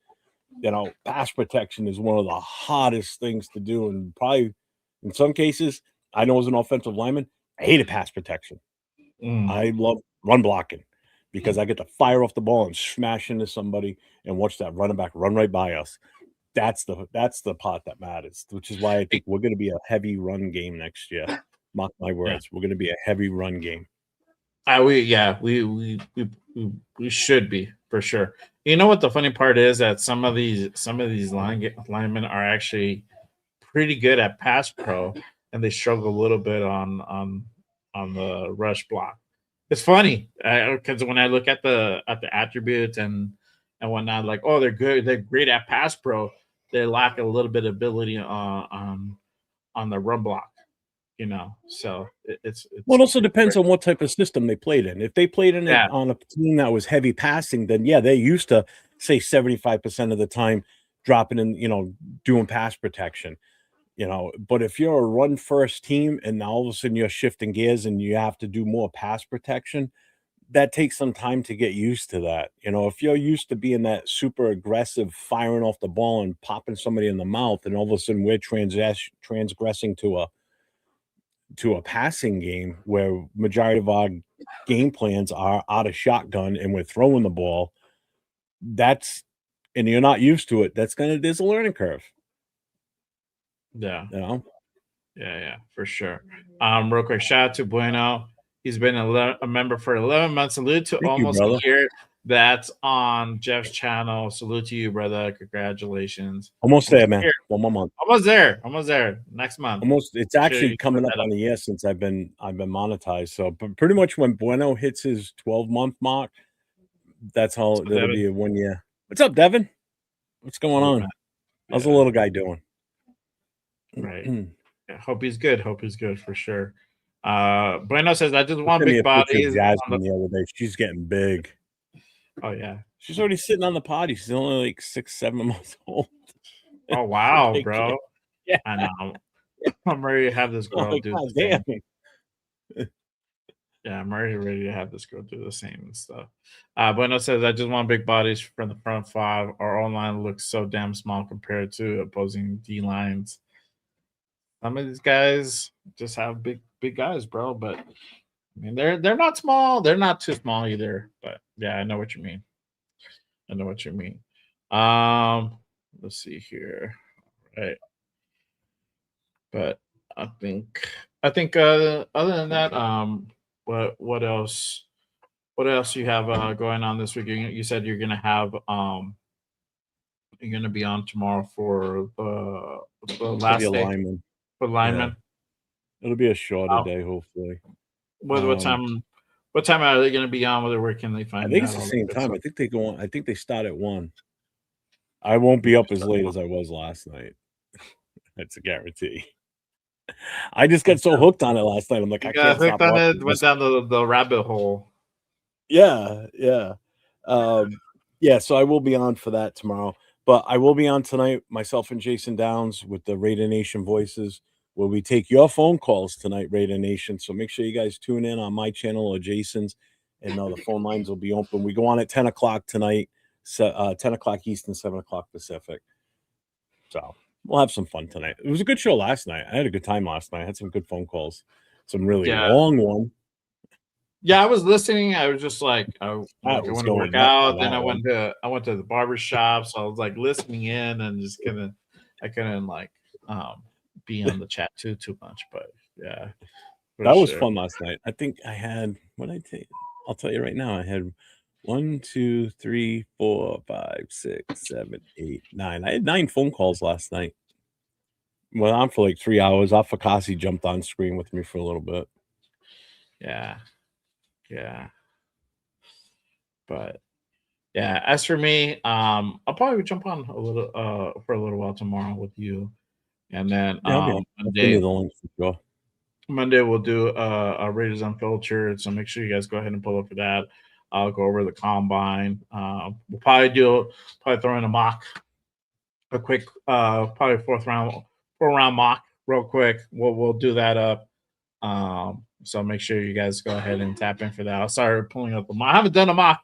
[SPEAKER 5] Pass protection is one of the hottest things to do. And probably in some cases, I know as an offensive lineman, I hated pass protection. I love run blocking because I get to fire off the ball and smash into somebody and watch that running back run right by us. That's the part that matters, which is why I think we're going to be a heavy run game next year. Mark my words, we're going to be a heavy run game.
[SPEAKER 1] We should be for sure. You know what the funny part is that some of these linemen are actually pretty good at pass pro, and they struggle a little bit on the rush block. It's funny because when I look at the attributes and whatnot, like they're good, they're great at pass pro. They lack a little bit of ability on the run block. So it's
[SPEAKER 5] Well, it also depends on what type of system they played in. If they played in it on a team that was heavy passing, then yeah, they used to say 75% of the time dropping in, doing pass protection. But if you're a run first team and now all of a sudden you're shifting gears and you have to do more pass protection, that takes some time to get used to that. If you're used to being that super aggressive, firing off the ball and popping somebody in the mouth, and all of a sudden we're transgressing to a passing game where majority of our game plans are out of shotgun and we're throwing the ball, and you're not used to it, there's a learning curve.
[SPEAKER 1] Yeah. Yeah, for sure. Real quick, shout out to Bueno. He's been a member for 11 months. Salute to almost a year. That's on Jeff's channel. Salute to you, brother. Congratulations.
[SPEAKER 5] Almost there, man. 1 more month.
[SPEAKER 1] Almost there. Next month.
[SPEAKER 5] Almost. It's actually coming up on a year since I've been monetized. So, but pretty much when Bueno hits his 12-month mark, that's how it'll be a 1 year. What's up, Devin? What's going on? How's the little guy doing?
[SPEAKER 1] Right. Hope he's good for sure. Bueno says, I just want big bodies.
[SPEAKER 5] Jasmine the other day. She's getting big.
[SPEAKER 1] Oh yeah,
[SPEAKER 5] she's already sitting on the potty. She's only like 6-7 months old.
[SPEAKER 1] Oh wow, bro. Yeah, I know. I'm ready to have this girl do the same. Yeah, I'm ready to have this girl do the same and stuff. Bueno says, I just want big bodies from the front five. Our online looks so damn small compared to opposing D lines. Some of these guys just have big guys, bro. But I mean, they're not small. They're not too small either. But yeah, I know what you mean. Let's see here. Right. But I think other than that, what else? What else you have going on this week? You said you're gonna have you're gonna be on tomorrow for the
[SPEAKER 5] For
[SPEAKER 1] last
[SPEAKER 5] the
[SPEAKER 1] day
[SPEAKER 5] alignment.
[SPEAKER 1] for linemen.
[SPEAKER 5] It'll be a shorter
[SPEAKER 1] Oh.
[SPEAKER 5] day, hopefully.
[SPEAKER 1] What time? What time are they gonna be on? Where can they find?
[SPEAKER 5] I think it's the same time. I think they go on. I think they start at 1. I won't be up as late as I was last night. That's a guarantee. I just got so hooked on it last night. I'm like, I can't stop watching this.
[SPEAKER 1] Went down the rabbit hole.
[SPEAKER 5] Yeah. So I will be on for that tomorrow. But I will be on tonight, myself and Jason Downs with the Raider Nation Voices, where we take your phone calls tonight, Raider Nation. So make sure you guys tune in on my channel or Jason's, and the phone lines will be open. We go on at 10 o'clock tonight, 10 o'clock Eastern, 7 o'clock Pacific. So we'll have some fun tonight. It was a good show last night. I had a good time last night. I had some good phone calls. Some really long one.
[SPEAKER 1] Yeah, I was listening. I was just like, I went to work out. Then I went to the barber shop. So I was like listening in and just I couldn't like be on the chat too much. But yeah,
[SPEAKER 5] that was fun last night. I think I had I'll tell you right now. I had 1, 2, 3, 4, 5, 6, 7, 8, 9. I had 9 phone calls last night. Went on for like 3 hours. Afakasi jumped on screen with me for a little bit.
[SPEAKER 1] Yeah. But yeah, as for me, I'll probably jump on a little for a little while tomorrow with you. And then Monday we'll do a Raiders Unfiltered. So make sure you guys go ahead and pull up for that. I'll go over the combine. We'll probably throw in a quick probably 4-round mock real quick. We'll do that up. So make sure you guys go ahead and tap in for that. I'll start pulling up a mock. I haven't done a mock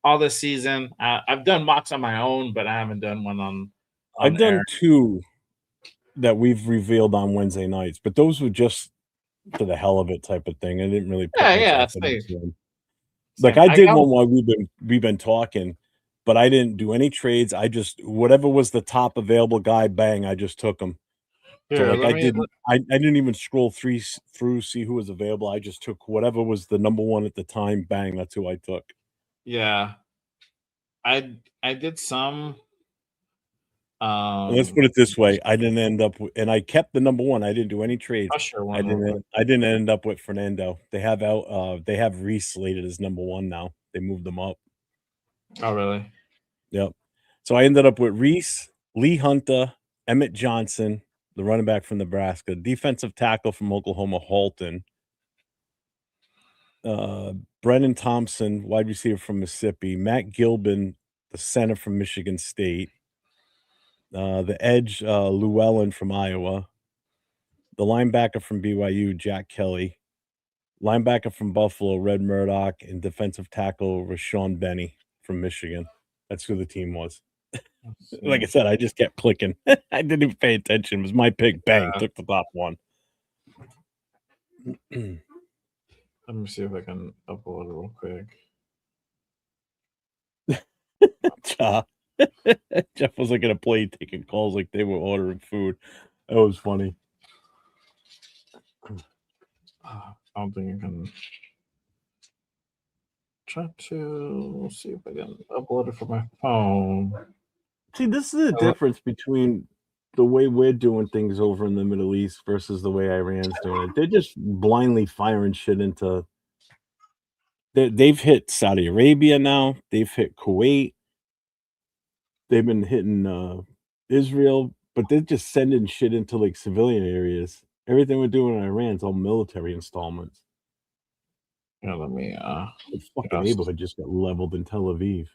[SPEAKER 1] all this season. I've done mocks on my own, but I haven't done one on
[SPEAKER 5] I've done 2 that we've revealed on Wednesday nights, but those were just for the hell of it type of thing. I didn't really put much effort into them. Like I did one while we've been talking, but I didn't do any trades. I just whatever was the top available guy, bang, I just took him. So like I didn't even scroll through, see who was available. I just took whatever was the number 1 at the time. Bang, that's who I took.
[SPEAKER 1] Yeah, I did some.
[SPEAKER 5] Let's put it this way: I didn't end up, and I kept the number 1. I didn't do any trades. I didn't end up with Fernando. They have Reese slated as number 1 now. They moved them up.
[SPEAKER 1] Oh, really?
[SPEAKER 5] Yep. So I ended up with Reese, Lee Hunter, Emmett Johnson, the running back from Nebraska, defensive tackle from Oklahoma, Halton, Brennan Thompson, wide receiver from Mississippi, Matt Gilbin, the center from Michigan State, the edge, Llewellyn from Iowa, the linebacker from BYU, Jack Kelly, linebacker from Buffalo, Red Murdoch, and defensive tackle, Rashawn Benny from Michigan. That's who the team was. Like I said, I just kept clicking. I didn't even pay attention. It was my pick. Bang, took the top 1.
[SPEAKER 1] Let me see if I can upload it real quick.
[SPEAKER 5] Jeff was like in a play taking calls like they were ordering food. That was funny.
[SPEAKER 1] I don't think I can try to see if I can upload it from my phone.
[SPEAKER 5] See, this is the difference between the way we're doing things over in the Middle East versus the way Iran's doing it. They're just blindly firing shit into. They've hit Saudi Arabia now. They've hit Kuwait. They've been hitting Israel, but they're just sending shit into like civilian areas. Everything we're doing in Iran's all military installments.
[SPEAKER 1] Yeah, let me.
[SPEAKER 5] The fucking neighborhood just got leveled in Tel Aviv.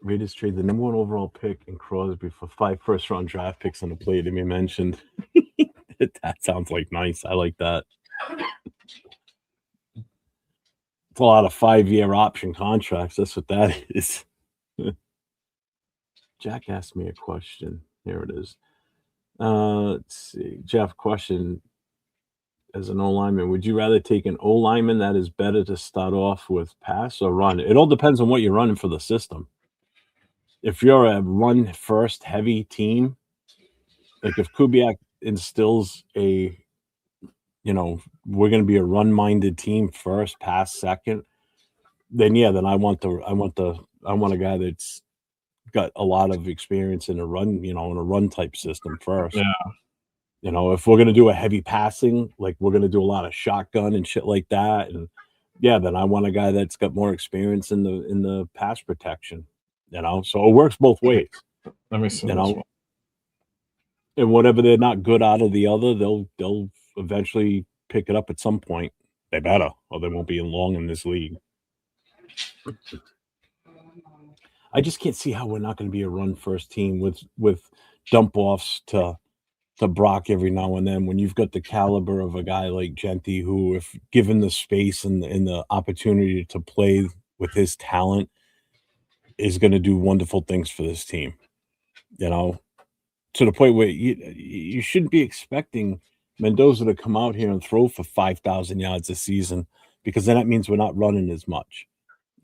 [SPEAKER 5] Raiders trade the number 1 overall pick in Crosby for 5 first-round draft picks on the play to be mentioned. That sounds like nice. I like that. It's a lot of 5-year option contracts. That's what that is. Jack asked me a question. Here it is. Let's see. Jeff, question. As an O-lineman, would you rather take an O-lineman that is better to start off with pass or run? It all depends on what you're running for the system. If you're a run-first heavy team, like if Kubiak instills we're going to be a run-minded team first, pass second, then I want a guy that's got a lot of experience in a run, in a run type system first.
[SPEAKER 1] Yeah.
[SPEAKER 5] If we're gonna do a heavy passing, like we're gonna do a lot of shotgun and shit like that, and then I want a guy that's got more experience in the pass protection. So it works both ways.
[SPEAKER 1] Let me see.
[SPEAKER 5] And whatever they're not good out of the other, they'll eventually pick it up at some point. They better, or they won't be long in this league. I just can't see how we're not going to be a run first team with dump offs to Brock every now and then, when you've got the caliber of a guy like Genty, who, if given the space and the opportunity to play with his talent, is going to do wonderful things for this team. To the point where you shouldn't be expecting Mendoza to come out here and throw for 5,000 yards a season, because then that means we're not running as much.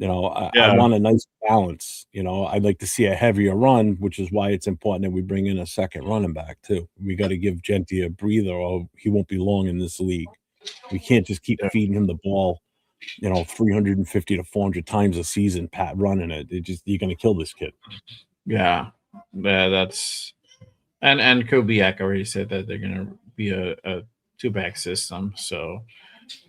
[SPEAKER 5] I want a nice balance. I'd like to see a heavier run, which is why it's important that we bring in a second running back too. We got to give Genty a breather, or he won't be long in this league. We can't just keep feeding him the ball, 350 to 400 times a season, Pat running it. You're going to kill this kid.
[SPEAKER 1] Yeah, that's and Kubiak already said that they're going to be a two-back system. So,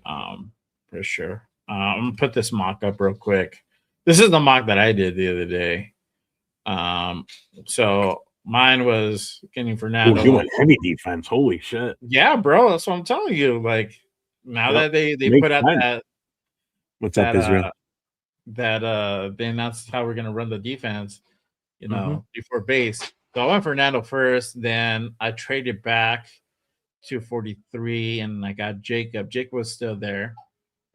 [SPEAKER 1] for sure. I'm gonna put this mock up real quick. This is the mock that I did the other day. So mine was Kenny Fernando.
[SPEAKER 5] You went heavy defense. Holy shit!
[SPEAKER 1] Yeah, bro. That's what I'm telling you. Like, now that they put out that.
[SPEAKER 5] What's up, Israel?
[SPEAKER 1] That they announced how we're gonna run the defense. Before base. So I went Fernando first. Then I traded back to 43, and I got Jacob. Jacob was still there.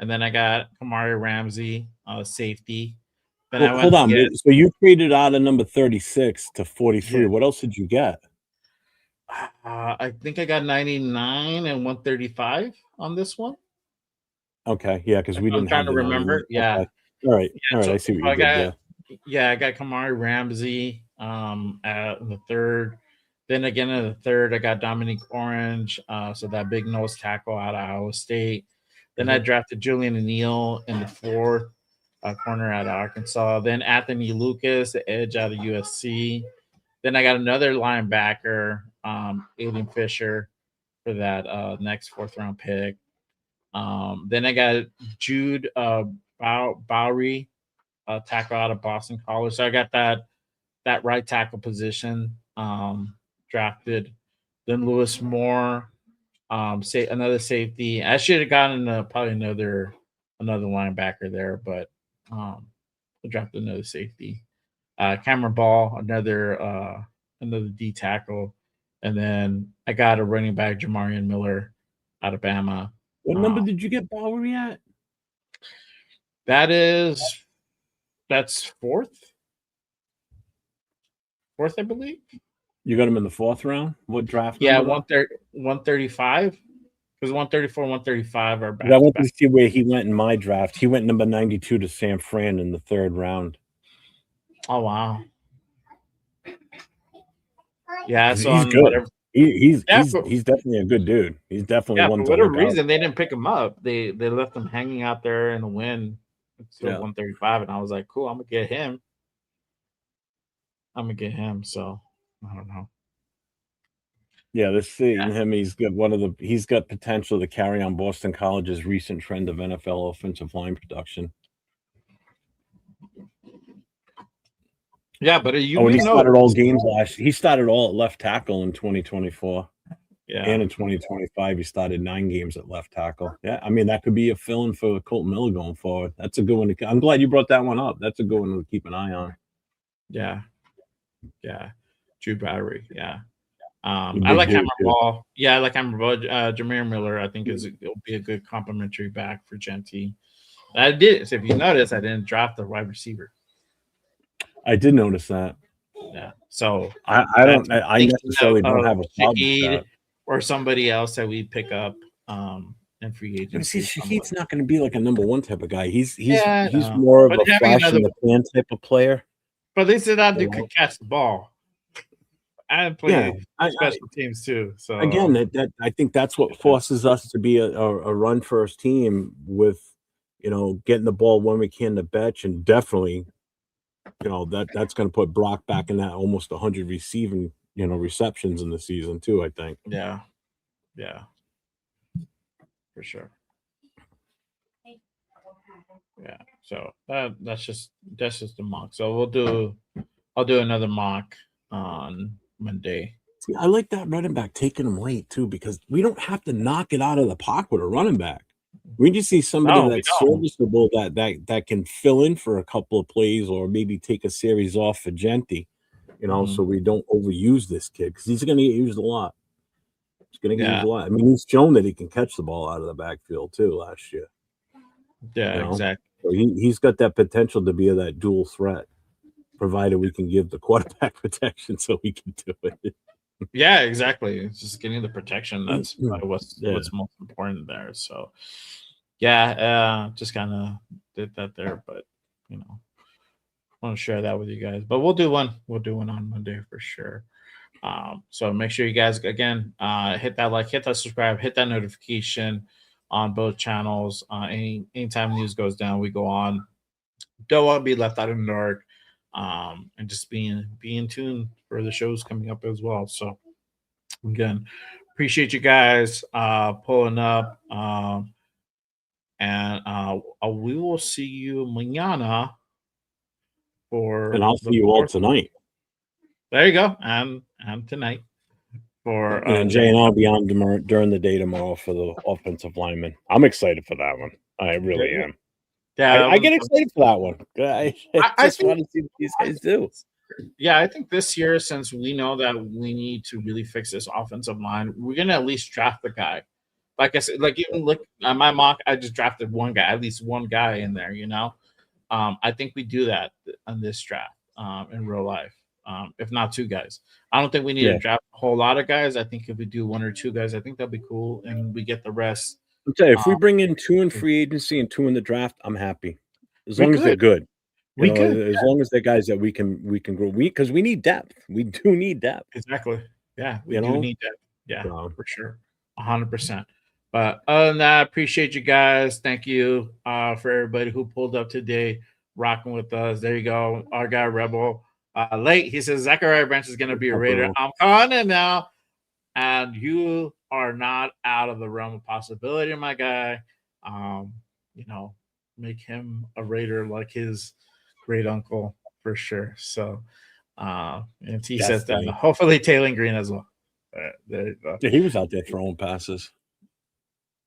[SPEAKER 1] And then I got Kamari Ramsey, safety. Then I went
[SPEAKER 5] hold on. So you traded out of number 36 to 43. Yeah. What else did you get?
[SPEAKER 1] I think I got 99 and 135 on this one.
[SPEAKER 5] Okay. Yeah, because we didn't.
[SPEAKER 1] I'm trying to remember. Yeah.
[SPEAKER 5] Okay. All right. Yeah, all right. I see what you did.
[SPEAKER 1] Yeah, I got Kamari Ramsey at the third. Then again in the third, I got Dominique Orange. So that big nose tackle out of Iowa State. Then I drafted Julian O'Neill in the fourth, corner out of Arkansas. Then Anthony Lucas, the edge out of USC. Then I got another linebacker, Aiden Fisher, for that next fourth-round pick. Then I got Jude Bowery, tackle out of Boston College. So I got that right tackle position drafted. Then Lewis Moore. Say another safety. I should have gotten probably another linebacker there, but I dropped another safety. Cameron Ball, another D tackle, and then I got a running back, Jamarian Miller, out of Bama.
[SPEAKER 5] What number did you get Bowery at?
[SPEAKER 1] That's fourth, I believe.
[SPEAKER 5] You got him in the fourth round? What draft?
[SPEAKER 1] Yeah, 135. Because 134, 135 are back.
[SPEAKER 5] I want to see where he went in my draft. He went number 92 to San Fran in the third round.
[SPEAKER 1] Oh, wow. Yeah, so
[SPEAKER 5] he's good. He's definitely a good dude. He's definitely one.
[SPEAKER 1] For whatever reason, they didn't pick him up. They left him hanging out there in the wind until 135, and I was like, cool, I'm gonna get him. So I don't know.
[SPEAKER 5] Yeah, let's see him. He's got potential to carry on Boston College's recent trend of NFL offensive line production.
[SPEAKER 1] Yeah, but
[SPEAKER 5] he started all games he started all at left tackle in 2024.
[SPEAKER 1] Yeah,
[SPEAKER 5] and in 2025 he started 9 games at left tackle. Yeah, I mean that could be a fill-in for Colton Miller going forward. That's a good one. I'm glad you brought that one up. That's a good one to keep an eye on.
[SPEAKER 1] Yeah. Drew Bowery. Yeah. I like Cameron Ball. Yeah, I like Cameron Ball. Jameer Miller, I think it'll be a good complimentary back for Genty. I did. So if you notice, I didn't draft the wide receiver.
[SPEAKER 5] I did notice that.
[SPEAKER 1] Yeah. So
[SPEAKER 5] I necessarily don't have a problem with that.
[SPEAKER 1] Or somebody else that we pick up in free agency.
[SPEAKER 5] See, Shahid's not going to be like a number one type of guy. He's more of a flash in the pan type of player.
[SPEAKER 1] But they said that dude could catch the ball. And play special teams too. So
[SPEAKER 5] again, that I think that's what forces us to be a run first team with, getting the ball when we can to Betch, and definitely, that's going to put Brock back in that almost 100 receiving, receptions in the season too, I think.
[SPEAKER 1] Yeah. Yeah. For sure. Yeah. So that's just the mock. So I'll do another mock on Monday.
[SPEAKER 5] See, I like that running back taking him late too, because we don't have to knock it out of the park with a running back. We just see somebody
[SPEAKER 1] No, we
[SPEAKER 5] that's
[SPEAKER 1] don't.
[SPEAKER 5] serviceable that can fill in for a couple of plays or maybe take a series off for Genty, so we don't overuse this kid because he's going to get used a lot. He's going to get used a lot. I mean, he's shown that he can catch the ball out of the backfield too last year.
[SPEAKER 1] Yeah, exactly.
[SPEAKER 5] So he's got that potential to be that dual threat, provided we can give the quarterback protection so he can do it.
[SPEAKER 1] Yeah, exactly. It's just getting the protection. That's what's most important there. So, just kind of did that there, but I want to share that with you guys. But we'll do one. We'll do one on Monday for sure. So make sure you guys again hit that like, hit that subscribe, hit that notification on both channels. Anytime news goes down, we go on. Don't want to be left out in the dark. And just be in tune for the shows coming up as well. So again, appreciate you guys pulling up. And we will see you mañana
[SPEAKER 5] and I'll see you all tonight.
[SPEAKER 1] There you go. And tonight for
[SPEAKER 5] and Jay and I'll be on during the day tomorrow for the offensive lineman. I'm excited for that one. I really am.
[SPEAKER 1] Yeah,
[SPEAKER 5] I get excited for that one. I just want to see what these guys do.
[SPEAKER 1] Yeah, I think this year, since we know that we need to really fix this offensive line, we're gonna at least draft the guy. Like I said, even look at my mock, I just drafted one guy, at least one guy in there. I think we do that on this draft in real life. If not two guys, I don't think we need to draft a whole lot of guys. I think if we do one or two guys, I think that'll be cool, and we get the rest.
[SPEAKER 5] I'll tell you, if we bring in 2 in free agency and 2 in the draft, I'm happy. As long as they're good. As long as they're guys that we can grow. Because we need depth. We do need depth.
[SPEAKER 1] Exactly. Yeah, we do need depth. Yeah, for sure. 100%. But other than that, appreciate you guys. Thank you for everybody who pulled up today, rocking with us. There you go. Our guy Rebel. Late, he says Zachariah Branch is going to be a Raider. I'm calling it now. And you are not out of the realm of possibility, my guy. Make him a Raider like his great uncle for sure. So, and he says that hopefully Taylor Green as well. There you go.
[SPEAKER 5] Yeah, he was out there throwing passes.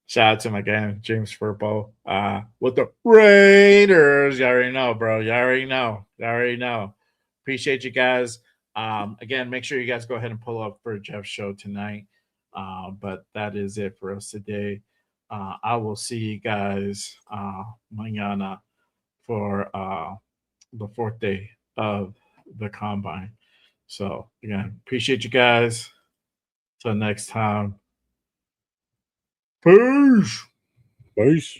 [SPEAKER 1] Shout out to my guy James Furpo with the Raiders. You already know, bro. You already know. Appreciate you guys. Again, make sure you guys go ahead and pull up for Jeff's show tonight. But that is it for us today. I will see you guys mañana for the 4th day of the Combine. So, again, appreciate you guys. Till next time. Peace.
[SPEAKER 5] Peace.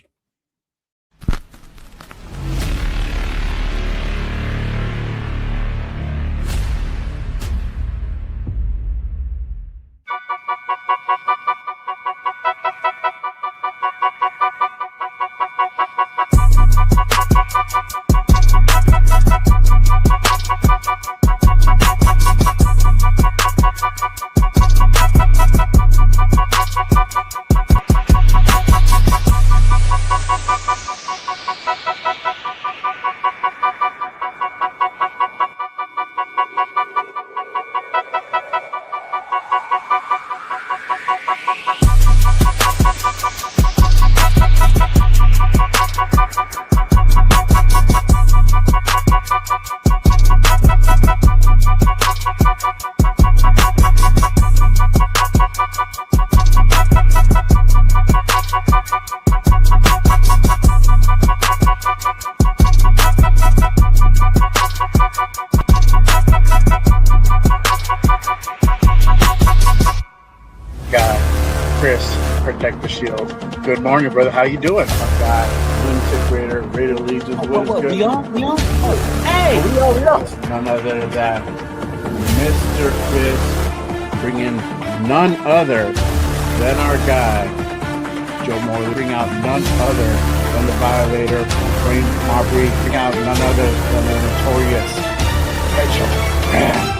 [SPEAKER 1] Protect the shield. Good morning, brother. How you doing? My guy, Raider Legion. What is good? We on? Oh, hey! We on. None other than Mr. Chris, bringing none other than our guy, Joe Moore. Bring out none other than the violator, Wayne Marbury, bring out none other than the notorious Rachel.